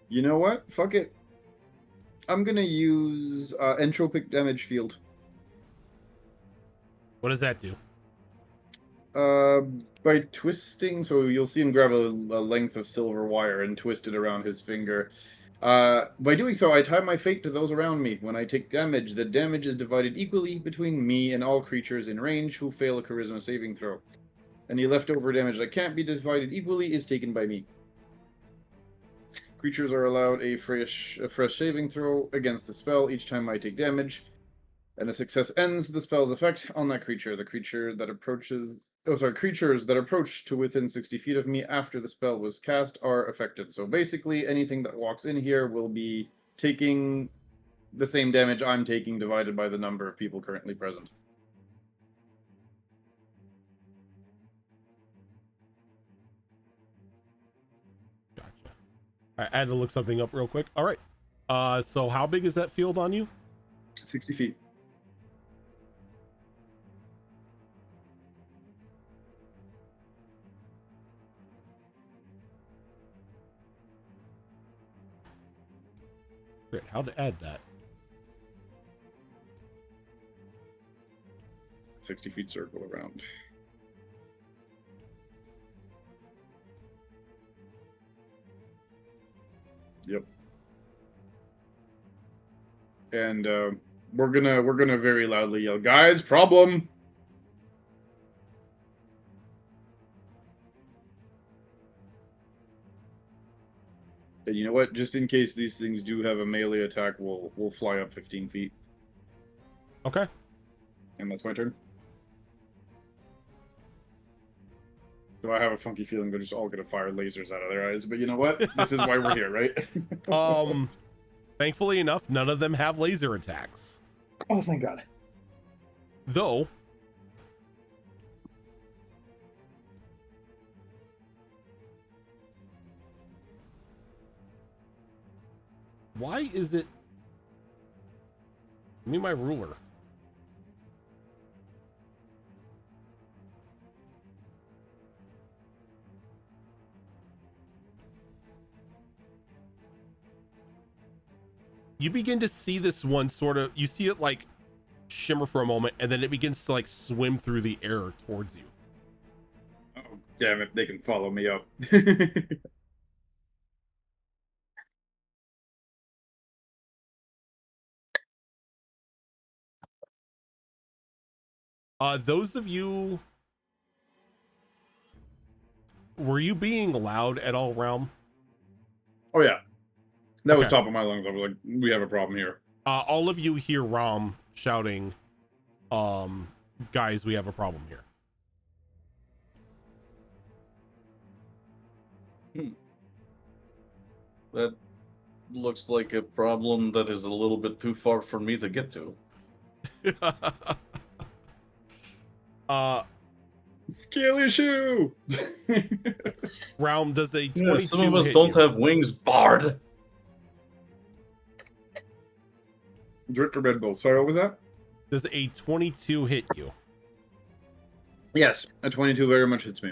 You know what? Fuck it. I'm gonna use entropic damage field. What does that do? By twisting, so you'll see him grab a length of silver wire and twist it around his finger. By doing so, I tie my fate to those around me. When I take damage, the damage is divided equally between me and all creatures in range who fail a charisma saving throw. Any leftover damage that can't be divided equally is taken by me. Creatures are allowed a fresh saving throw against the spell each time I take damage, and a success ends the spell's effect on that creature. The creatures that approach to within 60 feet of me after the spell was cast are affected. So basically, anything that walks in here will be taking the same damage I'm taking divided by the number of people currently present. I had to look something up real quick. All right. So how big is that field on you? 60 feet. Great. How to add that? 60 feet circle around. Yep. And we're gonna very loudly yell, "Guys, problem!" And you know what? Just in case these things do have a melee attack, we'll fly up 15 feet. Okay. And that's my turn. So I have a funky feeling they're just all gonna fire lasers out of their eyes, but you know what? This is why we're here, right? Thankfully enough, none of them have laser attacks. Oh, thank God. Though, why is it? Give me my ruler. You begin to see this one sort of, you see it like shimmer for a moment, and then it begins to like swim through the air towards you. Oh, damn it. They can follow me up. Those of you, were you being loud at all, Realm? Oh, yeah. That was Okay. top of my lungs. I was like, we have a problem here. All of you hear Rom shouting, guys, we have a problem here. That looks like a problem that is a little bit too far for me to get to. Scaly shoe! Realm, does a 22 Yeah, some of us hit don't you? have wings, Bard. Drink or Red Bull. Sorry, what was that? Does a 22 hit you? Yes, a 22 very much hits me.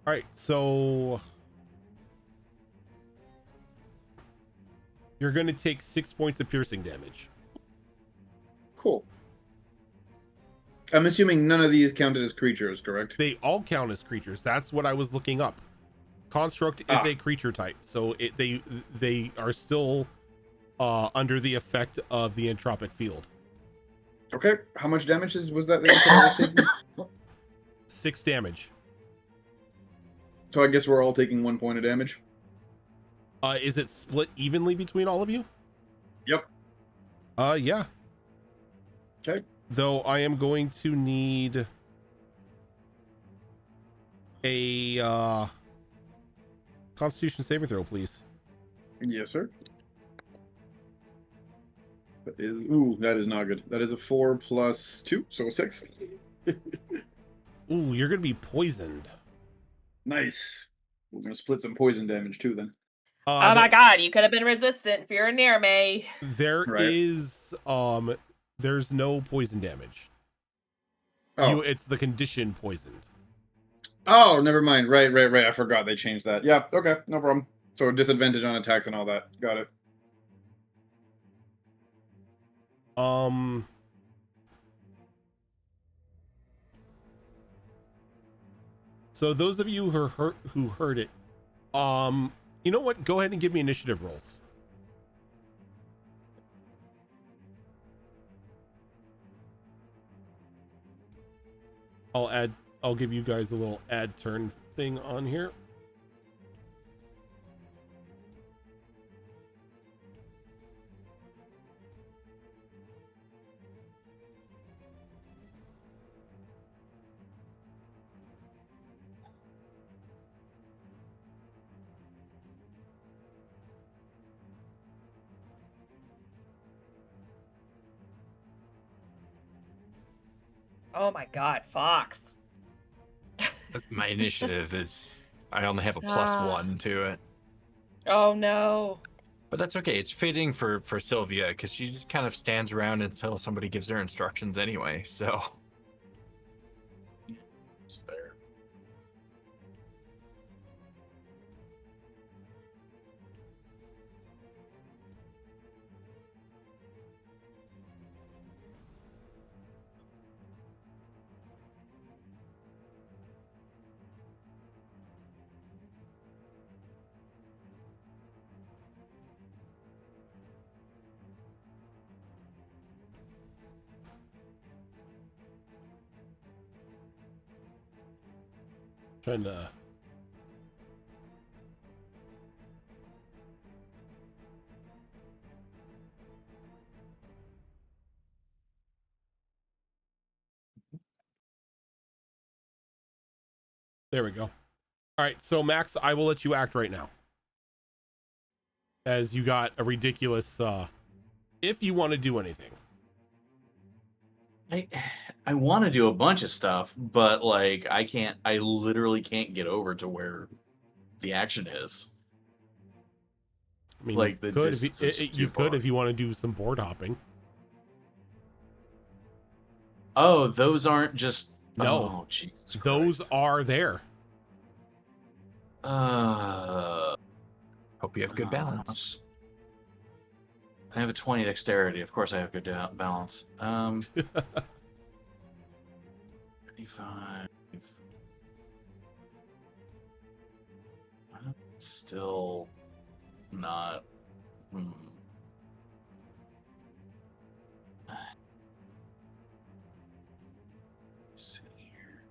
All right, so you're going to take 6 points of piercing damage. Cool. I'm assuming none of these counted as creatures, correct? They all count as creatures. That's what I was looking up. Construct is a creature type, so they are still under the effect of the entropic field. Okay, how much damage was that you said I was taking? 6 damage. So I guess we're all taking 1 point of damage. Is it split evenly between all of you? Yep. Yeah. Okay. Though I am going to need a Constitution saving throw, please. Yes, sir. That is not good. That is a 4 plus 2, so a 6. Ooh, you're gonna be poisoned. Nice. We're gonna split some poison damage too then. Oh my god, you could have been resistant if you're near me. There Right. is there's no poison damage. Oh. It's the condition poisoned. Oh, never mind. Right. I forgot they changed that. Yeah, okay, no problem. So disadvantage on attacks and all that. Got it. So those of you who heard it, you know what? Go ahead and give me initiative rolls. I'll give you guys a little add turn thing on here. Oh my god, Fox. My initiative is, I only have a +1 to it. Oh no. But that's okay. It's fitting for Sylvia because she just kind of stands around until somebody gives her instructions anyway. So It's fair. Trying to. There we go. All right, so Max, I will let you act right now. As you got a ridiculous if you want to do anything. I want to do a bunch of stuff, but like I literally can't get over to where the action is. I mean, Like, the you could distance is just you too could far. if you want to do some board hopping. Oh, those aren't just No. Oh, Jesus Those Christ. are there. hope you have good balance. I have a 20 dexterity. Of course, I have good balance. 35. Still not. See here.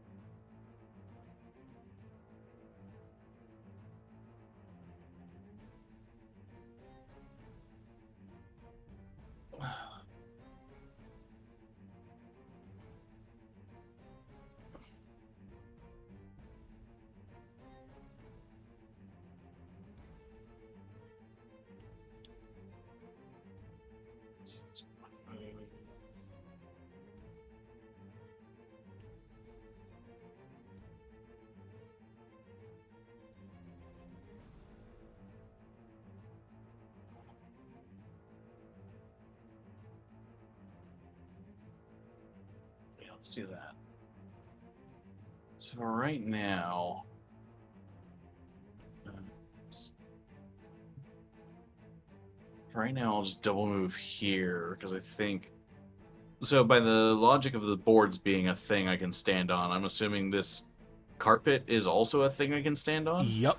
Yeah, let's do that. So right now, I'll just double move here because I think. So by the logic of the boards being a thing I can stand on, I'm assuming this carpet is also a thing I can stand on. Yep.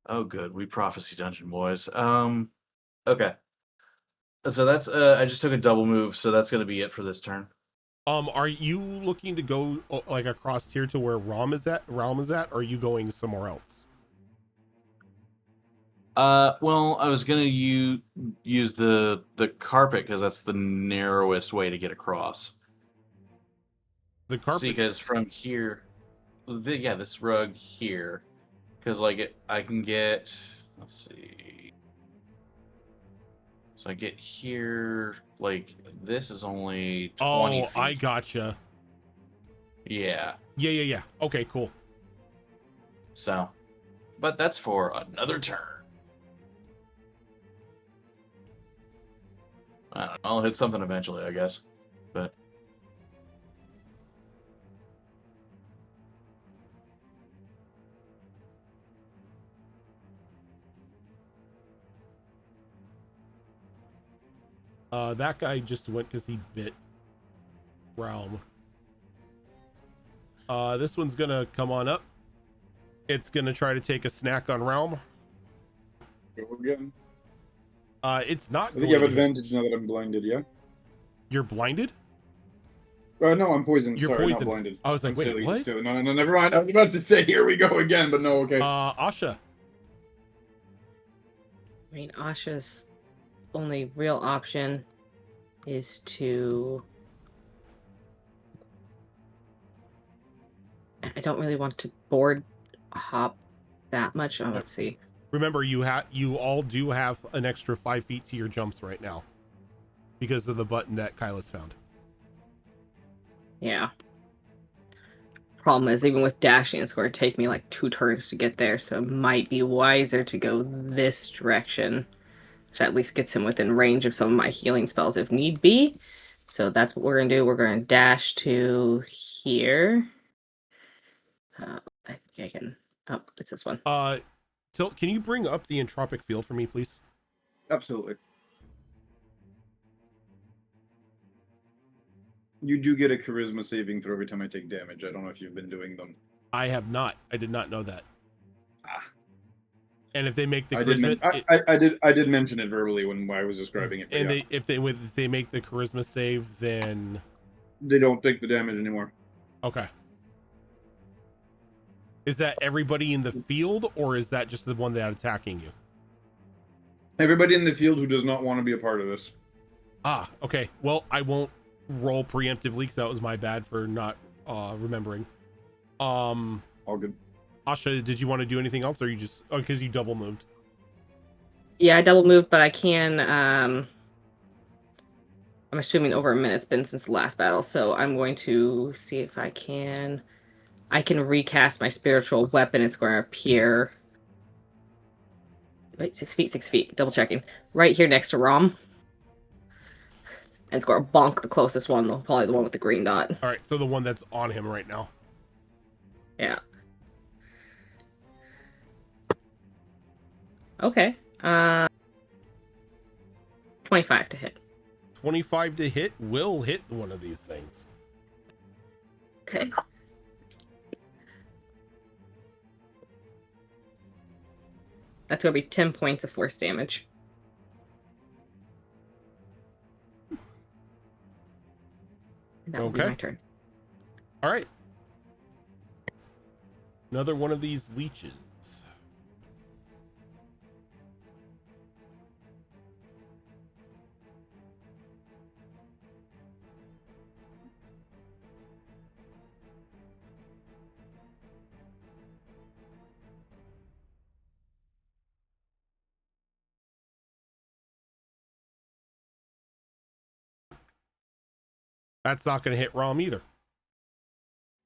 Oh, good. We prophecy dungeon boys. Okay. So that's I just took a double move, so that's gonna be it for this turn. Are you looking to go like across here to where Realm is at, or are you going somewhere else? Well, I was gonna use the carpet because that's the narrowest way to get across. The See, carpet. because from here, yeah, this rug here, because like I can get. Let's see. So I get here, like this is only 20 Oh, feet. I gotcha. Yeah. Yeah. Okay, cool. So, but that's for another turn. I don't know, I'll hit something eventually, I guess. But That guy just went because he bit Realm. This one's gonna come on up. It's gonna try to take a snack on Realm. Go again. It's not. I think you have advantage now that I'm blinded. Yeah. You're blinded. No, I'm poisoned. You're Sorry, poisoned. not blinded. I was like, I'm wait, silly, what? silly. No, never mind. I was about to say, here we go again, but no, okay. Asha. I mean, Asha's only real option is to. I don't really want to board hop that much. Oh, let's see. Remember, you all do have an extra 5 feet to your jumps right now because of the button that Kylas found. Yeah. Problem is, even with dashing, it's going to take me like 2 turns to get there, so it might be wiser to go this direction. So at least gets him within range of some of my healing spells if need be. So that's what we're going to do. We're going to dash to here. I think I can. Oh, it's this one. So can you bring up the entropic field for me, please? Absolutely. You do get a charisma saving throw every time I take damage. I don't know if you've been doing them. I have not. I did not know that. And if they make the I charisma, I did mention it verbally when I was describing it. And yeah. if they make the charisma save, then They don't take the damage anymore. okay. Is that everybody in the field, or is that just the one that's attacking you? Everybody in the field who does not want to be a part of this. Ah, okay. Well, I won't roll preemptively because that was my bad for not remembering. All good. Asha, did you want to do anything else, or you just because you double moved? Yeah, I double moved, but I can. I'm assuming over a minute's been since the last battle, so I'm going to see if I can. I can recast my spiritual weapon. It's going to appear. Wait, 6 feet, 6 feet. Double checking. Right here next to Rom. And it's going to bonk the closest one, though. Probably the one with the green dot. All right, so the one that's on him right now. Yeah. Okay. 25 to hit. 25 to hit will hit one of these things. Okay. That's going to be 10 points of force damage. And that will be Okay. my turn. All right. Another one of these leeches. That's not going to hit Rom either.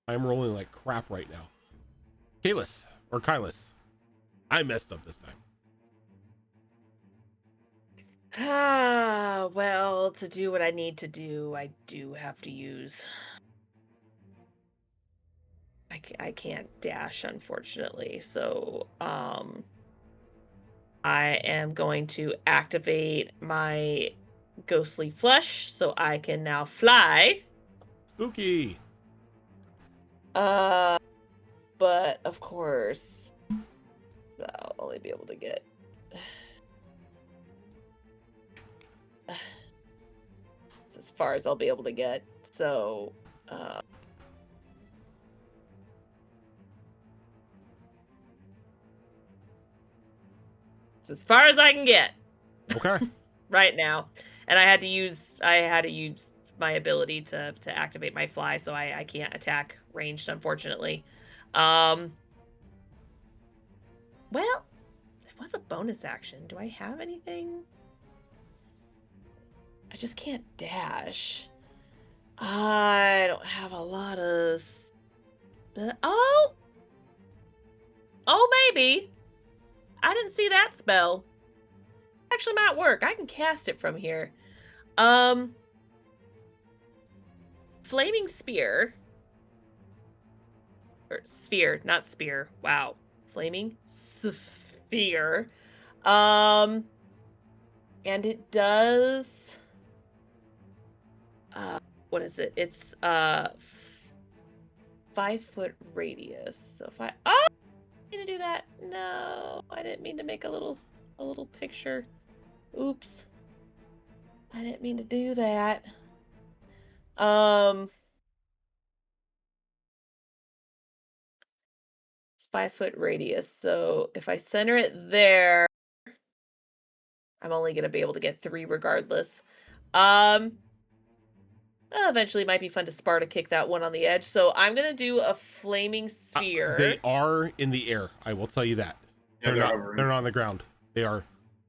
I'm rolling like crap right now. Kylas. I messed up this time. Well, to do what I need to do, I do have to use. I can't dash, unfortunately. So, I am going to activate my ghostly flesh so I can now fly. Spooky. But of course, I'll only be able to get. as far as I'll be able to get. So, it's as far as I can get. Okay. Right now, and I had to use my ability to activate my fly, so I can't attack ranged, unfortunately. Well, it was a bonus action. Do I have anything? I just can't dash. I don't have a lot of. Oh, maybe. I didn't see that spell. Actually might work. I can cast it from here. Flaming spear. Or sphere, not spear. Wow. Flaming sphere. And it does what is it? It's 5-foot radius. So if I gonna do that. No, I didn't mean to make a little picture. Oops. I didn't mean to do that. 5-foot radius. So if I center it there, I'm only gonna be able to get 3 regardless. Eventually it might be fun to Sparta kick that one on the edge. So I'm gonna do a flaming sphere. They are in the air. I will tell you that. Yeah, They're not on the ground. They are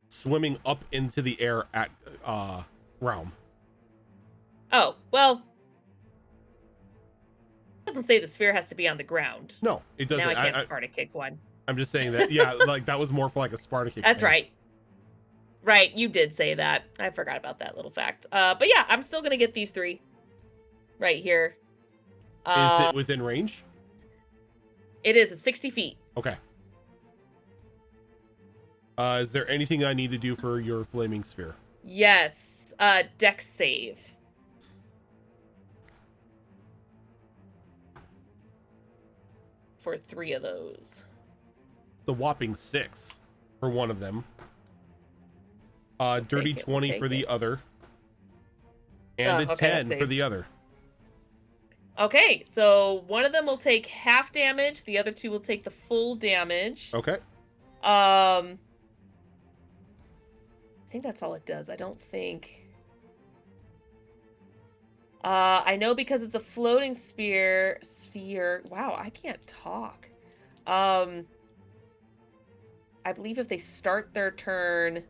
swimming up into the air at Realm. Oh, well. It doesn't say the sphere has to be on the ground. No, it doesn't. Now I can't Sparta kick one. I'm just saying that. Yeah, like that was more for like a Sparta kick. That's thing. right. Right, you did say that. I forgot about that little fact. But yeah, I'm still gonna get these 3 right here. Is it within range? It is 60 feet. Okay. Is there anything I need to do for your flaming sphere? Yes. Dex save. For 3 of those. The whopping 6 for one of them. Dirty 20 for the other. And a 10 for the other. Okay, so one of them will take half damage, the other 2 will take the full damage. Okay. I think that's all it does. I don't think. I know because it's a floating sphere. Wow, I can't talk. I believe if they start their turn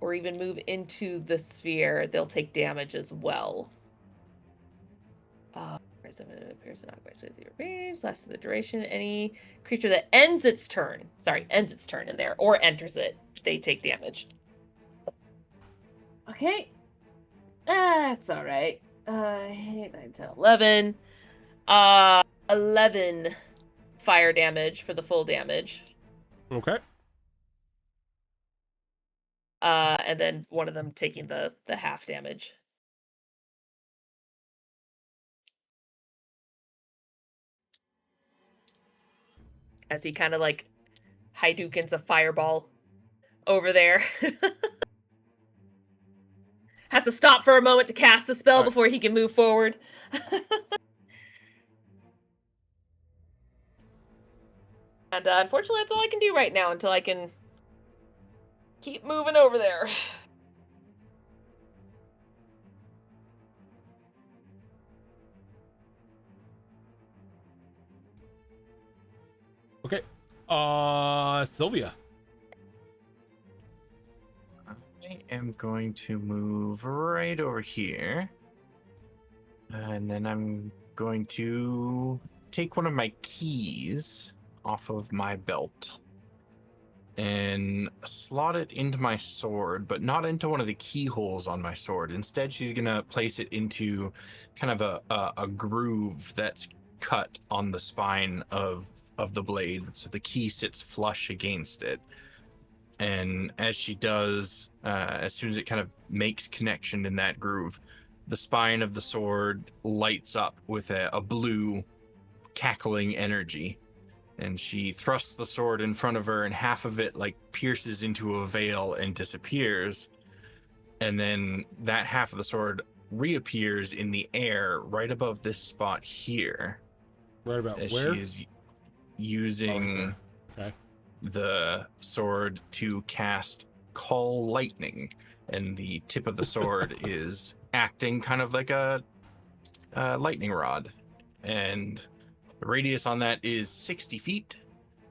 or even move into the sphere, they'll take damage as well. Appears to occupies with your range, lasts the duration. Any creature that ends its turn in there, or enters it, they take damage. Okay. That's alright. 8, 9, 10, 11. 11 fire damage for the full damage. Okay. And then one of them taking the half damage. As he kind of like Hadoukens a fireball over there. Has to stop for a moment to cast the spell before he can move forward. And unfortunately, that's all I can do right now until I can keep moving over there. Okay. Sylvia. I am going to move right over here. And then I'm going to take one of my keys off of my belt and slot it into my sword, but not into one of the keyholes on my sword. Instead, she's going to place it into kind of a groove that's cut on the spine of the blade, so the key sits flush against it. And as she does, as soon as it kind of makes connection in that groove, the spine of the sword lights up with a blue cackling energy. And she thrusts the sword in front of her, and half of it like pierces into a veil and disappears. and then that half of the sword reappears in the air right above this spot here. Right about As where? she is using Okay. the sword to cast Call Lightning, and the tip of the sword is acting kind of like a lightning rod, and the radius on that is 60 feet.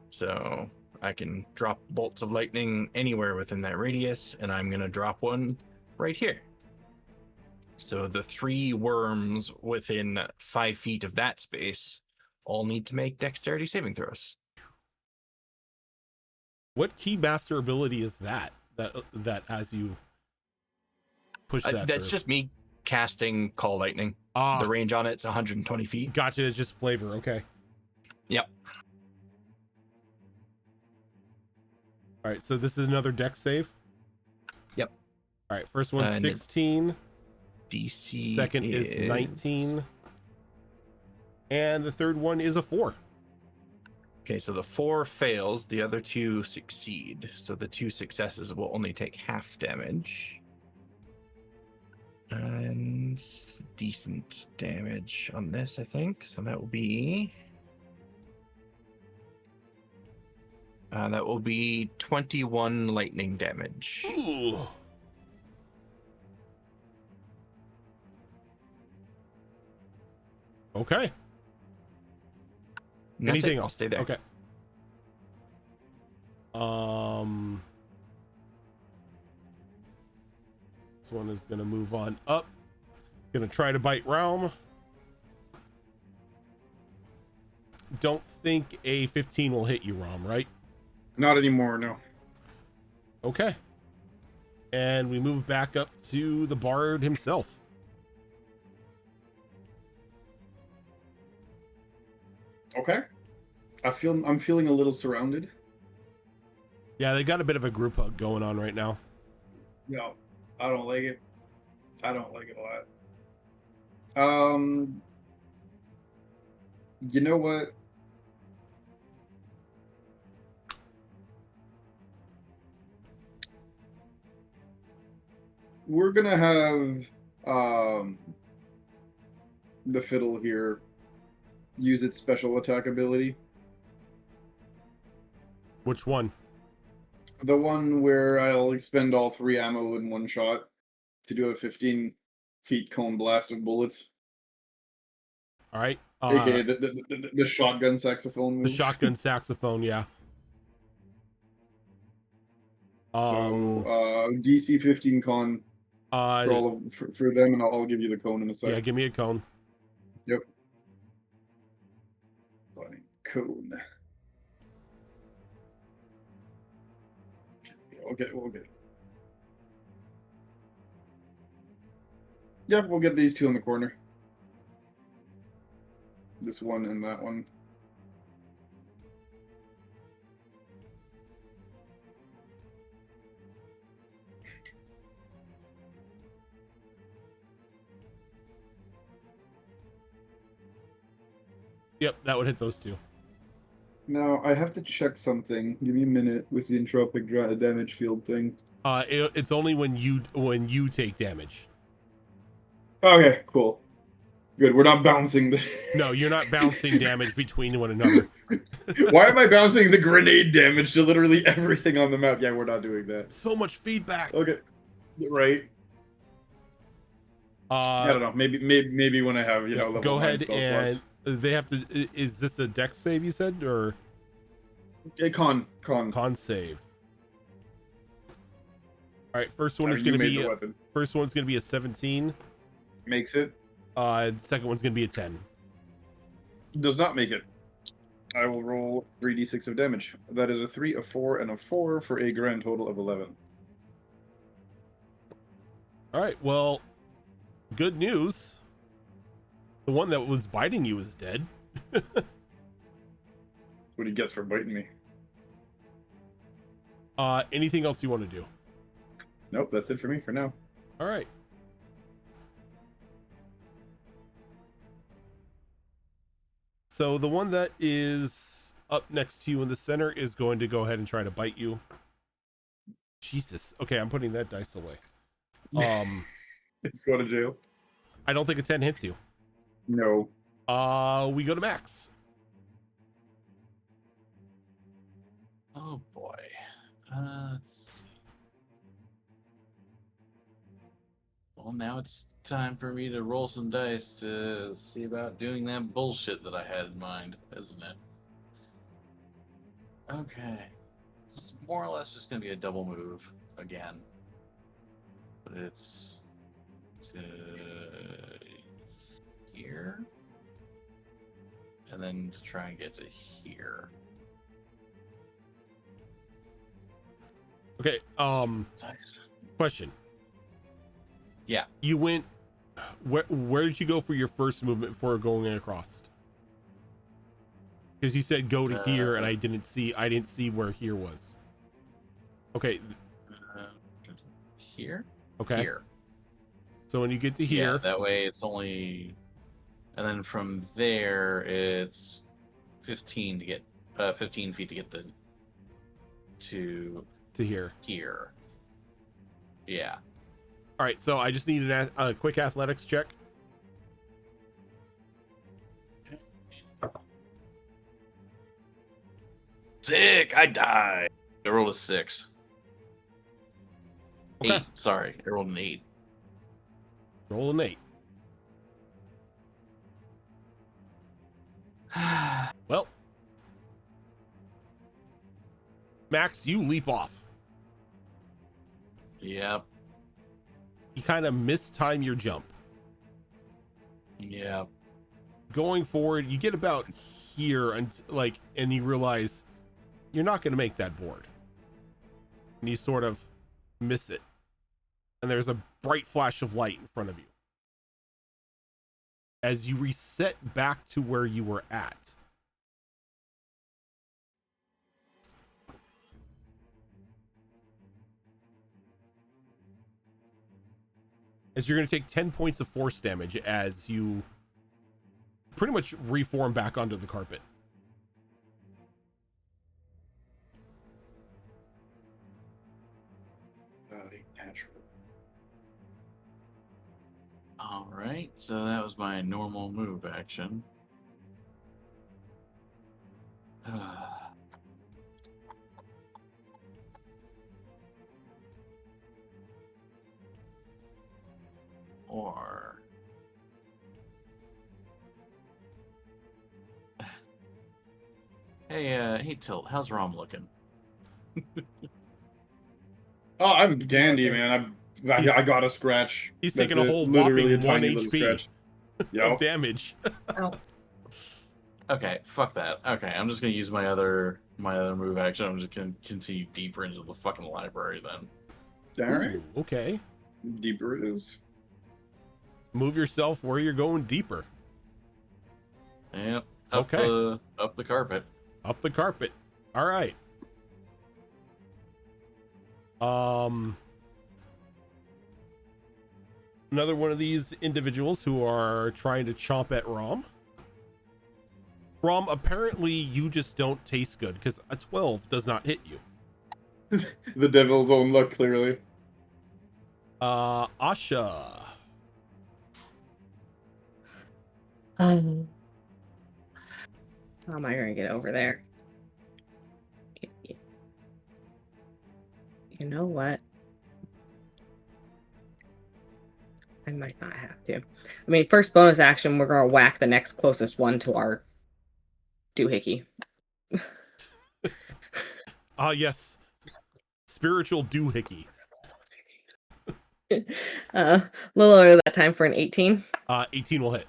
So I can drop bolts of lightning anywhere within that radius, and I'm going to drop one right here. So the 3 worms within 5 feet of that space all need to make dexterity saving throws. What key master ability is that as you push that That's through? just me casting Call Lightning. The range on it's 120 feet. Gotcha. It's just flavor. Okay. Yep. All right. So this is another dex save. Yep. All right. First one's 16. DC. Second is 19. And the third one is a 4. Okay, so the 4 fails, the other 2 succeed. So the 2 successes will only take half damage. And decent damage on this, I think. So that will be 21 lightning damage. Ooh. Okay. Anything else? I'll stay there. Okay. This one is gonna move on up. Gonna try to bite Realm. Don't think a 15 will hit you, Realm, right? Not anymore, no. Okay. And we move back up to the Bard himself. Okay. I'm feeling a little surrounded. Yeah, they got a bit of a group hug going on right now. No, I don't like it. I don't like it a lot. You know what? We're gonna have the fiddle here use its special attack ability. Which one? The one where I'll expend all 3 ammo in one shot to do a 15 feet cone blast of bullets. All right. AKA the shotgun saxophone move. The shotgun saxophone, yeah. So DC 15 con for them, and I'll give you the cone in a second. Yeah, give me a cone. Yep. Fine. Cone. Okay, we'll get. Yep, we'll get these 2 in the corner. This one and that one. Yep, that would hit those 2. Now, I have to check something. Give me a minute with the entropic damage field thing. It's only when you take damage. Okay, cool. Good, we're not bouncing the... No, you're not bouncing damage between one another. Why am I bouncing the grenade damage to literally everything on the map? Yeah, we're not doing that. So much feedback. Okay, right. I don't know. Maybe when I have level go 9 ahead spell and slots. they have to. Is this a dex save you said, or Con save? All right, first one is going to be first one's going to be a 17. Makes it. The second one's going to be a 10. Does not make it. I will roll 3d6 of damage. That is a 3, a 4, and a 4 for a grand total of 11. All right, well, good news. The one that was biting you is dead. That's what he gets for biting me. Anything else you want to do? Nope, that's it for me for now. All right. So the one that is up next to you in the center is going to go ahead and try to bite you. Jesus. Okay, I'm putting that dice away. It's going to jail. I don't think a 10 hits you. No. We go to Max. Oh boy. Let's see. Well, now it's time for me to roll some dice to see about doing that bullshit that I had in mind, isn't it? Okay. It's more or less just going to be a double move again. But it's to here. And then to try and get to here. Okay. Nice. Question. Yeah. You went. Where did you go for your first movement before going across? Because you said go to here, and I didn't see where here was. Okay. Here. Okay. Here. So when you get to here, Yeah, that way it's only, and then from there it's 15 to get 15 feet to get to here. Here. Yeah. All right. So I just need a quick athletics check. Sick! I died. I rolled a 6. Okay. 8. Sorry, I rolled an 8. Roll an 8. Well, Max, you leap off. Yep. You kind of mistime your jump. Yep. Going forward, you get about here and you realize you're not going to make that board. And you sort of miss it. And there's a bright flash of light in front of you. As you reset back to where you were at. As you're going to take 10 points of force damage as you pretty much reform back onto the carpet. All right, so that was my normal move action. Or hey Tilt, how's Rom looking? Oh, I'm dandy, man. I got a scratch. He's That's taking a it. whole Literally whopping 1 tiny little HP scratch. Yep. of damage. Okay, fuck that. Okay, I'm just gonna use my other move action. I'm just gonna continue deeper into the fucking library then. All right. Ooh, okay. Deeper it is. Move yourself where you're going deeper. Yep. Okay. Up the carpet. Up the carpet. All right. Another one of these individuals who are trying to chomp at Rom. Rom, apparently you just don't taste good because a 12 does not hit you. The devil's own luck, clearly. Asha. How am I gonna get over there? You know what? I might not have to. I mean, first bonus action, we're gonna whack the next closest one to our doohickey. Yes. Spiritual doohickey. A little over that time for an 18. 18 will hit.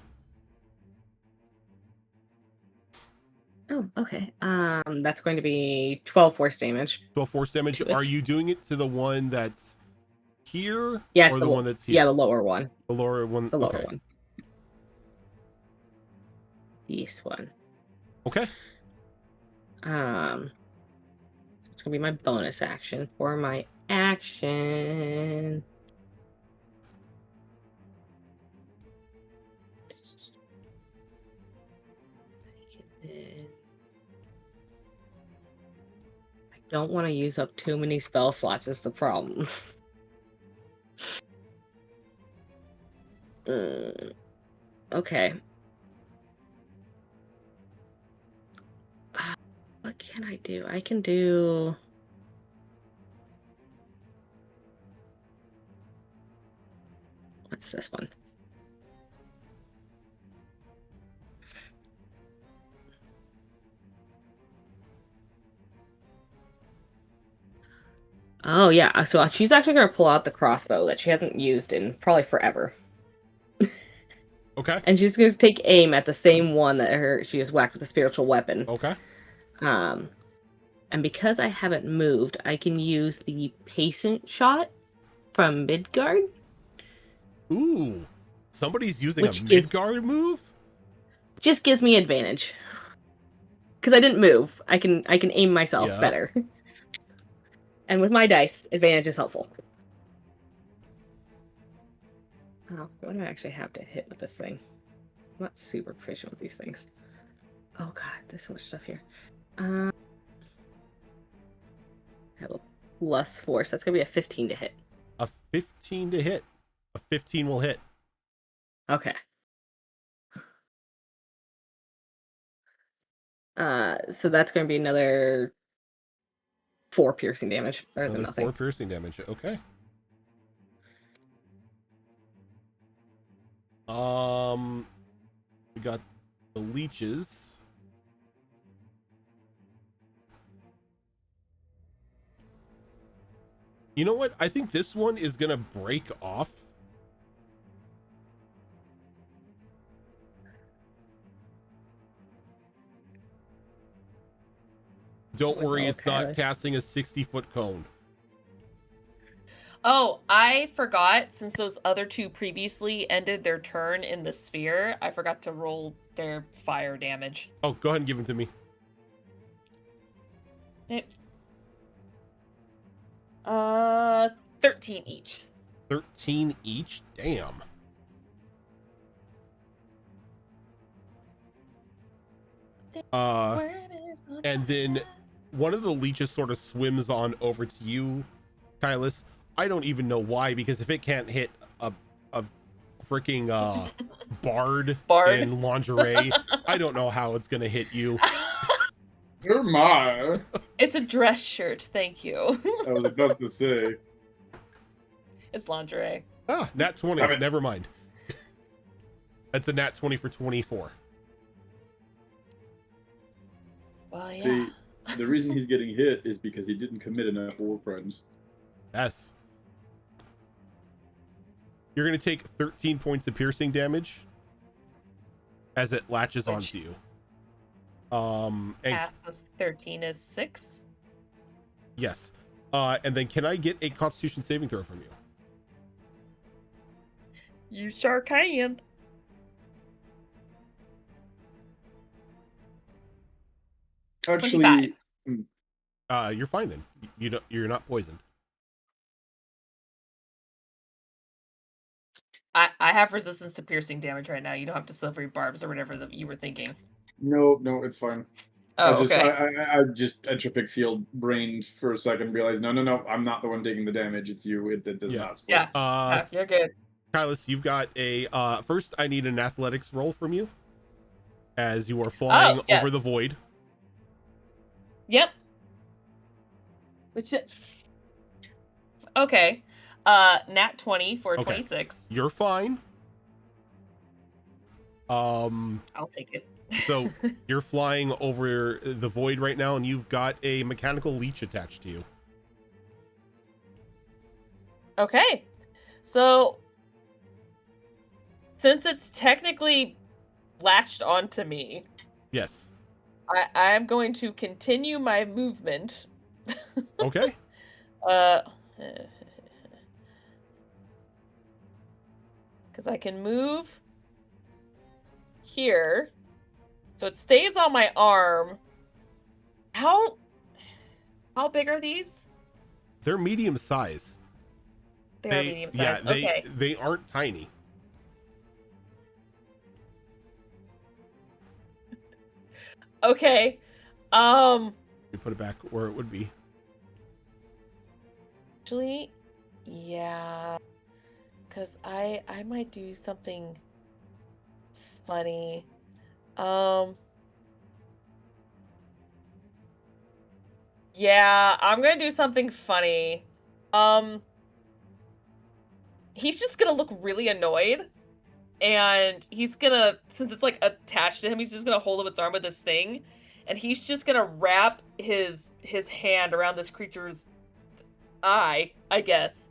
Oh, okay. That's going to be 12 force damage. 12 force damage. Are you doing it to the one that's here? Yes, or the one that's here? Yeah, the lower one. The lower one. The lower okay. one. This one. Okay. It's gonna be my bonus action for my action. I don't want to use up too many spell slots is the problem. Okay. What can I do? I can do. What's this one? Oh yeah, so she's actually gonna pull out the crossbow that she hasn't used in probably forever. Okay. And she's gonna take aim at the same one that she has whacked with a spiritual weapon. Okay. And because I haven't moved, I can use the patient shot from Midgard. Ooh. Somebody's using Which a is- Midgard move? Just gives me advantage. Because I didn't move. I can aim myself Yeah. better. And with my dice, advantage is helpful. Oh, what do I actually have to hit with this thing? I'm not super proficient with these things. Oh god, there's so much stuff here. I have a +4, so that's gonna be a 15 to hit. A 15 to hit. A 15 will hit. Okay. So that's gonna be another 4 piercing damage. Better than Another nothing. 4 piercing damage. Okay. We got the leeches. You know what? I think this one is gonna break off. Don't worry, it's not casting a 60-foot cone. Oh, I forgot, since those other two previously ended their turn in the sphere, I forgot to roll their fire damage. Oh, go ahead and give them to me. 13 each. 13 each? Damn. And then one of the leeches sort of swims on over to you, Kylus. I don't even know why, because if it can't hit a freaking bard in lingerie, I don't know how it's gonna hit you. Oh my! It's a dress shirt, thank you. I was about to say. It's lingerie. Ah, nat 20. Never mind. That's a nat 20 for 24. Well, yeah. See, the reason he's getting hit is because he didn't commit enough war crimes. Yes. You're going to take 13 points of piercing damage as it latches onto you. And half of 13 is 6. yes. And then can I get a Constitution saving throw from you? You sure can. Actually, 25. You're fine then. You're not poisoned. I have resistance to piercing damage right now. You don't have to silvery barbs or whatever you were thinking. no, it's fine. Oh, okay. I just entropic field brained for a second, realized no, I'm not the one taking the damage. It's you. It does not split. Yeah. You're good. Kylus, you've got a first I need an athletics roll from you as you are flying over the void. Yep. Okay. Nat 20 for 26. You're fine. I'll take it. So you're flying over the void right now, and you've got a mechanical leech attached to you. Okay. So since it's technically latched onto me, yes, I'm going to continue my movement. Okay. Because I can move here, so it stays on my arm. How big are these? They're medium size. They are medium size. Yeah, Okay. they aren't tiny. Okay. You put it back where it would be. Actually, yeah. Because I might do something funny. Yeah, I'm gonna do something funny. He's just gonna look really annoyed. And he's gonna, since it's like attached to him, he's just gonna hold up its arm with this thing. And he's just gonna wrap his hand around this creature's eye, I guess.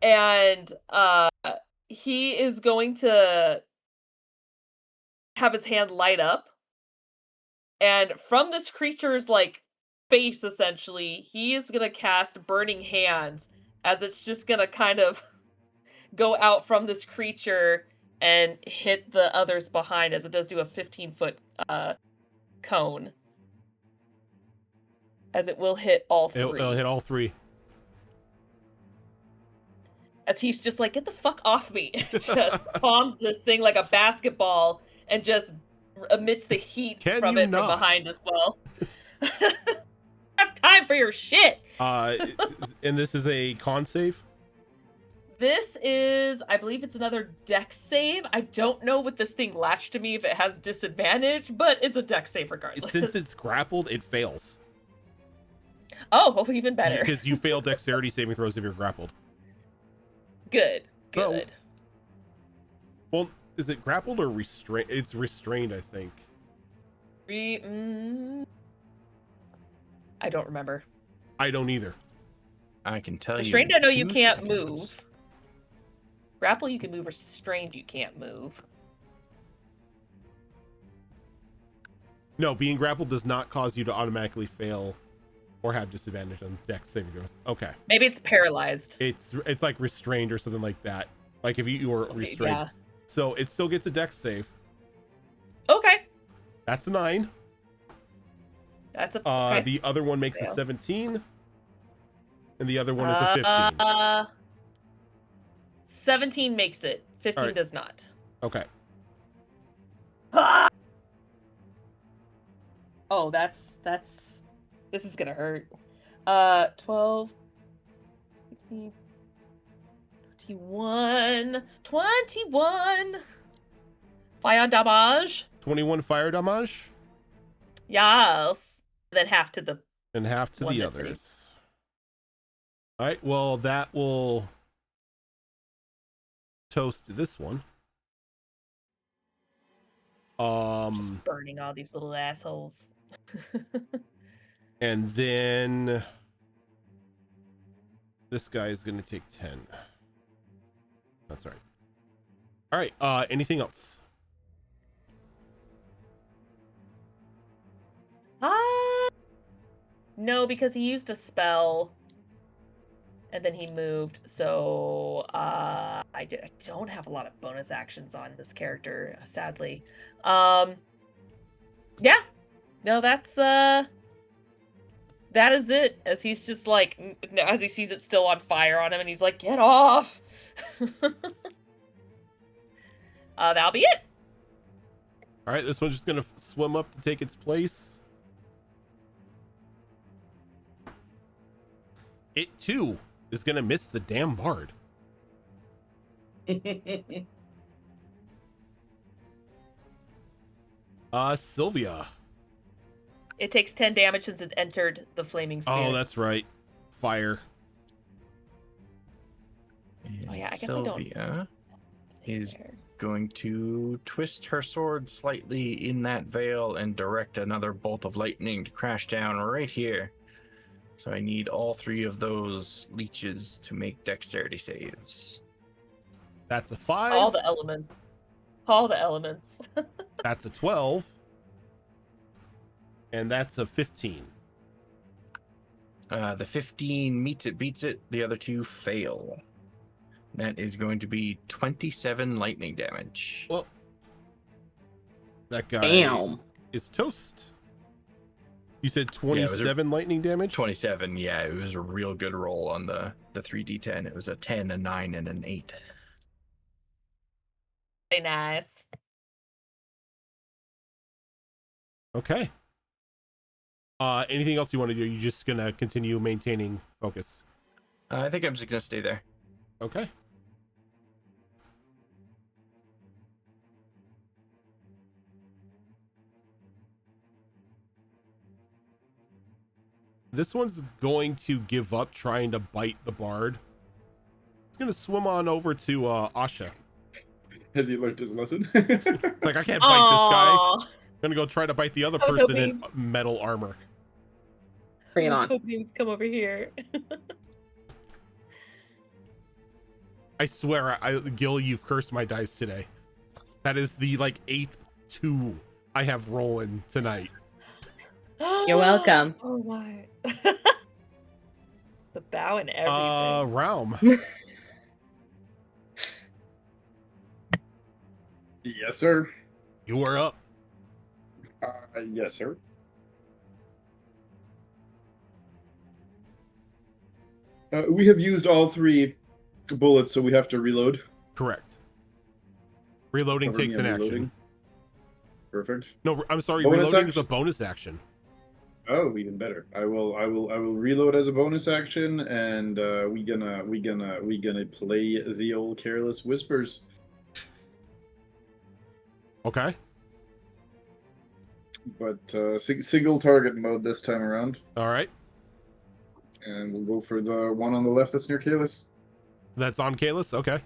And he is going to have his hand light up. And from this creature's like face, essentially, he is gonna cast Burning Hands, as it's just gonna kind of go out from this creature and hit the others behind, as it does do a 15-foot cone. As it will hit all three. It'll hit all three. As he's just like, get the fuck off me. Just palms this thing like a basketball and just emits the heat from it from behind as well. I have time for your shit. And this is a con save? This is, I believe it's another dex save. I don't know what this thing latched to me if it has disadvantage, but it's a dex save regardless. Since it's grappled, it fails. Oh, even better. Because you fail dexterity saving throws if you're grappled. Good. So, Good. Well, is it grappled or restrained? It's restrained, I think. I don't remember. I don't either. I can tell you. Restrained, I know you can't seconds. move. Grapple, you can move. Restrained, you can't move. No, being grappled does not cause you to automatically fail or have disadvantage on dex saving throws. Okay. Maybe it's paralyzed. It's like restrained or something like that. Like if you were restrained. Yeah. So it still gets a dex save. Okay. That's a 9. That's a okay. The other one makes a 17. And the other one is a 15. 17 makes it. 15 does not. Okay. Ah! Oh, that's this is gonna hurt. 12, 16, 21. Fire damage. 21 fire damage. Yes. Then half to the And half to the others. All right, well, that will toast this one. Just burning all these little assholes. And then this guy is going to take 10. That's right. All right, anything else? No, because he used a spell and then he moved. So I don't have a lot of bonus actions on this character, sadly. Yeah. No, that is it. As he's just like, as he sees it still on fire on him, and he's like, get off. That'll be it. All right, this one's just gonna swim up to take its place. It too is gonna miss the damn bard. Sylvia. It takes 10 damage since it entered the flaming sphere. Oh, that's right. Fire. And Oh, yeah, I guess Sylvia is going to twist her sword slightly in that veil and direct another bolt of lightning to crash down right here. So I need all 3 of those leeches to make dexterity saves. That's a 5. All the elements. All the elements. That's a 12. And that's a 15. The 15 meets it, beats it. The other 2 fail. That is going to be 27 lightning damage. Well, that guy is toast. You said 27 lightning damage? 27, yeah. It was a real good roll on the 3d10. It was a 10, a 9, and an 8. Very nice. Okay. Anything else you want to do? You're just gonna continue maintaining focus. I think I'm just going to stay there. Okay. This one's going to give up trying to bite the bard. It's going to swim on over to Asha. Has he learned his lesson? It's like, I can't bite this guy. Aw. I'm going to go try to bite the other I was person in hoping- metal armor. Bring it I was on. hoping he was come over here. I swear, Gil, you've cursed my dice today. That is the, like, 8th 2 I have rolling tonight. You're welcome. Oh my. The bow and everything. Realm. Yes, sir. You are up. Yes, sir. We have used all 3 bullets, so we have to reload. Correct. Reloading Cover me takes on an action. reloading. Perfect. No, I'm sorry. Bonus Reloading is a action? bonus action. Oh, even better. I will reload as a bonus action, and we gonna play the old Careless Whispers. Okay. But single target mode this time around, All right. and we'll go for the one on the left that's near Careless. That's on Kalis. Okay.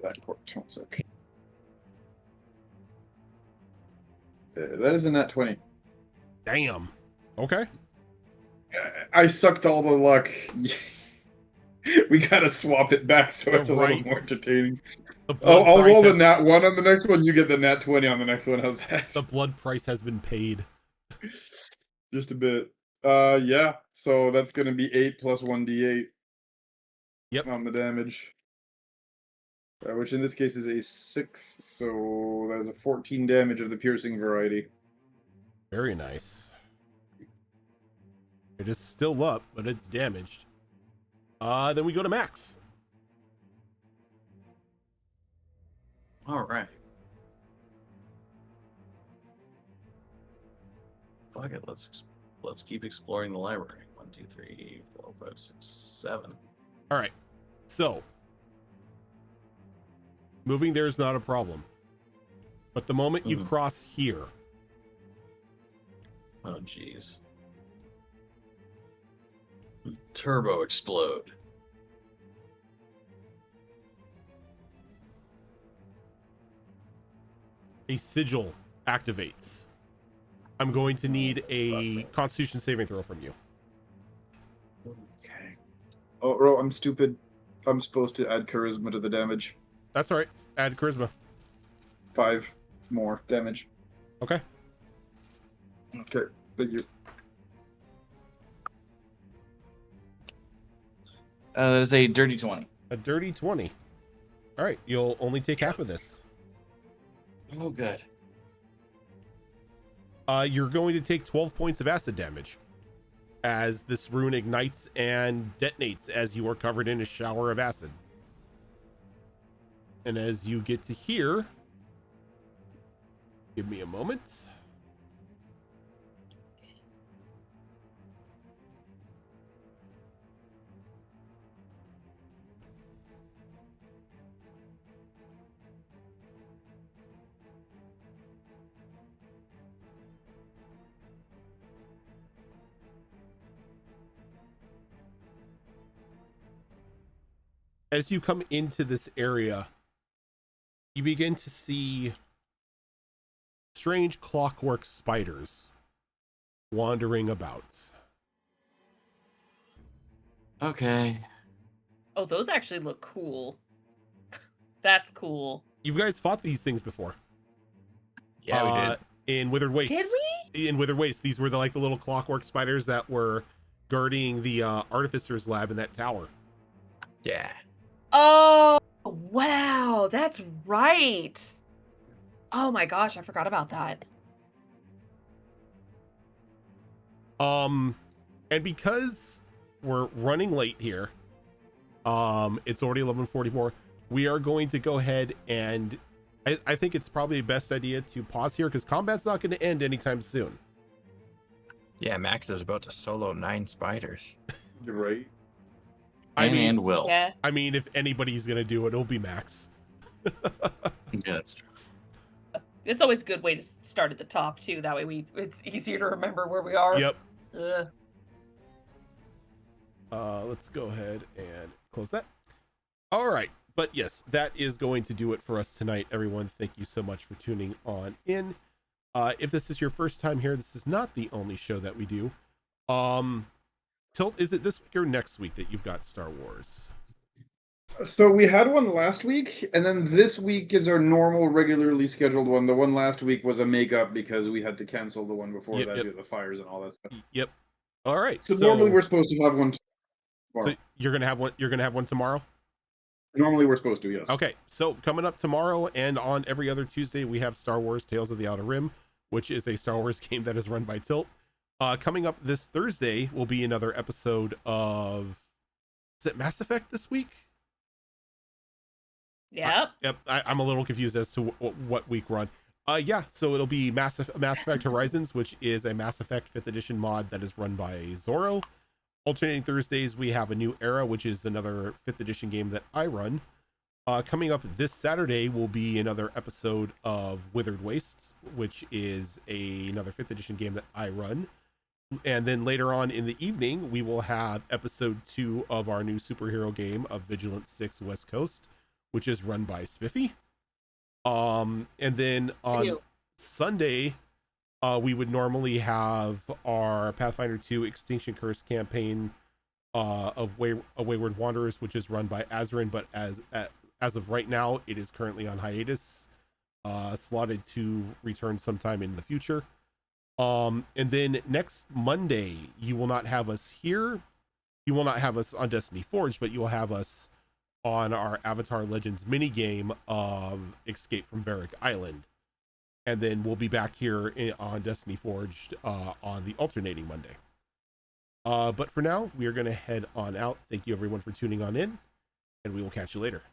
That court. 1 sec. That is a nat 20. Damn. Okay. I sucked all the luck. We gotta swap it back so it's a Right. little more entertaining. The blood I'll price roll the has- nat 1 on the next one. You get the nat 20 on the next one. How's that? The blood price has been paid. Just a bit. Yeah. So that's gonna be 8 plus 1d8. Yep. On the damage. Which in this case is a 6, so that is a 14 damage of the piercing variety. Very nice. It is still up, but it's damaged. Then we go to Max. All right. Fuck it. Let's keep exploring the library. 1, 2, 3, 4, 5, 6, 7. All right. So, moving there is not a problem. But the moment you cross here, Oh, jeez. Turbo explode. a sigil activates. I'm going to need a Constitution saving throw from you. Okay. Oh, Ro, I'm stupid. I'm supposed to add charisma to the damage. That's all right. Add charisma. 5 more damage. Okay. Okay, thank you. That is a dirty 20. A dirty 20. All right. You'll only take half of this. Oh, good. You're going to take 12 points of acid damage as this rune ignites and detonates as you are covered in a shower of acid. And as you get to here, give me a moment. As you come into this area, you begin to see strange clockwork spiders wandering about. Okay. Oh, those actually look cool. That's cool. You guys fought these things before. Yeah, we did. In Withered Wastes. Did we? In Withered Wastes, these were the little clockwork spiders that were guarding the artificer's lab in that tower. Yeah. Oh, wow. That's right. Oh my gosh, I forgot about that. And because we're running late here, it's already 11:44. We are going to go ahead and I think it's probably the best idea to pause here because combat's not going to end anytime soon. Yeah, Max is about to solo 9 spiders. You're right. And Will. Yeah. I mean, if anybody's going to do it, it'll be Max. Yeah, that's true. It's always a good way to start at the top too. That way it's easier to remember where we are. Yep. Ugh. Let's go ahead and close that. All right. But yes, that is going to do it for us tonight, everyone. Thank you so much for tuning on in. If this is your first time here, this is not the only show that we do. Tilt, is it this week or next week that you've got Star Wars? So we had one last week, and then this week is our normal, regularly scheduled one. The one last week was a makeup because we had to cancel the one before that due to the fires and all that stuff. Yep. All right. So normally we're supposed to have one tomorrow. So you're gonna have one. You're gonna have one tomorrow. Normally we're supposed to, yes. Okay. So coming up tomorrow and on every other Tuesday, we have Star Wars: Tales of the Outer Rim, which is a Star Wars game that is run by Tilt. Coming up this Thursday will be another episode of. Is it Mass Effect this week? Yep. Yep. I'm a little confused as to what week we're on. Yeah. So it'll be Mass Effect Horizons, which is a Mass Effect 5th edition mod that is run by Zorro. Alternating Thursdays, we have a New Era, which is another 5th edition game that I run. Coming up this Saturday will be another episode of Withered Wastes, which is another 5th edition game that I run. And then later on in the evening, we will have episode 2 of our new superhero game of Vigilance 6 West Coast, which is run by Spiffy. And then on Sunday, we would normally have our Pathfinder 2 Extinction Curse campaign of Wayward Wanderers, which is run by Azarin, but as of right now, it is currently on hiatus, slotted to return sometime in the future. And then next Monday, you will not have us here. You will not have us on Destiny Forge, but you will have us on our Avatar Legends minigame of Escape from Varric Island. And then we'll be back here on Destiny Forged on the alternating Monday. But for now, we are going to head on out. Thank you, everyone, for tuning on in, and we will catch you later.